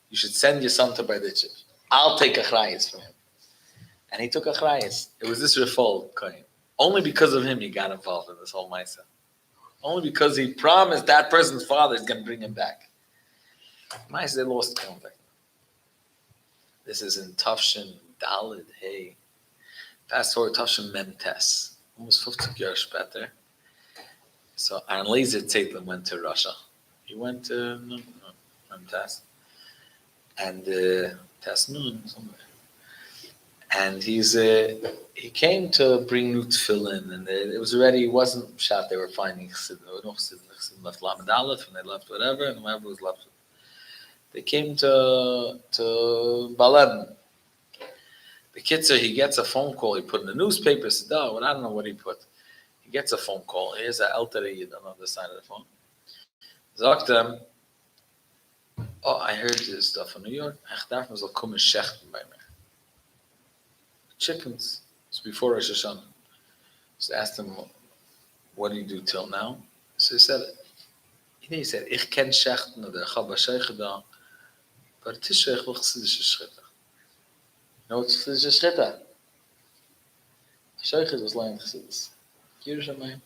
you should send your son to Berditchev. I'll take achrayis from him. And he took achrayis. It was this Rafal Kohen. Only because of him he got involved in this whole Maisa. Only because he promised that person's father is going to bring him back. Maisa, they lost contact. This is in Tafshin Dalid Hey. Fast forward Tafshin Mentes. Almost 50 years better. So Aaron Lazer Tzeitlin went to Russia. He went to Mentes. And Tasnun somewhere. And he came to bring new tefillin, and it was already, it wasn't shot, they were finding Chassid. There were no Chassid left Lamed Aleph, and they left whatever, and whoever was left. They came to Baleben. The Kitzer, he gets a phone call, he put in the newspaper, I don't know what he put. He gets a phone call, here's an Eltere Yid on the other side of the phone. Sagt him, oh, I heard this stuff in New York. Ich darf mir so kommen schechten bei mir. Chickens. It's before Rosh Hashanah. So I asked him, what do you do till now? So he said, ich ken schechten, oder ich habe Scheiche da, aber Tisha, ich will chassidische Schritte. You know what's chassidische Schritte? Scheiche was learning chassidus. Yerushalayim.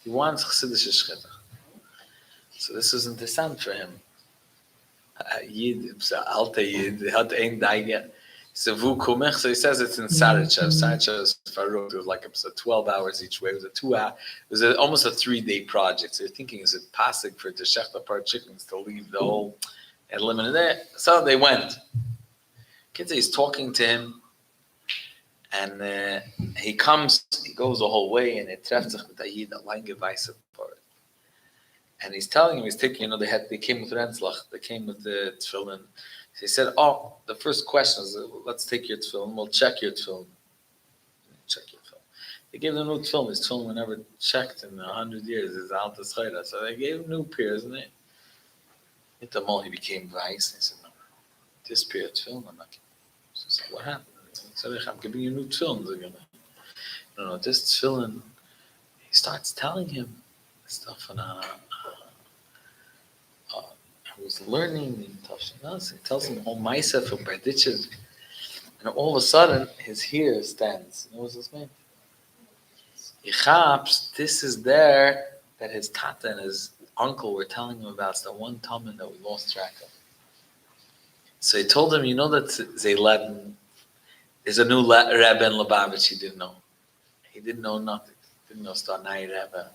He wants chassidische Schritte. So this is interessant for him. Yid, Alta Yid, had ein Daige. So he says it's in Saratchev. Saratchev's Faruk. It was like 12 hours each way. It was almost a 3-day project. So you're thinking, is it passing for the Shechta part chickens to leave the whole and eliminate there? So they went. Kids, he's talking to him, and he goes the whole way, and it trefft sich mit der Yid, a lange weiße part. And he's telling him, he's taking, they came with Renzlach, they came with the tefillin. So he said, oh, the first question is, let's take your tefillin, we'll check your tefillin. Check your tefillin. They gave him new tefillin. His tefillin were never checked in 100 years. It's Alta Schreira. So they gave him new pairs, and hit them all. He became vice. He said, no, this pair of tefillin, I'm not giving. So he said, what happened? He said, I'm giving you new tefillin. No, this tefillin, he starts telling him stuff, and I was learning in Tafshin. He tells him all Maisa from Berditchev, and all of a sudden his hair stands. You know what's his name? This is there that his tata and his uncle were telling him about. It's the one Talmud that we lost track of. So he told him, that Zeyleben is a new Rebbe in Lubavitch. He didn't know. He didn't know nothing. He didn't know Starnai Rebbe.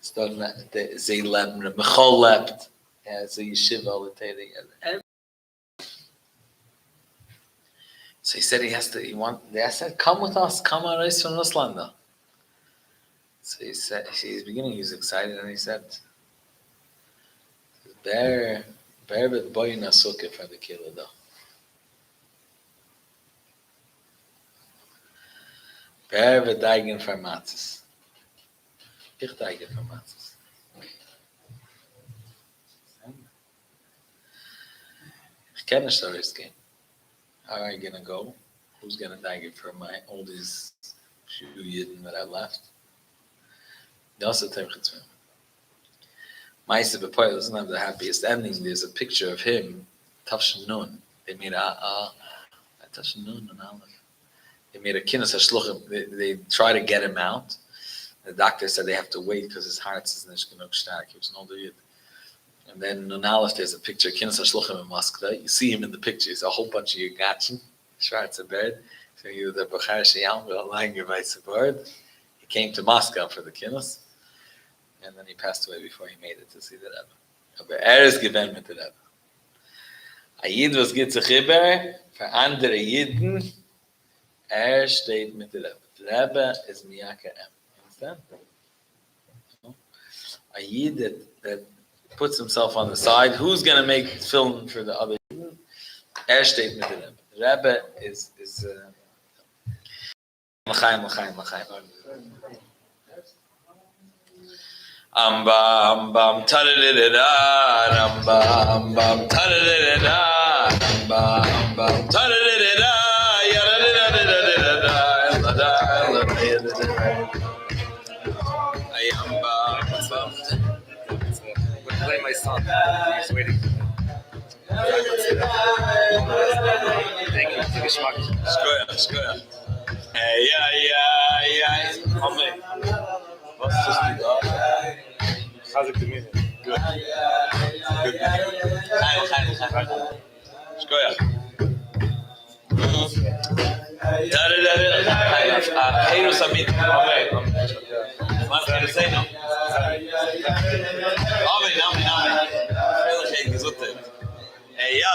Zeyleben, Michal lept. Yeah, it's a yeshiva all the time. So he said they said, come with us, come on race from Ruslanda. So he's beginning, he was excited, and he said, Bear with boy nasuke for the kilada. Bear with daigen for matzes. Ich daigen for matzes. Ken the stories game. How are you gonna go? Who's gonna die for all these few Yidden that I left. They also take Chitzvah. Ma'aseh B'Poel doesn't have the happiest ending. There's a picture of him, Tafshin Nun. They made Tafshin Nun and Aleph. They made a kinus hashluchim. They try to get him out. The doctor said they have to wait because his heart is nishkenuk stark. He was an older Yid. And then in Aleph, there's a picture of kinus hashluchim in Moscow. You see him in the picture. It's a whole bunch of Yagachen, Schwarzer bed. So he was the Bachar Sheyam, lying by the board. He came to Moscow for the kinus. And then he passed away before he made it to see the Rebbe. Aber ist gewähnt mit der Rebbe. A Yid was geht sich rüber, für andere Yidden, steht mit der Rebbe. Der Rebbe is Miyaka M. Understand? A Yid that puts himself on the side, who's going to make film for the other Yidden? Steht mit der Rebbe. The Rebbe is L'chaim. Bam ta-da-da-da-da, bam ta-da-da-da-da, bam ta-da-da-da-da, ya-da-da-da-da-da-da-da, Play my song. He's waiting. Thank you. Take a schmuck. Skoya. Hey, yeah. Komm mit. Was ist das da? How's it communion? Good. Chaim. Skoya. Heiru Samit. Amen. Was kann ich sagen? Amen. Viel Gesundheit. Hey, yeah.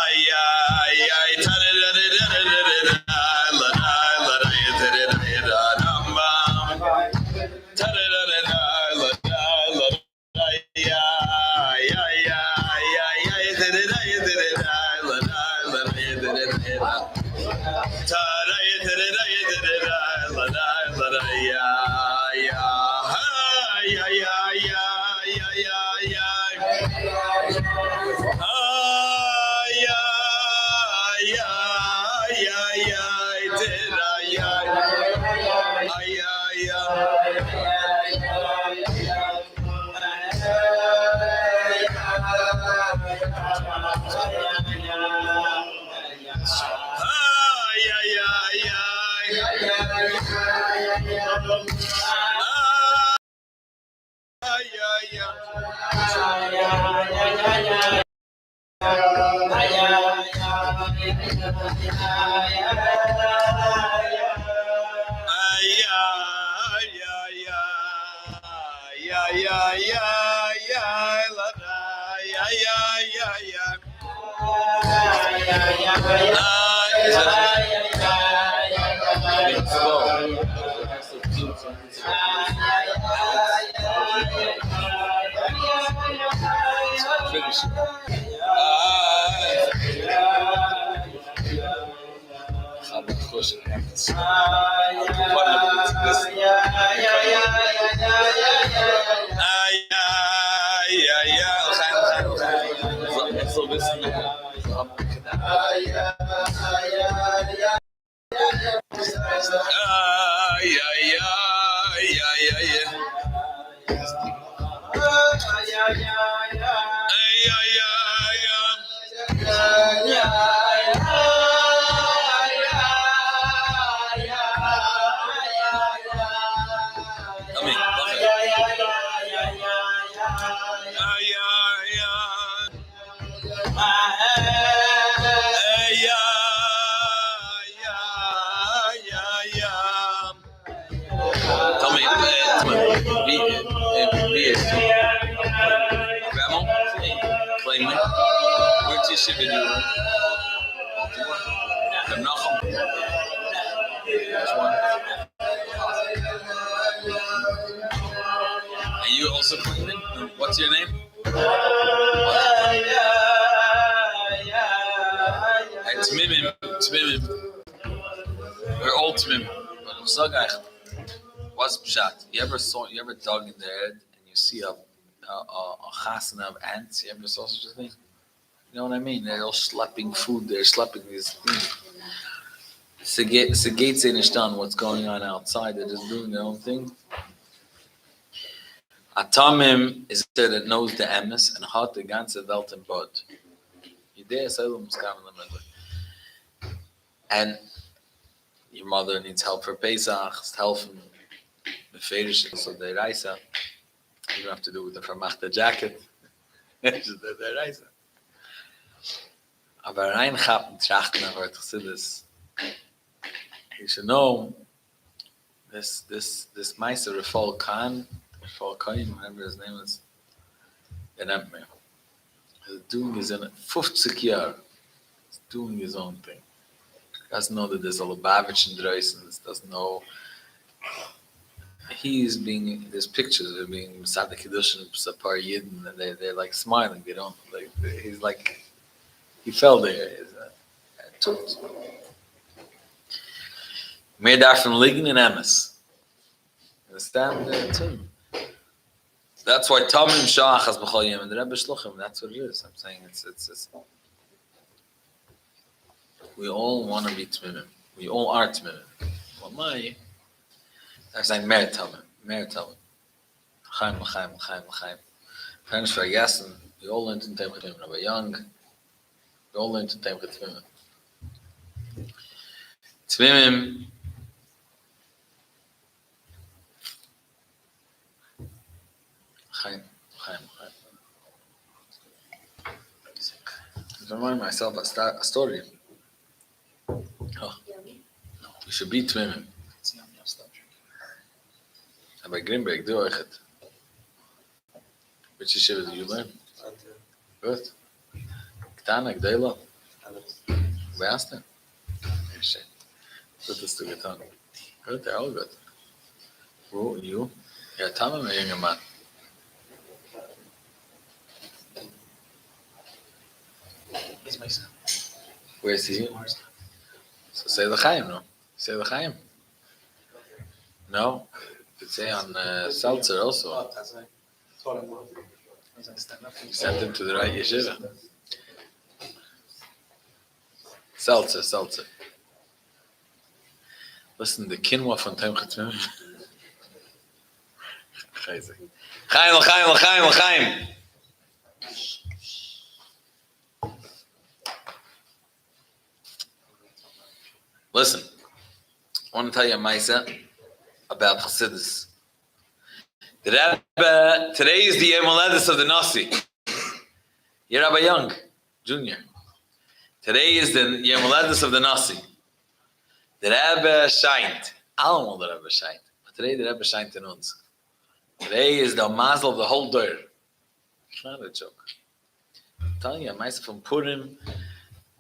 Are you also cleaning? What's your name? Tmimim. We're all tmimim. What's pshat? You ever dug in there and you see a chasana of ants? You ever saw such a thing? You know what I mean? They're all schlepping food. They're schlepping these things. Segates nicht done what's going on outside. They're just doing their own thing. Atamim is there that knows the emes and hat the ganze Welt im Bod. Idee ist and your mother needs help for Pesach, helfen befehlish so the Reisa. You don't have to do with the vermachte jacket. Just the Reisa. Aber reingappen trachten aber Chassidus. You should know this Meister Rafal Khan, whatever his name is, he's doing his own 50 years. He's doing his own thing. He doesn't know that there's a Lubavitch in Dreisens, doesn't know. There's pictures of him being Masada Kiddushin, Sapar Yidden, and they're like smiling. They don't, like, he's like, he fell there. Meer daarvan liggen in Emes. Understand that too. That's why Tamim Shach has B'chol Yom and the Rebbe Shluchim. That's what it is. I'm saying it's. We all want to be Tmimim. We all are Tmimim. Well, I'm saying Mer Tamim. Chaim. Parents for Yasin. We all learned in Temchet Tmimim. Rabbi Young. We all learned in Temchet Tmimim. Tmimim. Chaim. I remind myself a story. Oh, we should be Tmimim. Rabbi Greenberg, do it. Which yeshiva do you learn? Good. Ktana, Gdeila. We asked him. Good to get on. Good, they're all good. Who, you? You're a Tamim or younger man? He's my son. Where is he? So say the Chaim, no? Say the Chaim. No? You could say on Seltzer also. You sent him to the right yeshiva. Seltzer. Listen, the kinwa von Temchet Tmimim. Chaim. Listen, I want to tell you a Maisa about Chassidus. The Rebbe, today is the Yom Holedus of the Nasi. You're Rabbi Young, Junior. Today is the Yom Holedus of the Nasi. The Rebbe shined. I don't know the Rebbe shined, but today the Rebbe shined in uns. Today is the mazel of the whole door. It's not a joke. I'm telling you a Maisa from Purim.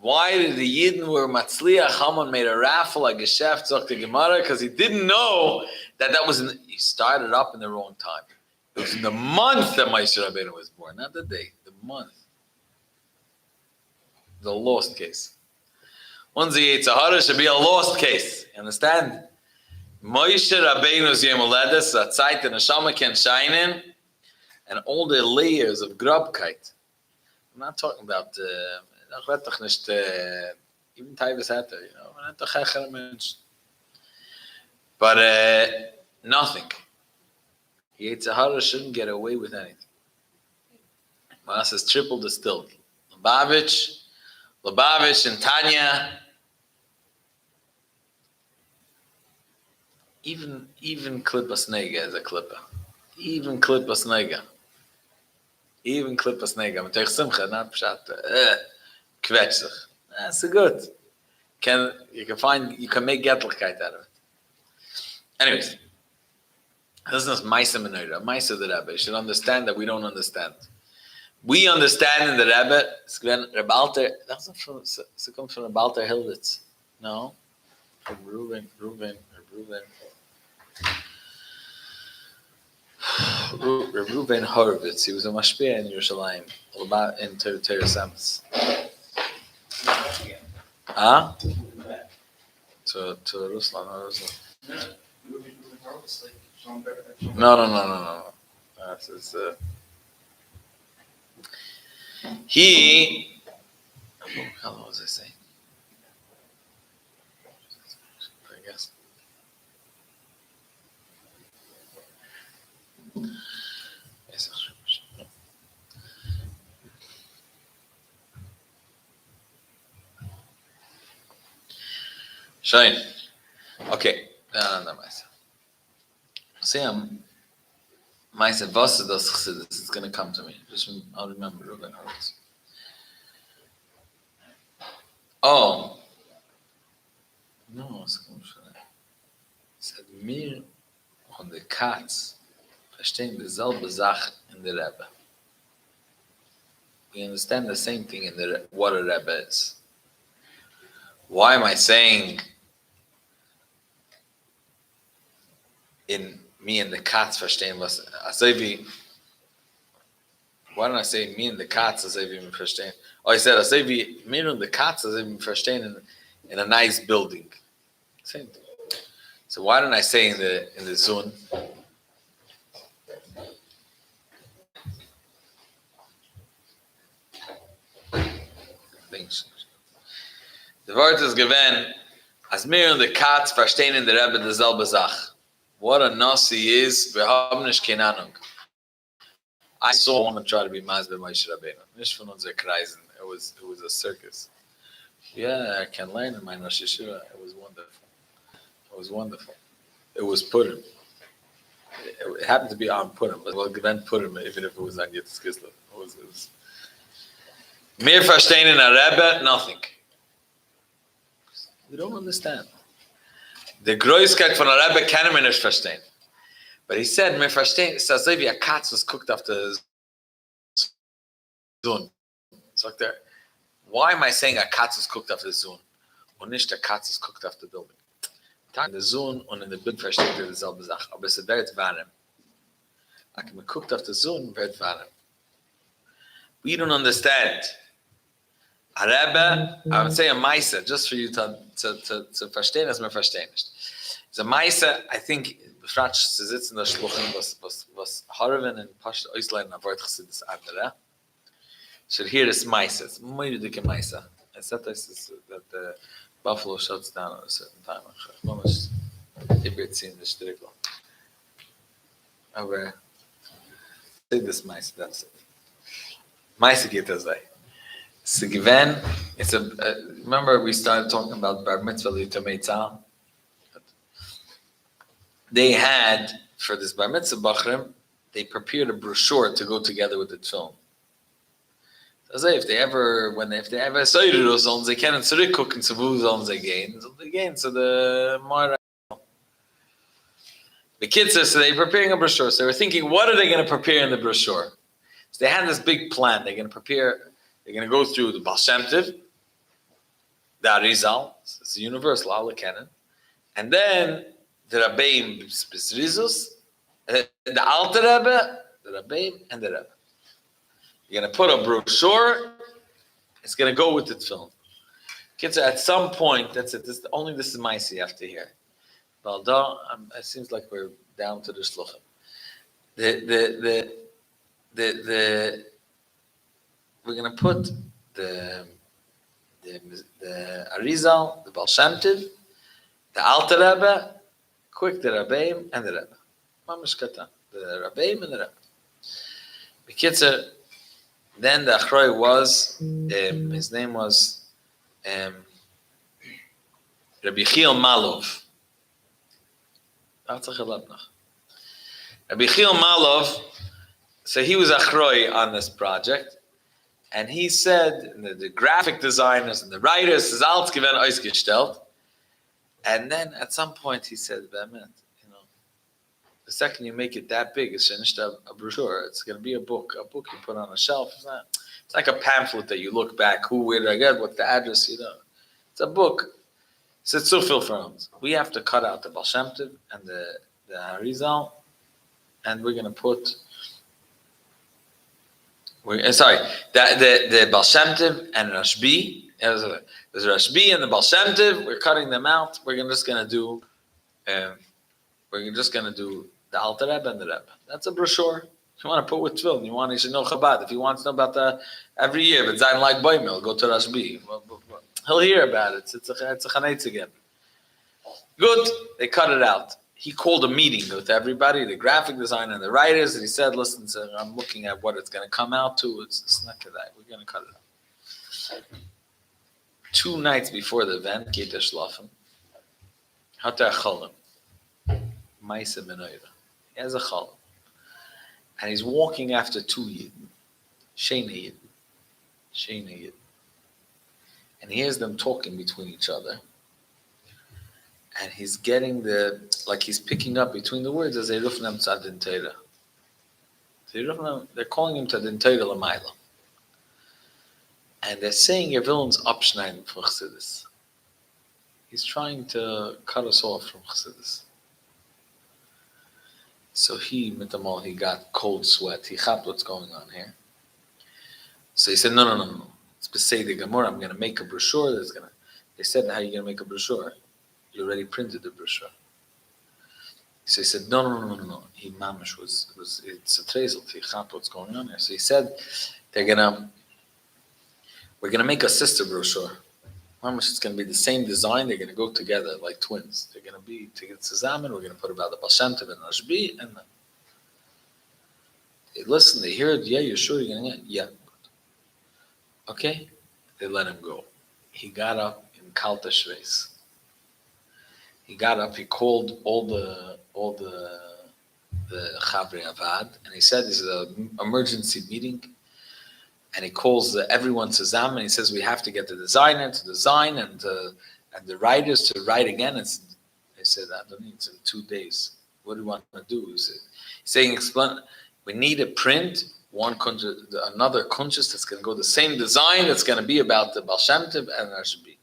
Why did the Yidden were Matzliach Haman made a raffle, a geschäft, zog the Gemara? Because he didn't know that was he started up in the wrong time. It was in the month that Moshe Rabbeinu was born, not the day, the month. The lost case. Once the Yitzhahara should be a lost case. You understand? Moshe Rabbeinu's Yom Holedus, a Zeit and a Neshama can shine in, and all the layers of grubkeit. I'm not talking about ich werde doch nicht, even Taivas hatte, you know, man hat doch hechere Menschen. But nothing. Yitzhahara shouldn't get away with anything. Manas is triple distilled. Lubavitch and Tanya. Even Klippas Nega is a Klippa. Even Klippas Nega. Mit euch Simcha, not Pshat. Quetsch sich. That's good. You can make Gettlichkeit out of it. Anyways, this is Maisa Menorah, Maisa the Rebbe. You should understand that we don't understand. We understand in the Rebbe, it's when Rebbe Alter, it comes from Rebbe Alter Hilditz. No? From Reuven. Reuven Horowitz, he was a mashpia in Yerushalayim, in Torah Samus. Huh? To Ruslan. No. It's, he. What was I saying? Shine. Okay. No, myself. See, myself. Was das Chassidus? It's going to come to me. I'll remember. Ruben Horowitz. Oh. No, it's going to said mir und the Katz verstehen dieselbe Sache in the Rebbe. We understand the same thing in what a Rebbe is. Why am I saying in me and the Katz verstehen was why don't I say me and the Katz as we verstehen? Oh, I said as mir und the Katz as we verstehen in a nice building. Same thing. So why don't I say in the zone? The word is given as mir und the Katz verstehen in der Rebbe dieselbe Sache. What a nasi is, wir haben nicht keine Ahnung. I saw one try to be Mazbe Moshe Rabbeinu. Nicht von unser Kreisen. It was a circus. Yeah, I can learn in my Rosh Yeshiva. It was wonderful. It was Purim. It happened to be on Purim, but well, then Purim, even if it was on Yitzchak Kislev. It was. Mir verstehen in a Rebbe, nothing. We don't understand. The Großkeit von a Rebbe can man nicht verstehen. But he said, mir verstehen, it's as if a katz was cooked after the zun. So there, why am I saying a katz was cooked after the zun? Und nicht a katz is cooked after the building. In the zun und in the bild versteht ihr dieselbe Sache. Aber es wird warm. Like man cooked after the zun, wird warm. We don't understand. A Rebbe, I would say a Maisa, just for you to verstehen, as man verstehen nicht. It's a Maisa, I think, befragt zu sitzen in der Schluchen, was Harven and Pasht Oislein avoid Chassidus andere. Should hear this Maisa. It's more dike Maisa. I said this that the buffalo shuts down at a certain time. In the Strigel. Aber say this Maisa, that's it. Maisa geht das way. So given, remember we started talking about Bar Mitzvah L'Tomei. They had, for this Bar Mitzvah Bachrim, they prepared a brochure to go together with the film. So if they ever Seirur sollen, they can't zurückgucken zu wo sollen sie gehen. So they gehen to the Mara. The kids said, so they're preparing a brochure. So they were thinking, what are they going to prepare in the brochure? So they had this big plan. They're going to go through the Baal Shem Tov, the Arizal, it's a universal, Allah canon, and then the Rabbeim Bezrizus, the Alter Rebbe, the Rabbeim, and the Rebbe. You're going to put a brochure, it's going to go with the film. Kids, at some point, that's it. This is my see you have to hear. Although it seems like we're down to the shluchim. We're going to put the Arizal, the Baal Shem Tov, the Alter Rebbe, quick the Rabbeim and the Rebbe. Mamish Katan, the Rabbeim and the Rebbe. The Kitzer, then the Achroi was, his name was Rabbi Chiel Malov. Rabbi Chiel Malov, so he was Achroi on this project. And he said, the graphic designers and the writers is alles given ausgestellt. And then at some point he said, the second you make it that big, it's finished a brochure. It's going to be a book you put on a shelf. It's like a pamphlet that you look back. Where did I get? What's the address? It's a book. So it's so filmed. We have to cut out the Baal Shem Tov and the Harizal, and we're going to put. The Baal Shem Tov and Rashbi. There's Rashbi and the Baal Shem Tov. We're cutting them out. We're just going to do the Alter Rebbe and the Rebbe. That's a brochure. If you want to put with film, you should know Chabad. If he wants to know about every year, but Zayin like Boimel, go to Rashbi. He'll hear about it. It's a Chanetz again. Good. They cut it out. He called a meeting with everybody, the graphic designer and the writers, and he said, listen, I'm looking at what it's going to come out to. It's not that. We're going to cut it out. 2 nights before the event, Kiddush Shlafim, Hatar Cholim. Maisa Benoira. He has a Cholim. And he's walking after two Yidden. Sheina Yidden. Sheina Yidden. And he hears them talking between each other. And he's getting he's picking up between the words as Eirufnam Tzadin Teira. They're calling him Tzadin Teira L'mayla. And they're saying your villain's abschneiden from Chassidus. He's trying to cut us off from Chassidus. So he got cold sweat. He got what's going on here. So he said, no. It's Beseder Gemara. I'm going to make a brochure that's going to... They said, how are you going to make a brochure? You already printed the brochure. So he said, no. He mamish was it's a trezel. He got what's going on here. So he said, we're going to make a sister brochure. Mamish, it's going to be the same design. They're going to go together like twins. They're going to be together zusammen. We're going to put about the Baal Shem Tov and Rashbi. And they listen, they hear it. Yeah, you're sure you're going to get? Yeah. Okay. They let him go. He got up in Kalta Shreis. He got up. He called all the Chavri Avad, and he said, "This is an emergency meeting." And he calls everyone to Zam, and he says, "We have to get the designer to design and the writers to write again." And they said, "I don't need it in 2 days. What do you want to do?" He's saying, "Explain. We need a print, another conscious that's going to go the same design. That's going to be about the Baal Shem Tov and Rashbi."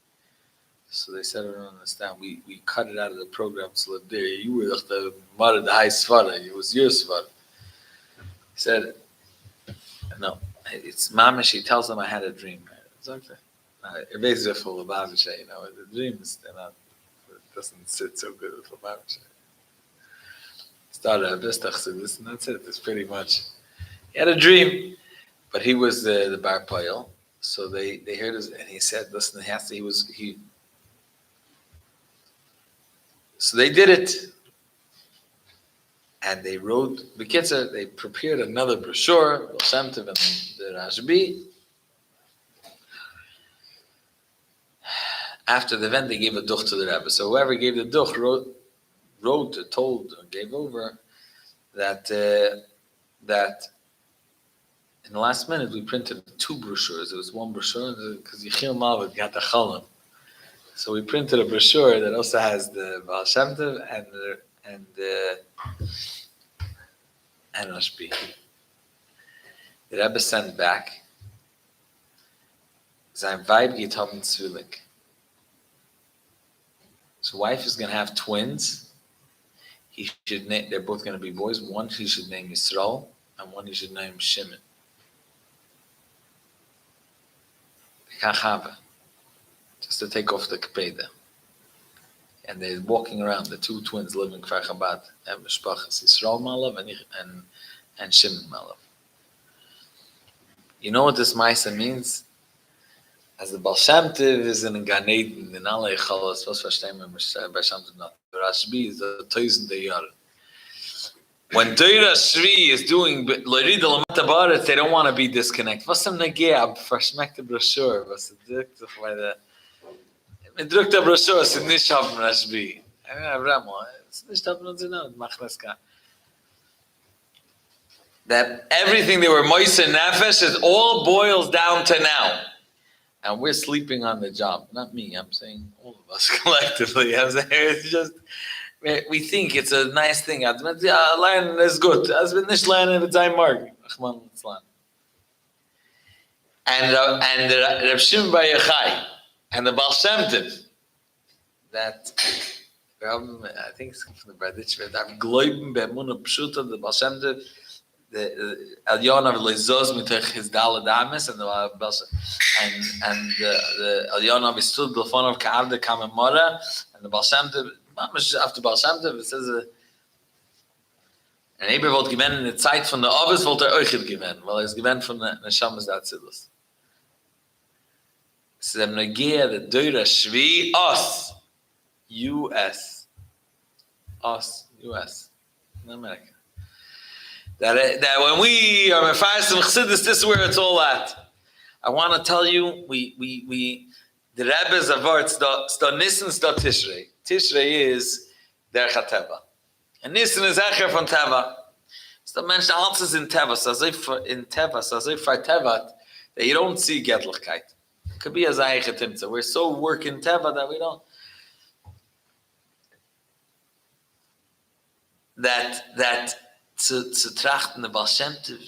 So they said, "I don't understand. We cut it out of the program to live there. You were the mother, the high svara. It was your svara." He said, "No. It's mamish." He tells them, "I had a dream." It's okay. The dreams, it doesn't sit so good with Lubavitcher. Started a bistach, and that's it. It's pretty much. He had a dream, but he was the bar payal. So they heard us, and he said, "Listen, he." So they did it, and they wrote Bekitzer. They prepared another brochure, Baal Shem Tov and the Rashbi. After the event, they gave a duch to the Rebbe. So whoever gave the duch gave over that in the last minute we printed 2 brochures. It was one brochure because Yechiel Malvet got the Chalam. So we printed a brochure that also has the Baal Shem Tov and Rashbi. The Rebbe sent back, sein Weib geht haben Zwilling. His wife is going to have twins. They're both going to be boys. One he should name Yisrael, and one he should name Shimon. Just to take off the Kpeda. And they're walking around, the 2 twins live in Kfar Chabad, and Mishpachas Yisrael Malav and Shimon Malav. You know what this Maisa means? As the Baal Shem Tov is in Gan Eden, in alle Chalas, was verstehen wir Baal Shem Tov not? Rashbi is the 1000 Jahr. When Deira Shvi is doing L'rid al-Matabaret, they don't want to be disconnected. Was am Nageab, verschmeckte Brochure, was drückt auf meine... Man drückt der Brochure, es ist nicht haben Rashbi. Es ist nicht haben uns in Ord, mach das gar. That everything they were moist and nefesh, it all boils down to now. And we're sleeping on the job. Not me, I'm saying all of us collectively. I'm saying it's just, we think it's a nice thing. Learn is good. As we nicht lernen, it's ein Morgen. And the Reb Shimon Bar Yochai and the Baal Shem Tov, that I think it's from the Braditch, that Gloiben be'emunah pshuta, the Baal Shem Tov, the Elyon of Lezos mitach his Daled Amis, and the Elyon of his stood b'lfon of Ka'avde Kamemora, and the Baal Shem Tov, after Baal Shem Tov, it says, and Eber wollte gewinnen in der Zeit von der Ovis, wollte euch gewinnen, weil es gewinnt von der Neshamas der Atzilus. Es ist Nagia, the Deira Shvi, us, U.S., in America. That when we are Mefarsim Chassidus, this is where it's all at. I want to tell you, we the Rebbe's avart sta Nisan sta Tishrei. Tishrei is Derech HaTeva. And Nisan is Echer from Teva. So the mensch alles is in Teva, so as if in Teva, so as if for Teva, that you don't see Getlichkeit. It could be as Eiche Timtza. We're so working Teva that we don't. That to trachten the Baal Shem Tov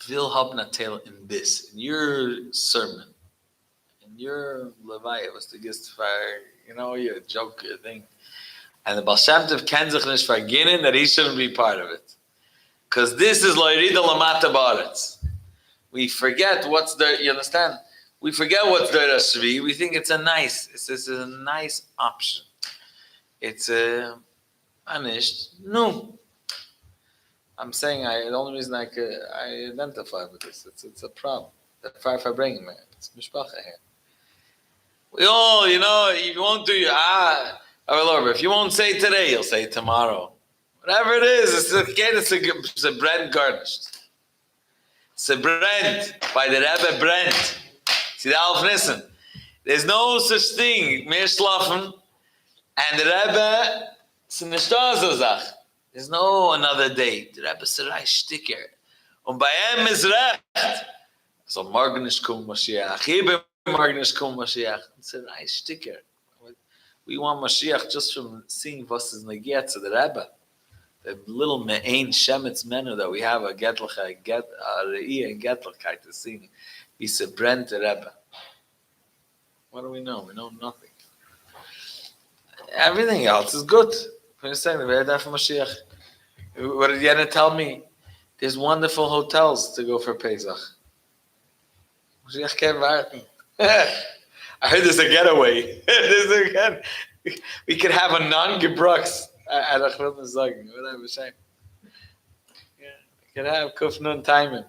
will haben a tale in this, in your sermon, in your Levaya was the gist for, your joke, your thing. And the Baal Shem Tov can sich nicht verginnen that he shouldn't be part of it. Because this is Loirida Lamata Baretz. We forget what's there, you understand? We forget what's there to Shvi. We think it's a nice option. It's a Anish. No. I'm saying the only reason I identify with this, it's a problem. The Farbrengen, man. It's Mishpacha here. We all, you won't do your, if you won't say today, you'll say tomorrow. Whatever it is, it's a bread garnished. It's a bread by the Rebbe Brent. See the Alef Nissan. There's no such thing, mehr schlafen, and the Rebbe, it's in the Shtazazach. There's no another day. The Rebbe said, I sticker. Und bei ihm ist recht. So morgen ist kum Mashiach. Hier morgen ist kum Mashiach. He said, I sticker. We want Mashiach just from seeing was is negiat to the Rebbe. The little me'ain shemetz menu that we have a getlach, a re'i and getlachkeit to see. He said, Brent the Rebbe. What do we know? We know nothing. Everything else is good. We're saying the very for Mashiach. What did Yana tell me? There's wonderful hotels to go for Pesach. Mashiach can't warten. I heard there's a getaway. We could have a non-gebrux at a chvilna zagin. Whatever, shame. Yeah, we could have kufnun timing.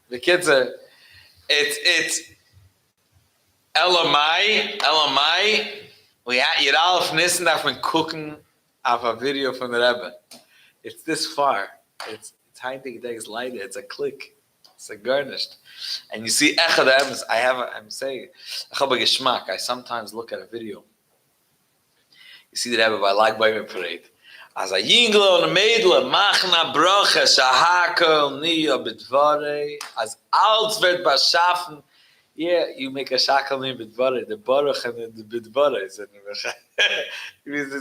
The kids are. It's. Elamai. We had Yud Alef Nissan that been cooking off a video from the Rebbe. It's this far. It's hiding days lighter. It's a click. It's a garnished. And you see Echad Emes. I'm saying Echad B'Geshmak. I sometimes look at a video. You see the Rebbe by Lag B'Yom Parade. As a yinglo and a meidle, machna broche, shahakel, niya b'dvare, as alt wird bashafen. Yeah, you make a shakel name b'dvare, the baruch and the b'dvare.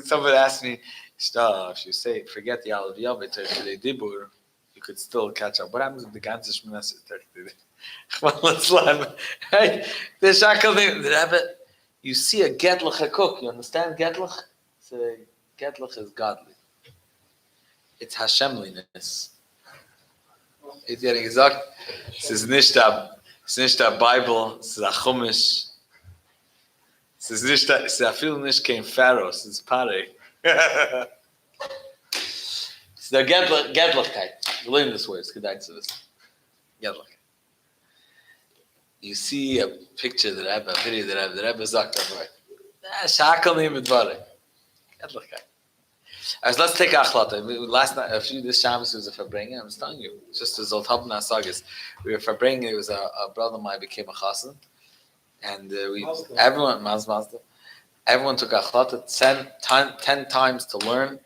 Somebody asked me, if you say, forget the Alav Yavit, the Dibur, you could still catch up. What happens with the ganze Shmonas? The shakel name, the Rebbe, you see a getlach a cook. You understand getlach? Getlach is godly. It's Hashemliness. It's getting gesagt. Es ist nicht a Bible. Es ist a Chumash. Es ist a viel nicht kein Pharaoh. Es ist Pare. It's the Getlachkeit. You learn this word. It's good to this. Getlach. You see a picture that I have, a video that I have, that I have sagt dabei. Shakel nicht mit Dvare. Getlachkeit. Let's take Achlata. Last night, this Shabbos was a Farbrengen. I was telling you, just as old Habna Sagas, we were Farbrengen. It was a brother of mine became a chassan, and everyone took Achlata 10 times to learn.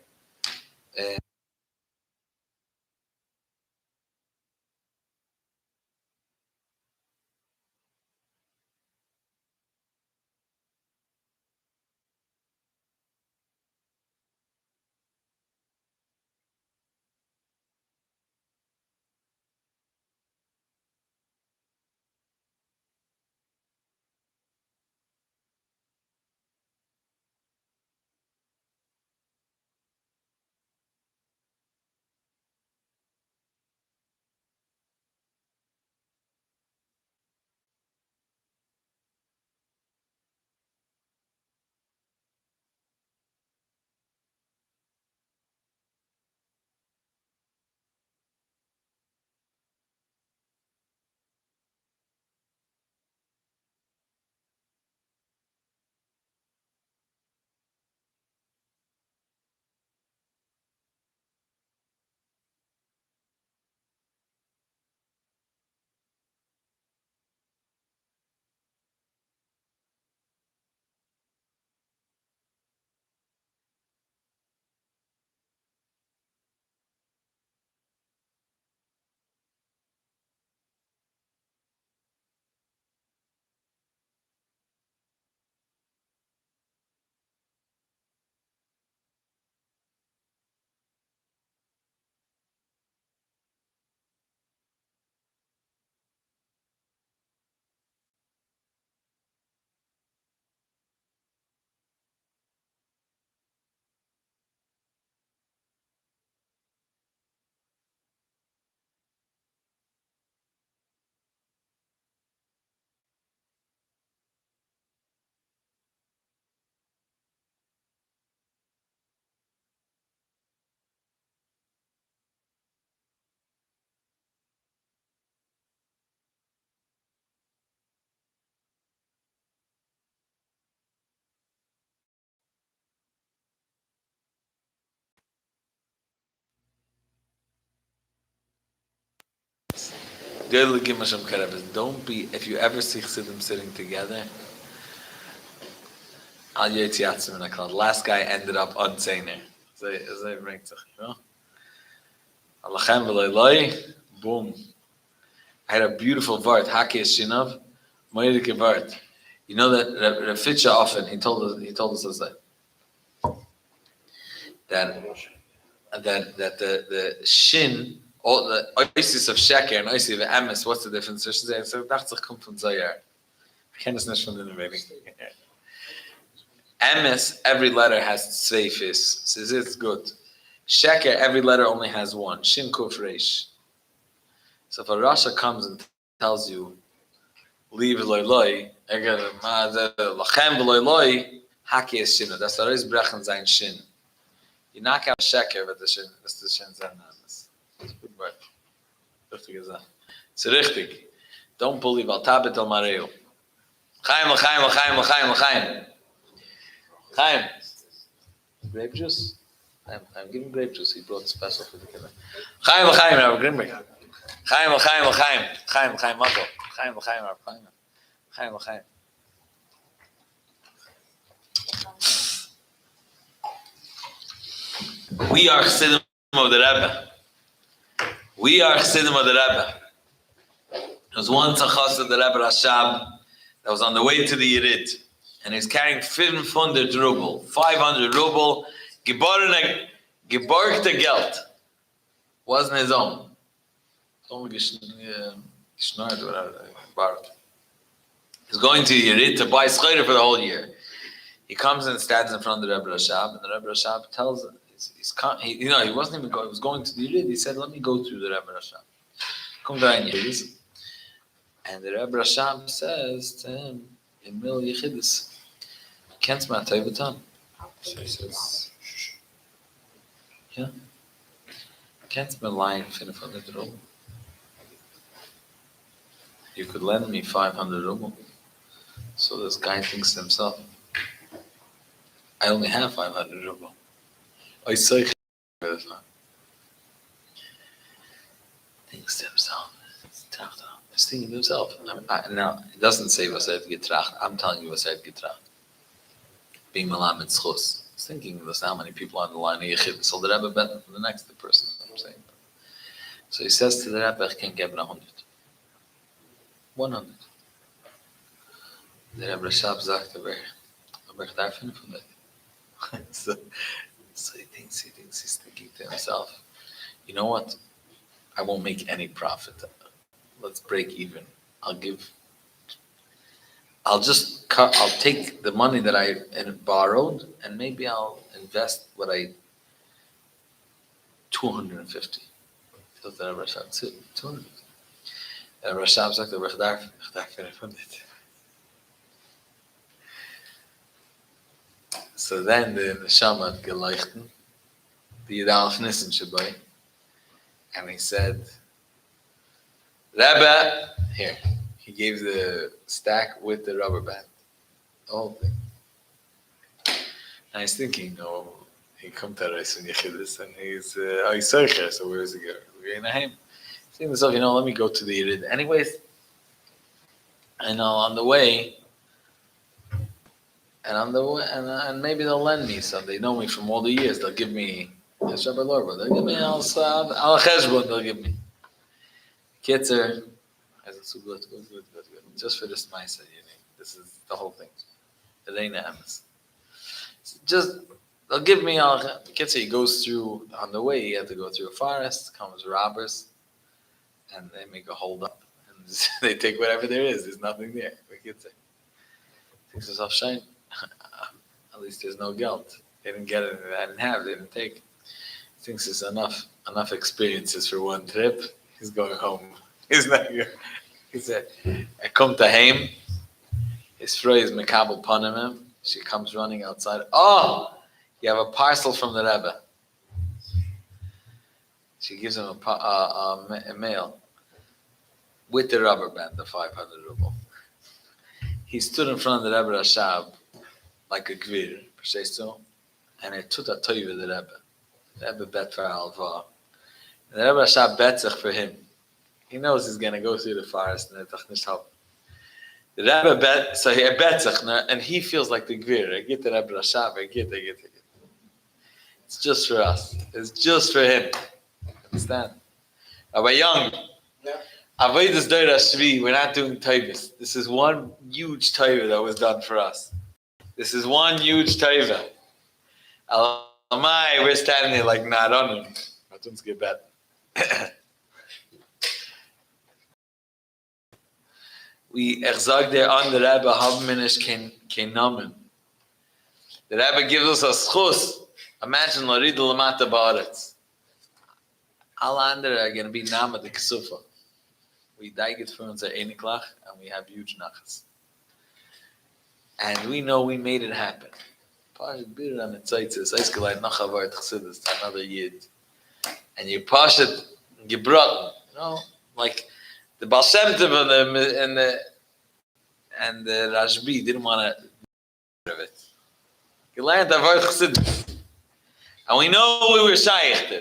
Don't be, if you ever see Chassidim sitting together, Al Yetziatzim in a cloud. Last guy ended up on Tzeiner. Zay bringt sich, you know? Alachem v'loiloi, boom. I had a beautiful vart, Haki Shinav, Moedike vart. You know that Rafitcha often, he told us that the shin, all the oasis of sheker and oasis of emes, what's the difference? So dacht kommt von Zayar. I kenne es nicht von den Wegen. Emes, every letter has tzveifis, says it's good. Sheker, every letter only has one, shin kuf reish. So if a Rasha comes and tells you, leave loy, again, lachem loy, haki is shin. That's the reis brechen sein shin. You knock out sheker, but the shin sein emes. It's a good word. Richtig gesagt. It's richtig. Don't believe al tabit al mareu. Chaim, Chaim, Chaim, Chaim, Chaim. Chaim. Grape juice? Chaim, give him grape juice. He brought special for the kid. Chaim, Rabbi Grimberg. Chaim, Mato. Chaim, Rabbi Chaim. We are Chassidim of the Rebbe. There was once a Chassid of the Rebbe Rashab that was on the way to the Yerid, and he's carrying 500 ruble, 500 ruble, geborgte Geld. Wasn't his own. Only geschnurrt or whatever, borrowed. He's going to Yerid to buy schleiter for the whole year. He comes and stands in front of the Rebbe Rashab, and the Rebbe Rashab tells him, he wasn't even going, he was going to the Yerid. He said, let me go through the Rebbe Rashab. Come down Yerid. And the Rebbe Rashab says to him, Emil Yechidus, kennst man Teivatan? So he says, yeah. Kennst man lying 500 ruble? You could lend me 500 ruble. So this guy thinks to himself, I only have 500 ruble. I say thinks to himself, he's thinking to himself. Now, it doesn't say was getracht. I'm telling you was getracht. Being malam and schus. He's thinking there's how many people on the line of Yechid. So the Rebbe better than the next person. I'm saying. So he says to the Rebbe, I can give 100. 100. The Rebbe Rashab sagt, aber ich darf 500. So he thinks he's thinking to himself, you know what? I won't make any profit. Let's break even. I'll take the money that I borrowed and maybe I'll invest 250. So the Rebbe Rashab said, 200. The Rebbe Rashab sagt, aber ich darf 500. So then the Neshama had geleuchten, the Yud Alef Nissan Shabbai, and he said, Rebbe, here. He gave the stack with the rubber band, the whole thing. And he's thinking, he come to us in Yechidus, and he's Soicher, so where is he going? We're in a home. He's thinking to himself, let me go to the Yerid. Anyways, on the way, and maybe they'll lend me some. They know me from all the years. They'll give me Shabbat Lorba. They'll give me Al Cheshbon. They'll give me Kitzer. Good. Just for this Maisa, this is the whole thing. It ain't Emes. Just they'll give me Al Kitzer. He goes through on the way. He had to go through a forest. Comes robbers, and they make a hold up, and they take whatever there is. There's nothing there. Kitzer thinks himself shame. At least there's no guilt. They didn't get it. I didn't have. They didn't take. He thinks it's enough experiences for one trip. He's going home. He's not here. He said, I come to him. His friend is Mekabel Panim. She comes running outside. Oh, you have a parcel from the Rebbe. She gives him a mail with the rubber band, the 500 ruble. He stood in front of the Rebbe Rashab like a gvir, and he took a toy with the Rebbe. The Rebbe bet for Alva. The Rebbe Rashab bet sich for him. He knows he's going to go through the forest and it's nicht help. The Rebbe bet, so he bets and he feels like the Gvir. I get the Rebbe Rashab, I get. It's just for us. It's just for him. Understand? Rabbi Young, Avodas Doira Shvi, we're not doing taivas. This is one huge taiva that was done for us. This is one huge taiva. Alamai, we're standing there like not on him. Let's get back. We exag there on the Rebbe Havminish kein Namen. The Rebbe gives us a schus. Imagine Larid Lamata Ba'aretz. All andere are going to be Nama de Kesufa. We die it for uns at Einiklach and we have huge nachas. And we know we made it happen. Another yid. And you pass it, you brought, like the Baal Shem Tov and the Rashbi didn't want to of it. You learned Avodah Chassidus. And we know we were shaykhed.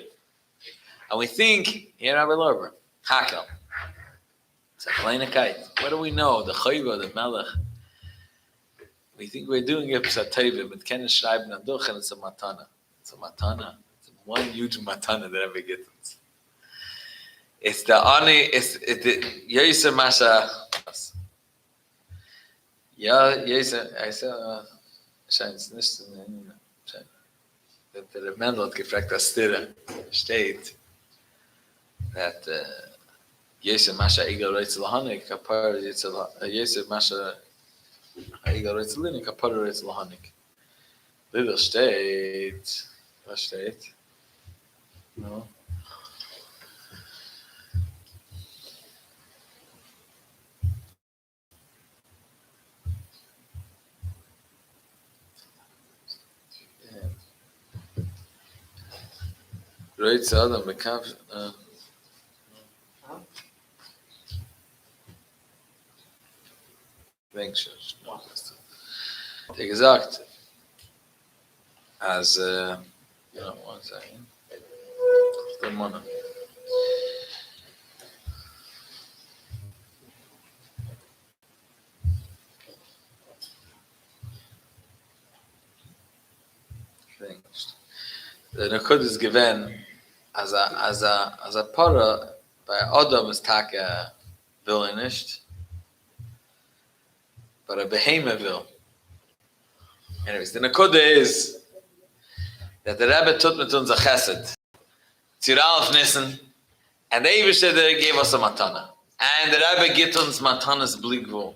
And we think, here Rabbi Lorber, Hakel. It's a kleine kite. What do we know? The Chayva, the Melech. We think we're doing it for Tevim, but Ken schreiben an Duch, and it's a matana. It's a matana. It's one huge matana that ever gets. It's the ani. It's the Yosef Masha. Yeah, Yosef. I said, scheint's nicht. That the Rabbi Mendel hat gefragt, dass Stille steht, that Yosef Masha Egal Reitzel Hanik, Kapar Yosef Masha Egal Reitzel Linik, Kapar Reitzel Hanik. Little steht, was steht? No. Reitzel Adam Bekav. Denkst du? Der gesagt, als, one second. The money. Denkst. The Nakud is given as a para by Adam is taka villainish. But a behemoth will. Anyways, the Nakuda is that the Rebbe tut mit uns a chesed. Yud Alef Nissan, and the Eibusher gave us a matana. And the Rebbe gibt uns matanas bligvul.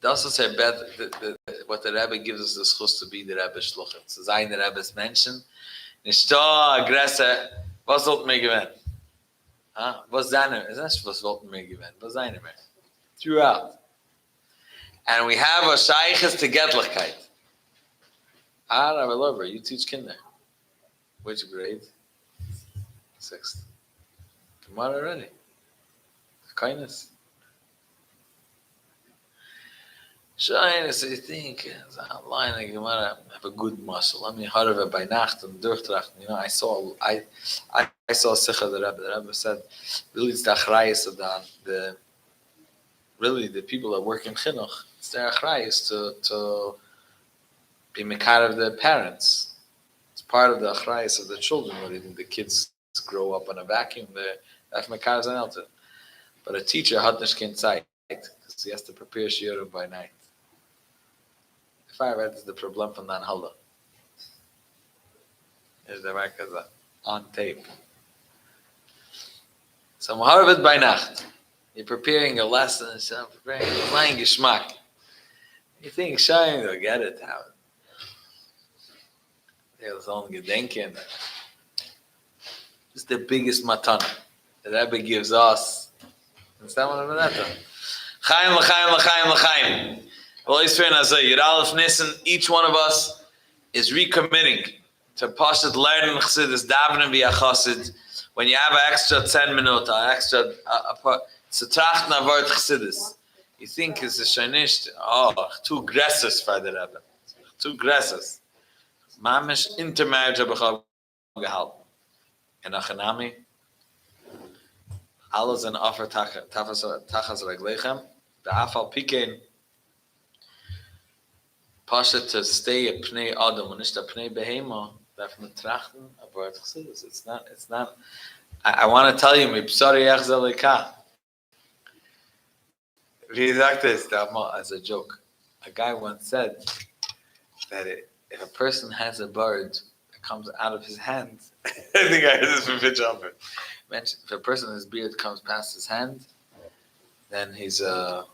Das is what the Rebbe gives us the schus to be the Rebbe's shluchim. So sein the Rebbe's mention. Nicht da aggressor, was sollt mir gewinnen? Was seine? Ist das was wollten mir gewinnen? Was seine mir? Throughout. And we have a shaykhs to getlichkeit. Rabbi Lover, you teach kinder. Which grade? 6th. Tomorrow already. Kindness. Shyness, you think, line like Gemara have a good muscle. Let me heard of it by Nacht and Durchtrachten. I saw Sicha the Rebbe. The Rebbe said, really it's the achrayis of the people that work in Chinuch. It's their achrayis to be mekar of the parents. It's part of the achrayis of the children. What do you think? The kids grow up in a vacuum. They have mekar as an elder. But a teacher had nicht kein Zeit because he has to prepare shiurim by night. If I read the problem from that Halla. Here's the record on tape. So Maharvid by Nacht. You're preparing a lesson, so preparing flying geschmack. You think Shine will get it out. There's only gedenken. It's the biggest matana. The Rebbe gives us. Understand what I'm saying? Chaim l'chaim l'chaim l'chaim. Well, Yud Alef Nissan, each one of us is recommitting to Pashat learning Chassidus, davening via Chassid. When you have an extra 10 minutes, to trachten avoid Chassidus, you think it's a shaynish, too aggressive for the Rebbe. Too aggressive. Mamish intermarriage habe ich auch gehalten. In Achanami, Alles an offer tachas reglechem. The afal pikein. Pasha to stay a pnei adam and nicht a pnei behema. Darf man trachten, aber it's not. I want to tell you, mipsari echzelika. Wie sagt this as a joke? A guy once said that if a person has a bird that comes out of his hand, I think I heard this from Fitch Humber. If a person's beard comes past his hand, then he's a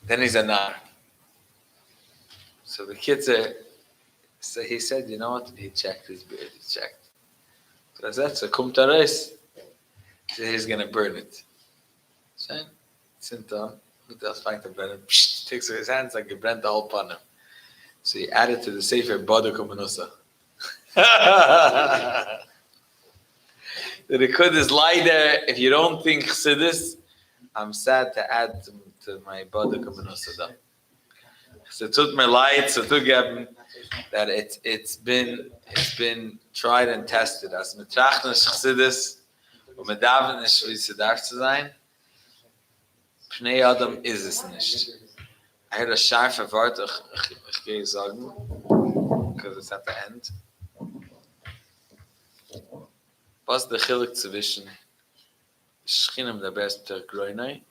nar. So the kids are. So he said, you know what? He checked his beard. He checked. Because that's a kumtares. So he's gonna burn it. So, Sinta, who does find the burn? Takes his hands like he burnt the whole pan. So he added to the sefer Bada Kumanusa. The Rikud is lie there. If you don't think Chassidus, I'm sad to add to my Bada Kumanusa. So tut mir leid, so zugeben, that it's been tried and tested. As mitrachten is Chassidus, und mit Daven ist wie sie darf zu sein. Pnei Adam ist es nicht. I had a scharfe Wort, ich gehe sagen, because it's at the end. Was der Chilik zwischen Schchinem der Best der Groinei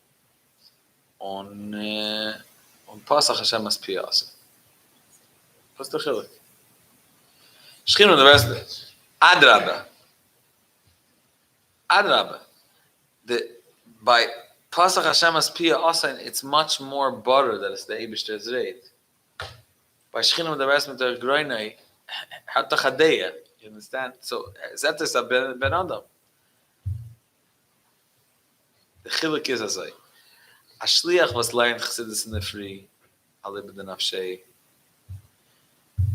und Pasach Hashem as Piyasa. Was der Chilik? Schchinem der Best Adraba. By Pasach Hashem as Piyasa, it's much more butter that it's the Eibishter's rate. By Schchinem der Best der Groinei, hat the Chadeya. You understand? So, that is a Ben Adam. The chiluk is as a shliach was learned chassidus in the free, alle b'den afshei.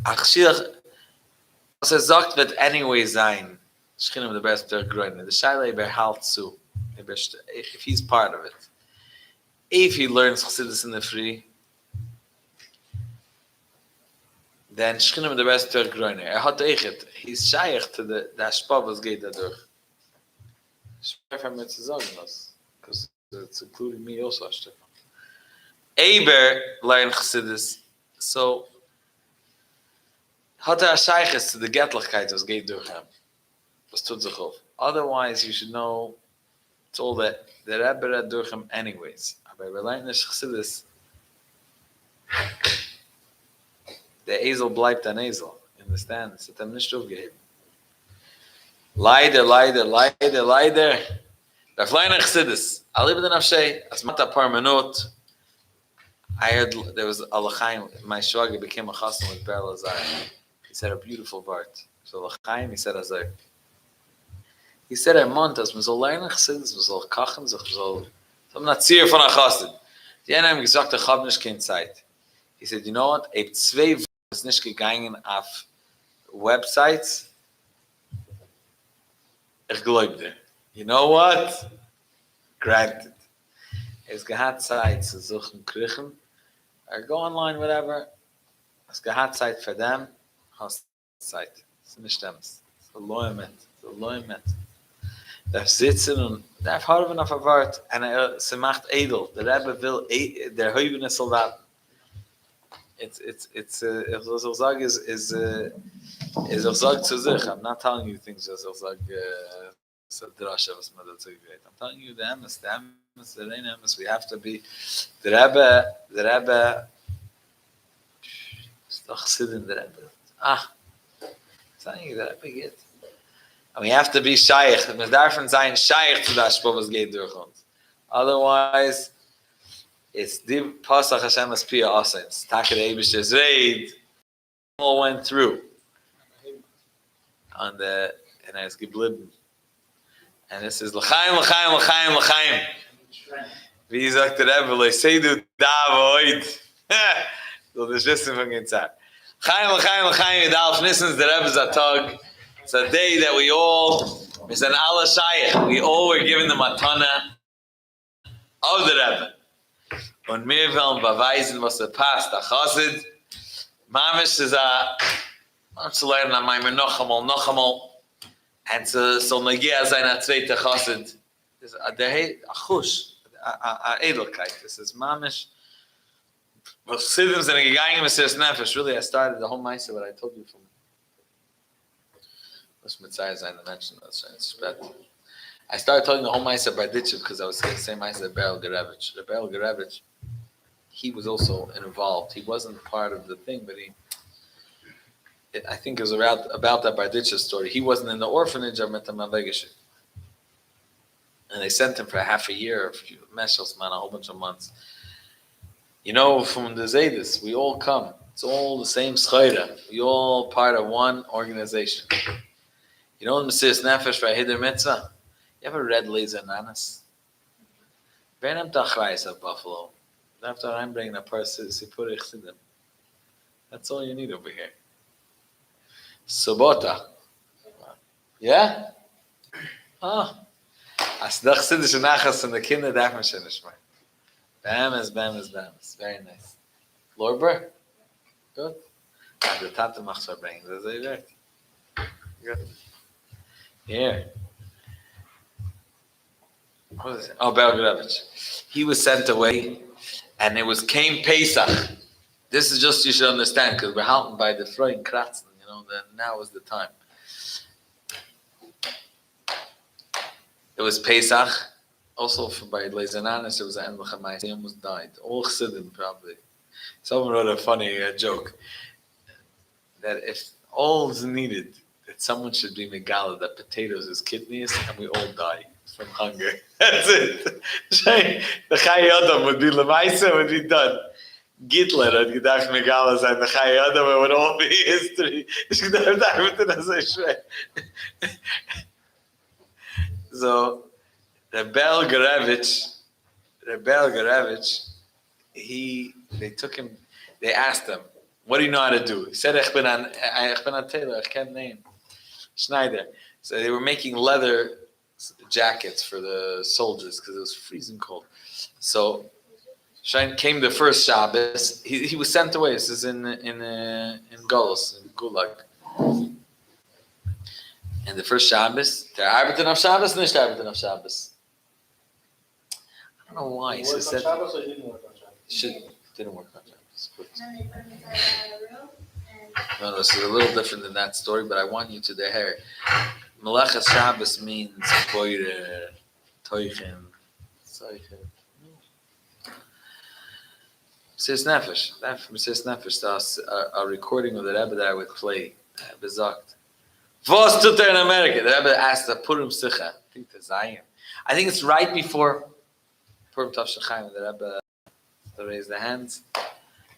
A shliach was sagt wird anyway sein. Schchinem the best der groin. The shailei behalt zu. If he's part of it. If he learns chassidus in the free, then Schchinem the best der groiner. Hat echt. He's shaykh to the Ashpa was geht dadurch. Ich spreche mir zu sagen was. Because it's including me also. Aber learn Chassidus. So hat shaykh to the Gettlichkeit was geht durch him. Was tut sich auf. Otherwise you should know it's all that the Rebbe read durch him anyways. Aber wir lernen Chassidus. Der Esel bleibt ein Esel. You understand? Es hat ihm nicht aufgeheben. Leider. Der Fleiner Chassidus. I live in Nafshei. As mata par minut. I heard there was a L'chaim. My shwager became a chassan with Ber Lazar. He said a beautiful word. So L'chaim, he said Azar. He said montas, man soll lernen Chassidus, man soll kochen, man soll... So I'm not seer von a chassid. Die haben ihm gesagt, ich hab nicht keine Zeit. He said, you know what? Ich hab 2 is nicht gegangen auf Websites. Ich glaub dir. You know what? Granted. Es gehad Zeit zu suchen Kirchen. Or go online, whatever. Es gehad Zeit für them. Hast Zeit. Es ist nicht das. Es ist ein Loymet. Darf sitzen und darf harven auf ein Wort. Und sie macht edel. Der Rebbe will der Heuvene Soldaten. It's as ich sage is ich sage zu sich. I'm not telling you things as ich sage so drasha was man dazu geht. I'm telling you the emes, the rein emes. We have to be the Rebbe ist doch sitting der Rebbe. Saying the Rebbe geht. And we have to be shaykh. Wir dürfen sein shaykh zu das was geht durch uns. Otherwise it's the Pasach Hashem as Pia Asens. Takar Eibishter's raid. All went through. And it's geblieben. And it says, L'chaim. Wie sagt der Rebbe, Loi Seidu Dava Oid. So das wissen von Genzar. L'chaim, Yud Alef Nissan, the Rebbe's a tag. It's a day that we all, it's an Allah Shayach. We all were given the matana of the Rebbe. Und wir wollen beweisen, was passt. Der Chassid, Mamish ist zu lernen an Maimer noch einmal. Und so nagia seiner zweite Chassid. Der heißt Achush, a Edelkeit. Das ist mamisch. Was Siddim sind gegangen mit Sirs Nefesh. Really, I started the whole Meise, what I told you from. Was mit Zayah sein, the Menschen, that's spät. I started telling the whole Meise by Ditchev because I was saying the same Meise that Beryl Garevich. Beryl Garevich, he was also involved. He wasn't part of the thing, but I think it was about that Barditcha story. He wasn't in the orphanage of Metamavegish. And they sent him for half a year, a whole bunch of months. You know, from the Zaydis, we all come. It's all the same schayra. We all part of one organization. You know, in Mesiris Nefesh for Hider Mitzvah, you ever read Laser Nanas? Ve'enam Tachrayis of Buffalo. After I'm bringing a person, Sipurei Chsidim. That's all you need over here. Sobota. Yeah? Ah. As the Chsidische Nachas and the Kinder darf man schon nicht mehr. Bamas. Very nice. Lorber? Good. The Tante macht Farbrengen. Das ist very good. Here. What is it? Oh, Belgravich. He was sent away, and it came Pesach. This is just, you should understand, because we're halting by the Freud Kratzen. Now is the time. It was Pesach. Also by Leizananis, it was an Endlach He almost died. All Chassidim probably. Someone wrote a funny joke that if all is needed, that someone should be Megala, that potatoes is kidneys, and we all die from hunger. That's it. The Chai Adam would be Lemaisa, would be done. Gitler had gedacht Megala sein, the Chai Adam, it would all be history. So, Rebel Garevich, they asked him, what do you know how to do? He said, Ich bin a tailor, I can't name. Schneider. So they were making leather jackets for the soldiers because it was freezing cold. So, Shine came the first Shabbos. He was sent away. This is in Golos, in Gulag. And the first Shabbos, they're arbeiten auf Shabbos, nicht arbeiten auf Shabbos. I don't know why. So said, Shabbos or didn't work on Shabbos? Didn't work on Shabbos. No, it's a little different than that story, but I want you to the hair. Melechas Shabbos means boire, toichen, soichen. Mesiris Nefesh. That from Mesiris Nefesh, that's a recording of the Rebbe that I would play. Bezakt. Was tut in America? The Rebbe asked the Purim Sicha. I think the Zion. I think it's right before Purim Tav Shechayim. The Rebbe raised the hands.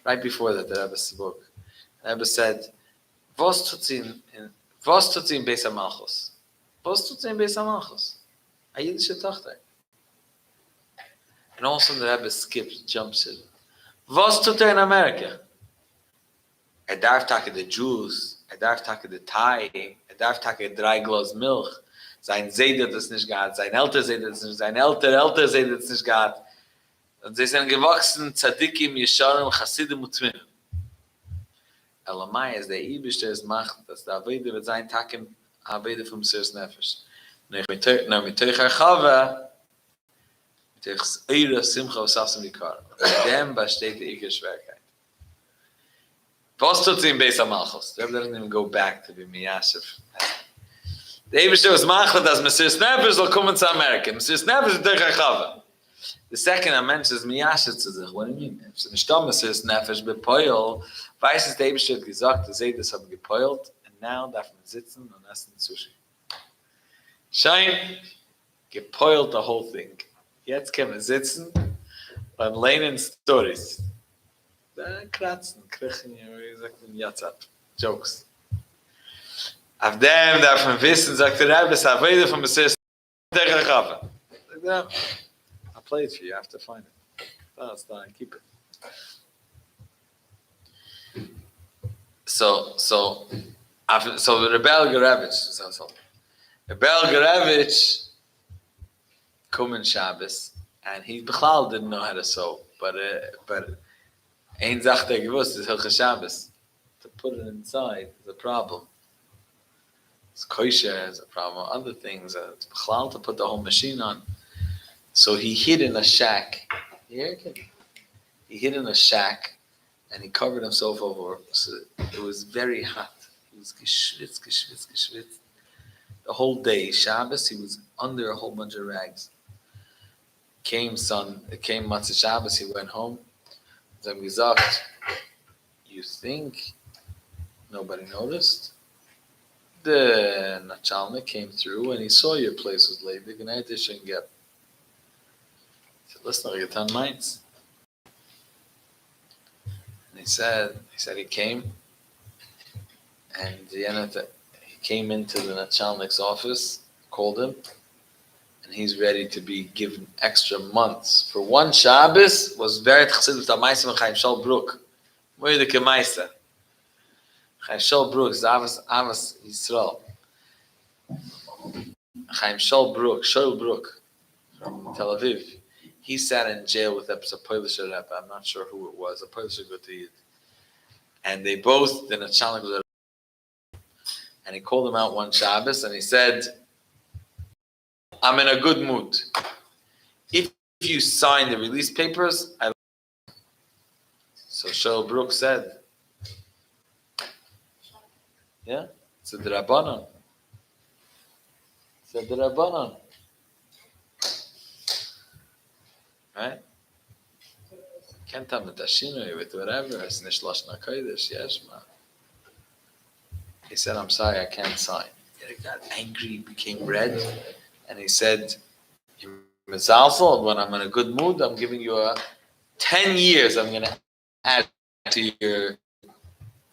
Right before that, the Rebbe spoke. The Rebbe said, "Was tut in Beis Hamalchus? Was tut in Beis Hamalchus? A Yiddische Tochter." And also the Rebbe skips, jumps it. Was tut in America? Darf take the Jews. Darf take the Thai. Darf take 3 Glas Milch. Sein Seide das nicht gehabt. Sein Eltern Seide das nicht. Sein Eltern Seide das nicht gehabt. Und sie sind gewachsen, Tzadikim, Yesharim, Chassidim und Tminim. Elamai, als der Ibischte es macht, dass der Avede wird sein Takim, Avede vom Mesiris Nefesh. Mit Teuch Archava, mit Teuch Eire, Simcha, Osafsim, Vikar. In dem besteht die Schwierigkeit. Was tut sie in Beis HaMalchus? The Rebbe doesn't even go back to be Miyashiv. The Ibischte was machet, as Mesiris Nefesh soll kommen zu Amerika. Mesiris Nefesh ist Teuch Archava. The second I mentioned is Miyashiv zu sich. What do you mean? If it's nicht Mesiris Nefesh bepoil, weiß es, der Ibischte hat gesagt, die Seides haben gepoilt, and now darf man sitzen und essen Sushi. Schein, gepoilt the whole thing. Jetzt können wir sitzen und lernen Stories. Kratzen, kriegen, wie gesagt, in Yatzat. Jokes. Auf dem darf man wissen, sagt der Rebbe, es ist auf jeden von Mesiris Nefesh. I'll play it for you, I have to find it. That's fine, keep it. So Rebel Garevich, Rebel Garevich come in Shabbos, and he Bechlal didn't know how to sew, but ein Sache gewusst, ist Hilche Shabbos. to put it inside is a problem. It's kosher is a problem. Other things, it's b'chlal to put the whole machine on. So he hid in a shack. Here, he hid in a shack, and he covered himself over. So it was very hot. He was geschwitz, geschwitz, geschwitz. The whole day, Shabbos, he was under a whole bunch of rags. Came Matzah Shabbos, he went home. Then gesagt, you think nobody noticed? The Nachalnik came through and he saw your place was leibig and I didn't get. He said, listen, I get 10 mites. And he said he came and he came into the Nachalnik's office, called him, and he's ready to be given extra months. For one Shabbos was very chassidus d'amaisa Chaim Shal Brook. Where the Kemaisa? Chaim Shal Brook is Avas Yisrael. Chaim Shal Brook from Tel Aviv. He sat in jail with a Polish Rebbe. I'm not sure who it was. A Polish Rebbe. And they both, the Nachalnik was, and he called him out one Shabbos and he said, I'm in a good mood. If you sign the release papers, I. So Shal Brook said, yeah, it's a drabanan. It's a drabanan. Right? Can't tell me tashinu with whatever. It's nicht lashna kodesh. Yes, man. He said, I'm sorry, I can't sign. He got angry, became red, and he said, you're mezalzel, when I'm in a good mood, I'm giving you 10 years, I'm going to add to your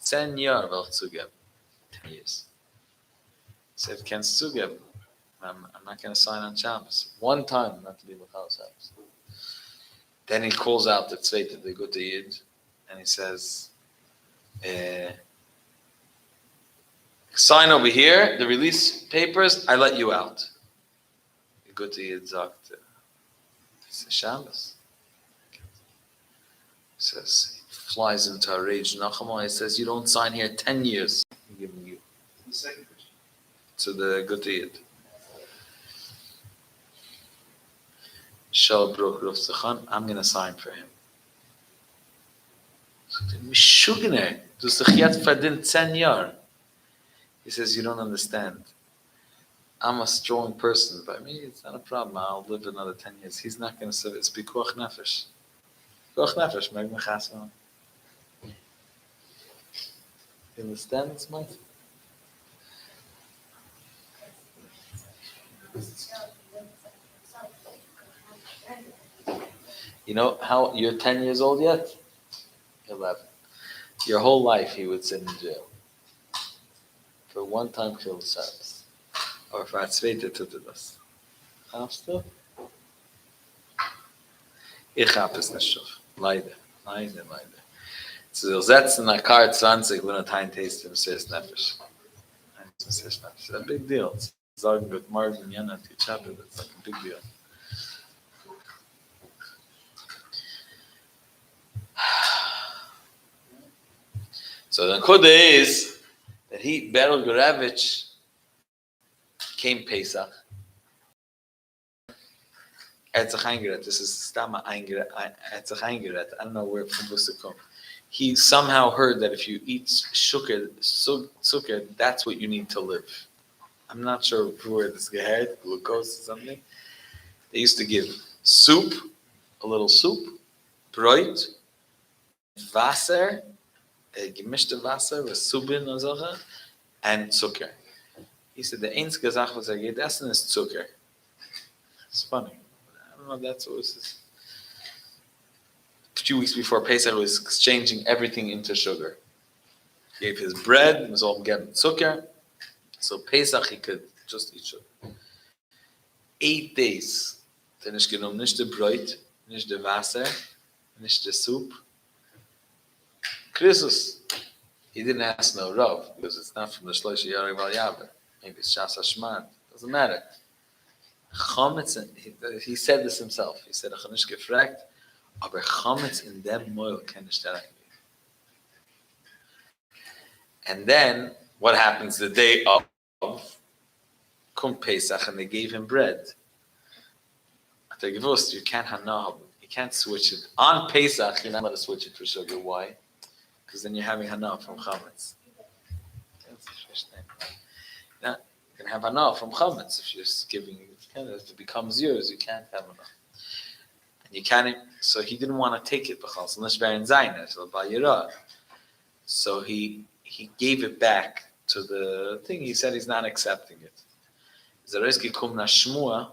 10 years. 10 years. He said, kennst du zugeben? I'm not going to sign on Shabbos. One time, not to be with Shabbos. Then he calls out the tzveita, the Gute Yid, and he says, sign over here, the release papers, I let you out. The Gute Yid sagt, it's a Shabbos. He says, he flies into a rage. Nachama, he says, you don't sign here 10 years. I'm giving you. To the Gute Yid. Shal Brook Rufzachan, I'm going to sign for him. Mishugener, du hast dich jetzt verdient 10 Jahre. He says, you don't understand. I'm a strong person. By me, it's not a problem. I'll live another 10 years. He's not going to say it's Pikuach Nefesh. Pikuach Nefesh, meg mechasman. You understand this, Mike? You know how you're 10 years old yet? 11. Your whole life he would sit in jail. For one time killed Shabbos. Or for a zweite tut das. Darfst du? Ich hab es nicht schon. Leider. So setzen a car 20 when a time taste him says Nefesh. It's a big deal. It's sagen good Marvin Yana to Shabbos. It's like a big deal. So the Kuda is that Berel Gurevich, came Pesach. Etzach Eingeret. This is Stama Eingeret. Etzach Eingeret. I don't know where from was to come. He somehow heard that if you eat sukkah, that's what you need to live. I'm not sure where this geheard, glucose or something. They used to give soup, a little soup, Brot, Wasser, gemischte Wasser with Subin or so, and Zucker. He said the einzige Sache was geht essen is Zucker. It's funny. I don't know if that's what it was. A few weeks before Pesach, he was exchanging everything into sugar. He gave his bread, it was all getting Zucker. So Pesach, he could just eat sugar. 8 days. Then ich genommen nicht der Brot, nicht der Wasser, nicht der Soup. Christus, he didn't ask no Rav, because it's not from the Shloisha Yarei Val Yaber. Maybe it's Shas Hashman. Doesn't matter. Chametz, he said this himself. He said, "Ich nicht gefragt, aber Chametz in dem Moil kann ich da reingehen." And then what happens the day of Kum Pesach, and they gave him bread. You can't hanah, you can't switch it. On Pesach, you're not allowed to switch it for sugar. Why? Because then you're having hanah from chametz. You're going to have hanah from chametz if you're just giving it. If it becomes yours, you can't have hanah. And you can't. So he didn't want to take it because unless Baron Zainer, so Bayirah. So he gave it back to the thing. He said he's not accepting it. Zareski kumna shmua.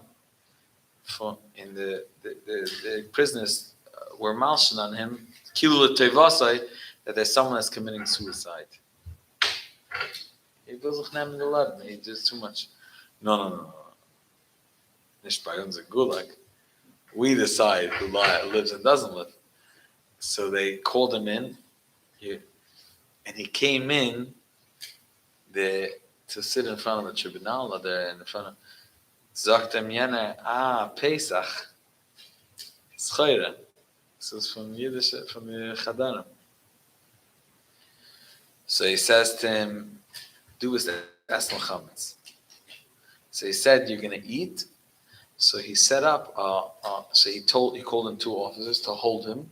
In the prisoners were malshin on him, kilu tevasai, that there's someone that's committing suicide. He goes with the Lord. He does too much. No. Nicht bei uns in Gulag. We decide who lives and doesn't live. So they called him in, and he came in to sit in front of the tribunal there in front of. Sagt jene, Pesach, Schoire. This is from Yiddish, from the Chadarim. So he says to him, do as the Esel Chametz. So he said, you're going to eat. So he set up, he called in two officers to hold him.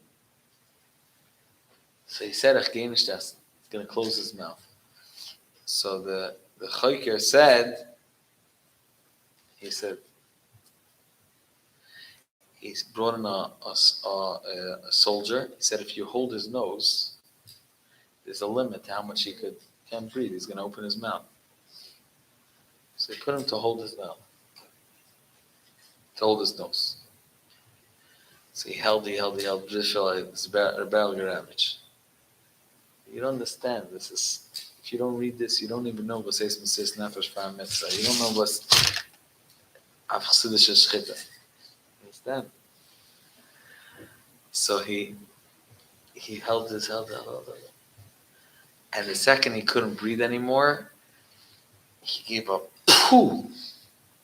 So he said, ich gehe nicht essen. He's going to close his mouth. So the Choker said, he brought in a soldier. He said, if you hold his nose, there's a limit to how much he can't breathe. He's going to open his mouth. So he put him to hold his mouth, to hold his nose. So he held. It's Rebel Garavich. You don't understand. This is, if you don't read this, you don't even know what's Eis Mesis Nefesh Far Mitzvah. You don't know what's Avchsidische Schchitte. Understand? So he held. And the second he couldn't breathe anymore, he gave up. Pooh!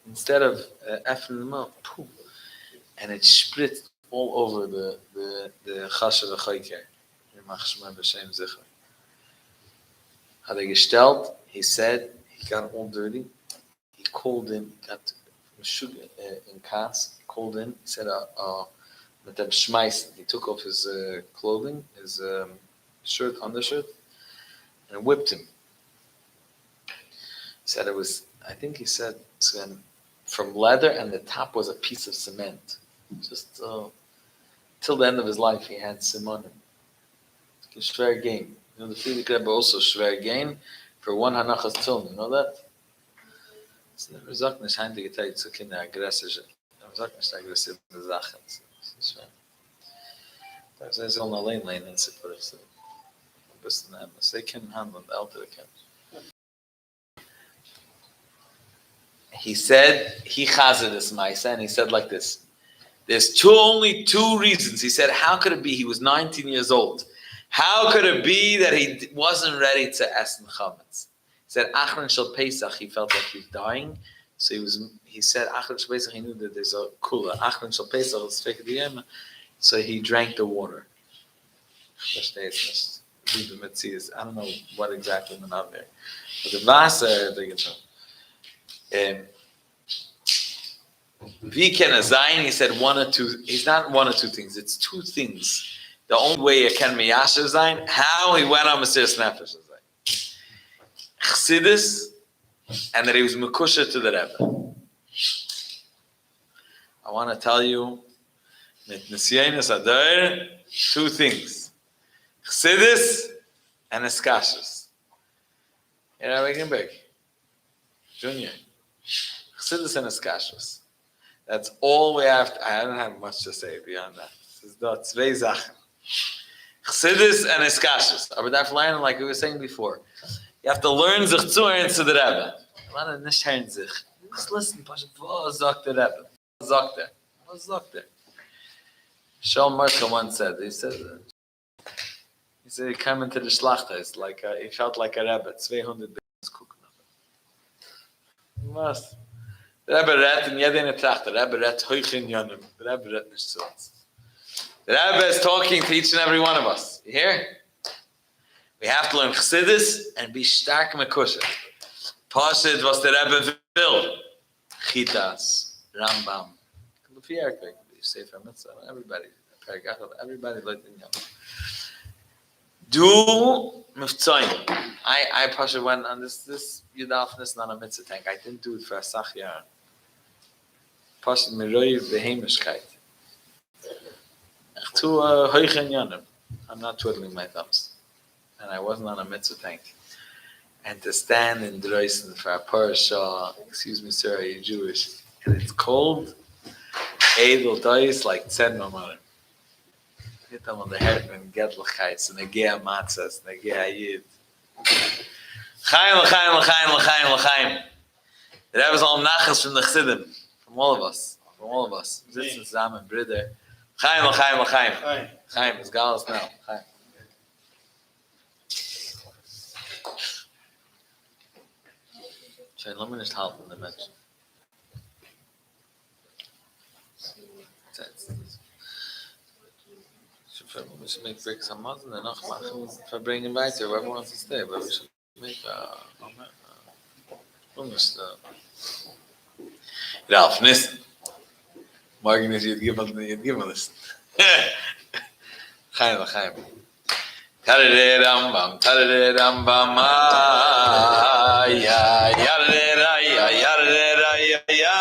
Instead of F in the mouth, pooh! And it spritzed all over the Chashav Chayker. Had he gestellt, he said, he got all dirty. He called in, got sugar in Kaas, called in, he said, mit dem Schmeißen. He took off his clothing, his shirt, undershirt, and whipped him. He said it was, I think he said, from leather, and the top was a piece of cement. Just till the end of his life, he had simonim. It's a schwer game. You know, the Frierdiker Rebbe also schwer game for one hanachas tillman. You know that? It's never sagt nicht heintige Zeit zu Kinder aggressiv. Never sagt nicht aggressive Sachen. Das ist ja so allein lehnen, sie put it so. Ein bisschen anders. They can handle the elder can. He said, he chazed this Maisa, and he said like this. There's only two reasons. He said, how could it be? He was 19 years old. How could it be that he wasn't ready to essen chametz? He said, Achron shel Pesach, he felt like he was dying. So he said, Achron shel Pesach, he knew that there's a kula. Achron shel Pesach is fake diyema. So he drank the water. I don't know what exactly went on there. But the Wasser, they get he said one or two. It's not one or two things. It's two things. The only way it can be Yasher Zayin, how he went on Mesiras Nefesh Zayin. Chassidus, and that he was Mekusha to the Rebbe. I want to tell you, mit Nisyanis Adar, two things. Chassidus and Eskashus. Here I begin back. Junior. Chassidus and Eskashus. That's all we have. I don't have much to say beyond that. This is the zwei Sachen. Chassidus and Eskashus. Aber darf lernen, like we were saying before. You have to learn sich zuhören zu der Rebbe. A lot of nicht hören sich. Just listen, Pasha. Was sagt der Rebbe? Was sagt er? Shaul Marka once said, he said he came into the Schlachter. It's like he felt like a Rebbe. 200 Bens cooking up. Was? Der Rebbe redt in jeder Tracht. Der Rebbe redt hoch in Yonim. Der Rebbe redt nicht zu uns. The Rebbe is talking to each and every one of us. You hear? We have to learn Chassidus and be stark mekushet. Pashit was the Rebbe will. Chitas, Rambam. Sefer Mitzvah, everybody. Everybody like in Yom. Do Miftzayim. I Pasha went on this Yud Alef Nissan on a mitzvah tank. I didn't do it for a Sachyan. Pasha Miroy Behemishkeit. To Hoichen Yonim. I'm not twiddling my thumbs. And I wasn't on a mitzvah tank. And to stand in Droisen for a parasha, excuse me, sir, are you Jewish? And it's cold, edel dice like Tzed Mamarim. Hit them on the head and get l'chais, and negea matzahs, negea yid. Chaim, l'chaim, l'chaim, l'chaim, l'chaim. The Rebbe's all nachas from the Chassidim, from all of us, This is Zaman, brother. Chaim, l'chaim, l'chaim. Chaim, it's Galas now. Chaim. Schön, lass mich nicht halten, der Mensch. We should make bricks on Muslim and noch machen, verbringen weiter, whoever wants to stay, but we should make almost Yud Alef Nissan. Morgen is Yud Gimel. Chaim, Chaim. Tadadadam-bam, tadadadam-bam, ya, yadadada, yadadada, ya,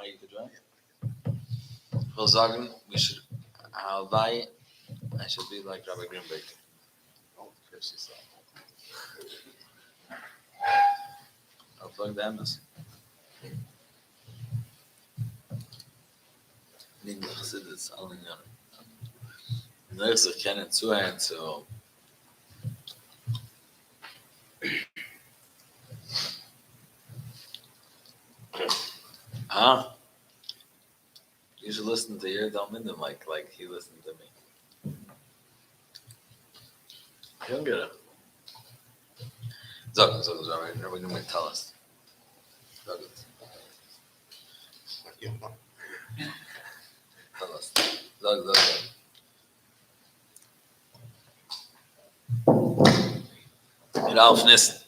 Oh, you could join? We'll sagen, we should, I should be like Rabbi Greenberg. I'll plug the Amos. Nicht mehr Chassidus, alle Jahren. Nur ich sich kennen zuhören, so. Huh? You should listen to your Dalmindim like he listened to me. He'll get it. Sag, right? Rabbi Greenberg, tell us. Sag it. Tell us. Sag. Yud Alef Nissan.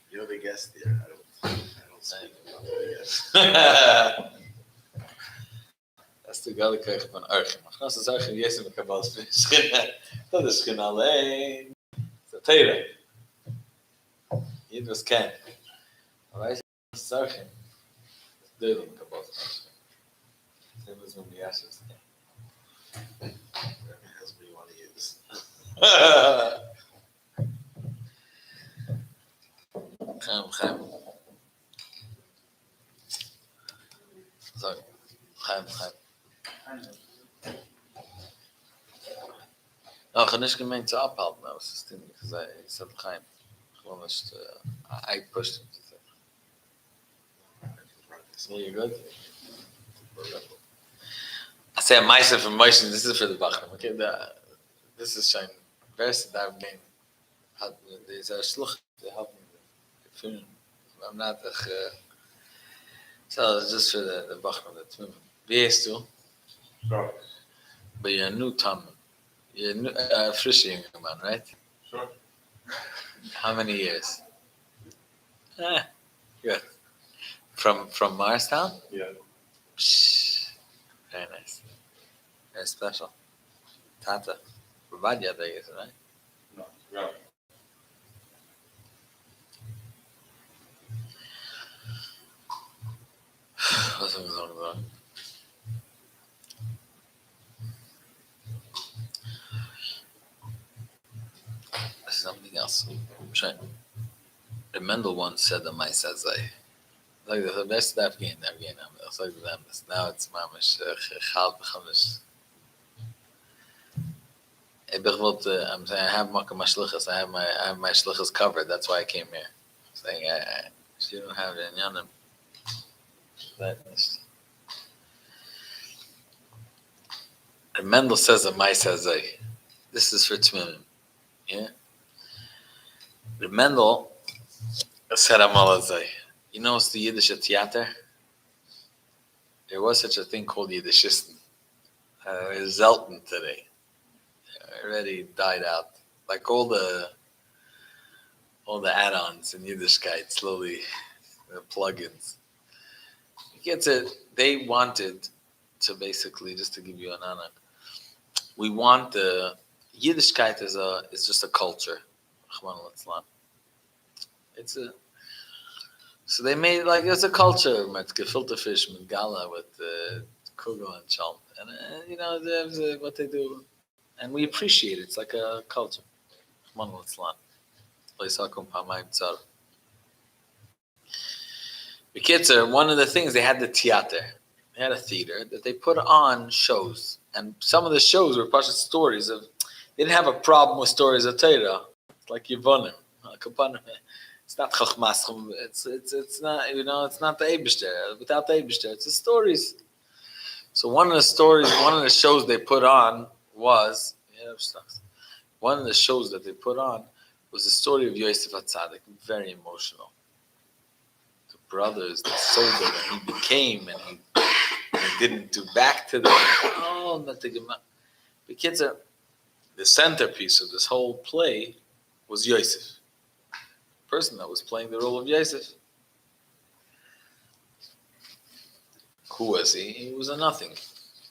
You're the guest here. I don't speak about the guest. Das ist die Gallikirche von Archim. Ich kann es sagen, Jesu mit Kabbalas für Schchina. Das ist Schchina allein. Das ist Teire. Jeder was kennt. Aber ich sage es Archim. Das ist Teire mit Kabbalas für Schchina. Das ist mit mir Yashivs. Whatever husband you want to use. Chaim. Sag. Chaim. No, ich habe nicht gemeint zu abhalten, aber es ist nicht gesagt, ich sage Chaim. Ich will nicht, I pushed him to say. Yeah, you're good? I say a meister from Moshe, this is for the Bachram, okay? This is shine. Verse that I've been, there's a shluch, they help me. I'm not so it's just for the Bachram, the Tmim. Wie heißt du? Sure. But you're a new Tom. You're a new, fresh young man, right? Sure. How many years? Good. From Marstown? Yeah. Psh, very nice. Very special. Tata. Rabadia, I guess, right? No. Yeah. Was haben wir noch gesagt? Something else. Shine. The Mendel once said that my says like the best Afghan. It's like them. Now it's mamish chal b'chamish. I'm saying I have my shlichus. I have my shlichus covered. That's why I came here. Saying you don't have it in Yanim. The Mendel says that my says this is for Tmimim. Yeah. The Mendel said Amalazai. You know, it's the Yiddish theater. There was such a thing called Yiddishisten. It's Zelten today. It already died out. Like all the add-ons in Yiddishkeit, slowly, the plugins. They wanted to basically, just to give you an honor, we want the Yiddishkeit is just a culture. So they made it's a culture with gefilte fish, with gala, with kugel and chalm, and there's what they do, and we appreciate it. It's like a culture. One of the things they had the theater. They had a theater that they put on shows, and some of the shows were partial stories of. They didn't have a problem with stories of Torah. It's like Yevonim. It's not Chachmas. It's not, it's not the Eibishter. Without the Eibishter, it's the stories. So one of the shows they put on was, one of the shows that they put on was the story of Yosef HaTzadik. Very emotional. The brothers, the soldier that he became, and he didn't do back to them. Oh, nothing. The kids are. The centerpiece of this whole play was Yosef. The person that was playing the role of Yosef. Who was he? He was a nothing.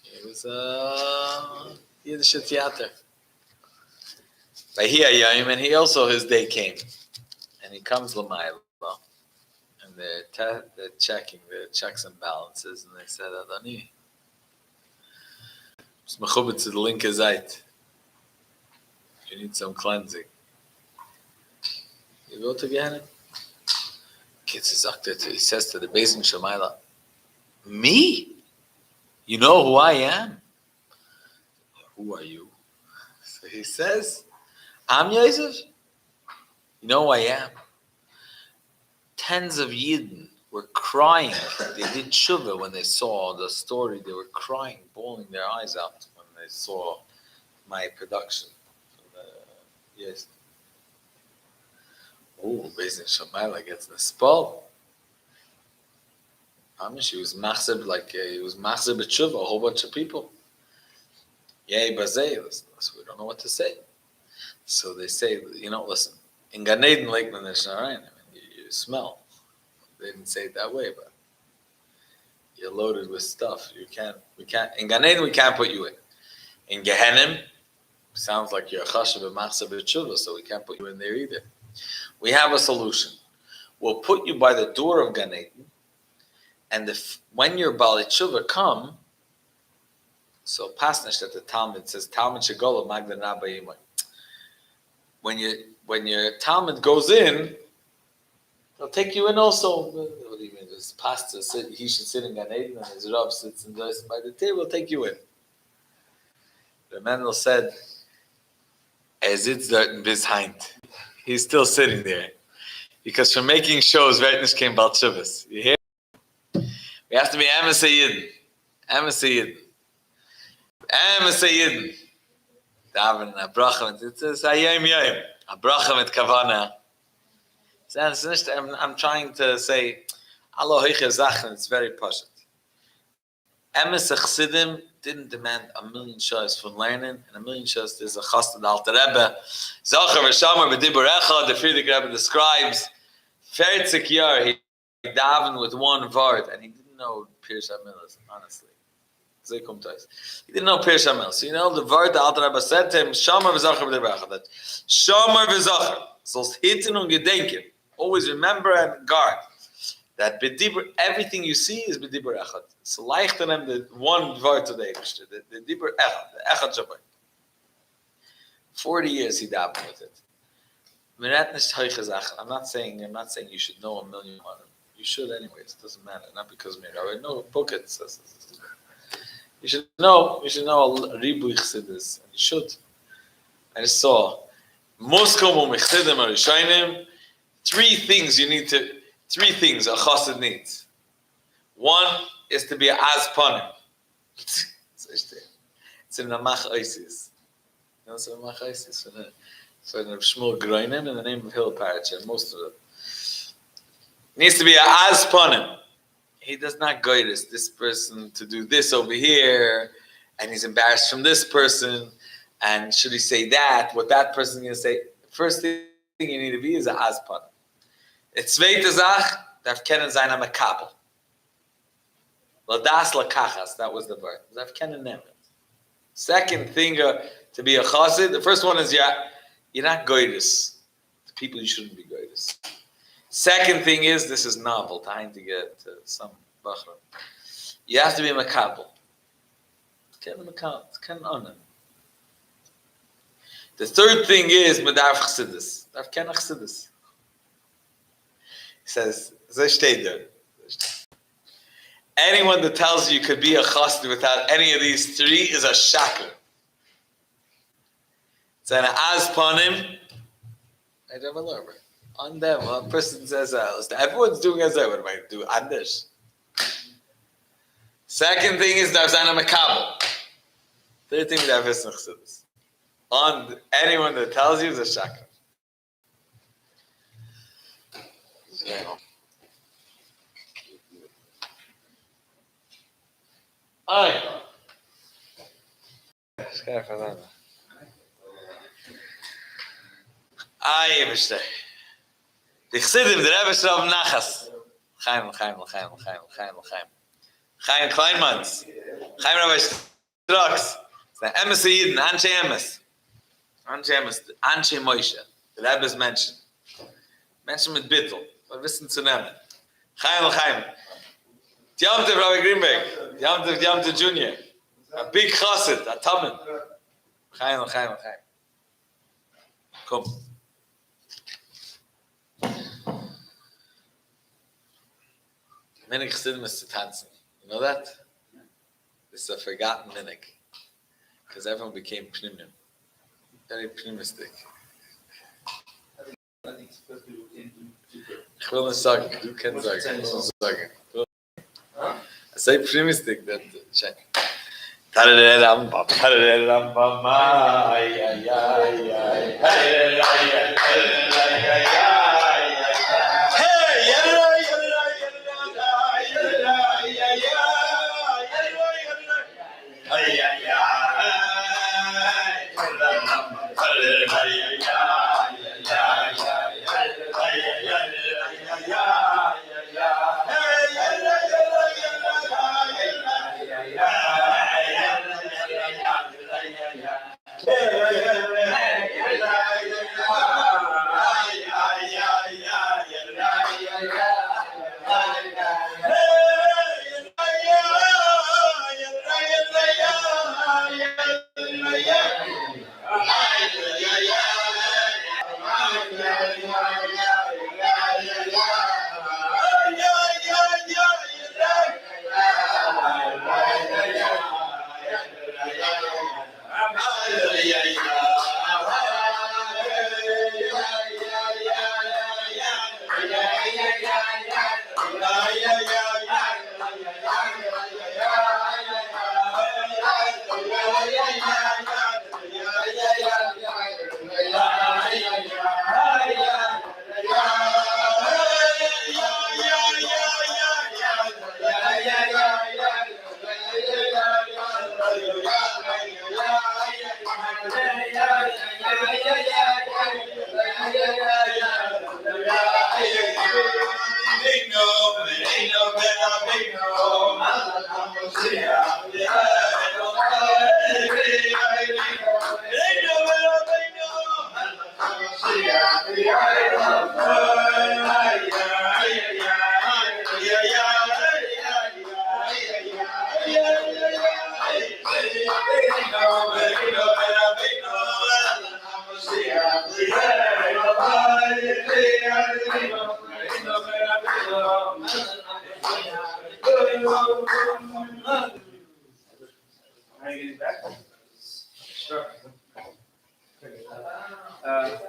He was a Yiddish theater. But and he also, his day came. And he comes L'mayla. And they're checking, they're checks and balances, and they said, Adoni, it's mechubet to the linke Zayt. You need some cleansing. You go to Gehenna. He says to the Beis Din Shamayla, me? You know who I am? Who are you? So he says, I'm Yosef. You know who I am? Tens of Yidden were crying. They did tshuva when they saw the story. They were crying, bawling their eyes out when they saw my production. Yes. Oh, Beis Din Shamayla gets the spell. She was massive, he was massive at tshuva, a whole bunch of people. Yay, bazay, we don't know what to say. So they say, listen, in Gan Eden, Lake Menasharan, you smell. They didn't say it that way, but you're loaded with stuff. In Gan Eden, we can't put you in. In Gehenim, sounds like you're a chashav and massive at tshuva, so we can't put you in there either. We have a solution. We'll put you by the door of Gan Eden, and when your Baalei Tshuva come, so pasnish that the Talmud says, Talmud Shegolo Magdan Rabba Yimai. When your Talmud goes in, they'll take you in also. What do you mean? His pastor said he should sit in Gan Eden, and his Rav sits and does by the table, take you in. Rabbi Mendel said, "Es it's dort bis heint." He's still sitting there. Because from making shows, Veitnish came Baal Tshuvas. You hear? We have to be Emes Yidden. Emes Yidden. Emes Yidden. Daven, a bracha, it says, Hayom Yom. A bracha mit kavana. I'm trying to say, Allah hoiche zachen, it's very pashut. Emes Chassidim didn't demand a million shows from learning, and a million shows. There's a chassid Alter Rebbe. Zacher v'shamar b'dibur echad, the Frierdiker Rebbe describes, 40 years he davened with one word, and he didn't know Pirush HaMilah, honestly. He didn't know Pirush HaMilah. So the word the Alter Rebbe said to him, Shamar v'zacher b'dibur echad, that Shamar v'zacher, sollst hitten und gedenken, always remember and guard, that b'dibur, everything you see is b'dibur echad. So like to them the one word today, the dibur echad, the echad shabbat. 40 years he davened with it. I'm not saying you should know a million on it. You should anyways. It doesn't matter. Not because I know book it says this. You should know a ribuich chassidus, and you should. I just saw Moskom u'mechsidim arishayim. Three things a chassid needs. One is to be an azpanim. It's in the Mach Isis. You know what's in the Mach Isis? So in the Shmuel Groinen, in the name of Hill Parach, most of it. Needs to be an azpanim. He does not guide this person to do this over here, and he's embarrassed from this person, and should he say that, what that person is going to say. First thing you need to be is an azpanim. It's zweite Zach, darf kennen sein am Kabel. Ladas lakachas, that was the word. Darf kennen nehmen. Second thing to be a chassid, the first one is you're not goydus. The people you shouldn't be goydus. Second thing is, this is novel, time to get some bachra. You have to be a makabel. Kennen makabel, kennen onen. The third thing is medarf chassidus. Darf kennen chassidus. He says, so steht there. Anyone that tells you could be a chassid without any of these three is a shaker. It's an azpanim. I don't know. On them, a person says, everyone's doing as I would I do. Anders. Second thing is darzana makabel. Third thing is chassidus. On anyone that tells you is a shaker. Ay. Ay, verstehe. Die Chassidim, der Rebbe schreibt Nachas. Chaim Kleinmans. Chaim Rabbi Strux. It's the Emes Yidden, Anshe Emes. Anshe Moshe. The Rebbe is mentioned. Mentioned mit Bittel. Wir wissen zu nehmen. Chaim. Yom Tov, Rabbi Greenberg. Yom Tov Junior. A big chassid, a tamen. Chaim. Come. Minig Chassidim is to tanzen. You know that? It's a forgotten minig. Because everyone became pnimim. Very pnimistic. Ich will nicht sagen, du kannst sagen, ich will nicht sagen. I say pnimistic, that check. Tararam-bam, tararam-bam, ay, ay, ay, ay, ay, ay, ay, Sure.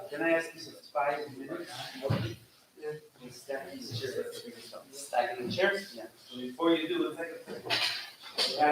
Can I ask you for 5 minutes? Stacking the chairs. Stacking the chairs? Yeah. So before you do, let's take a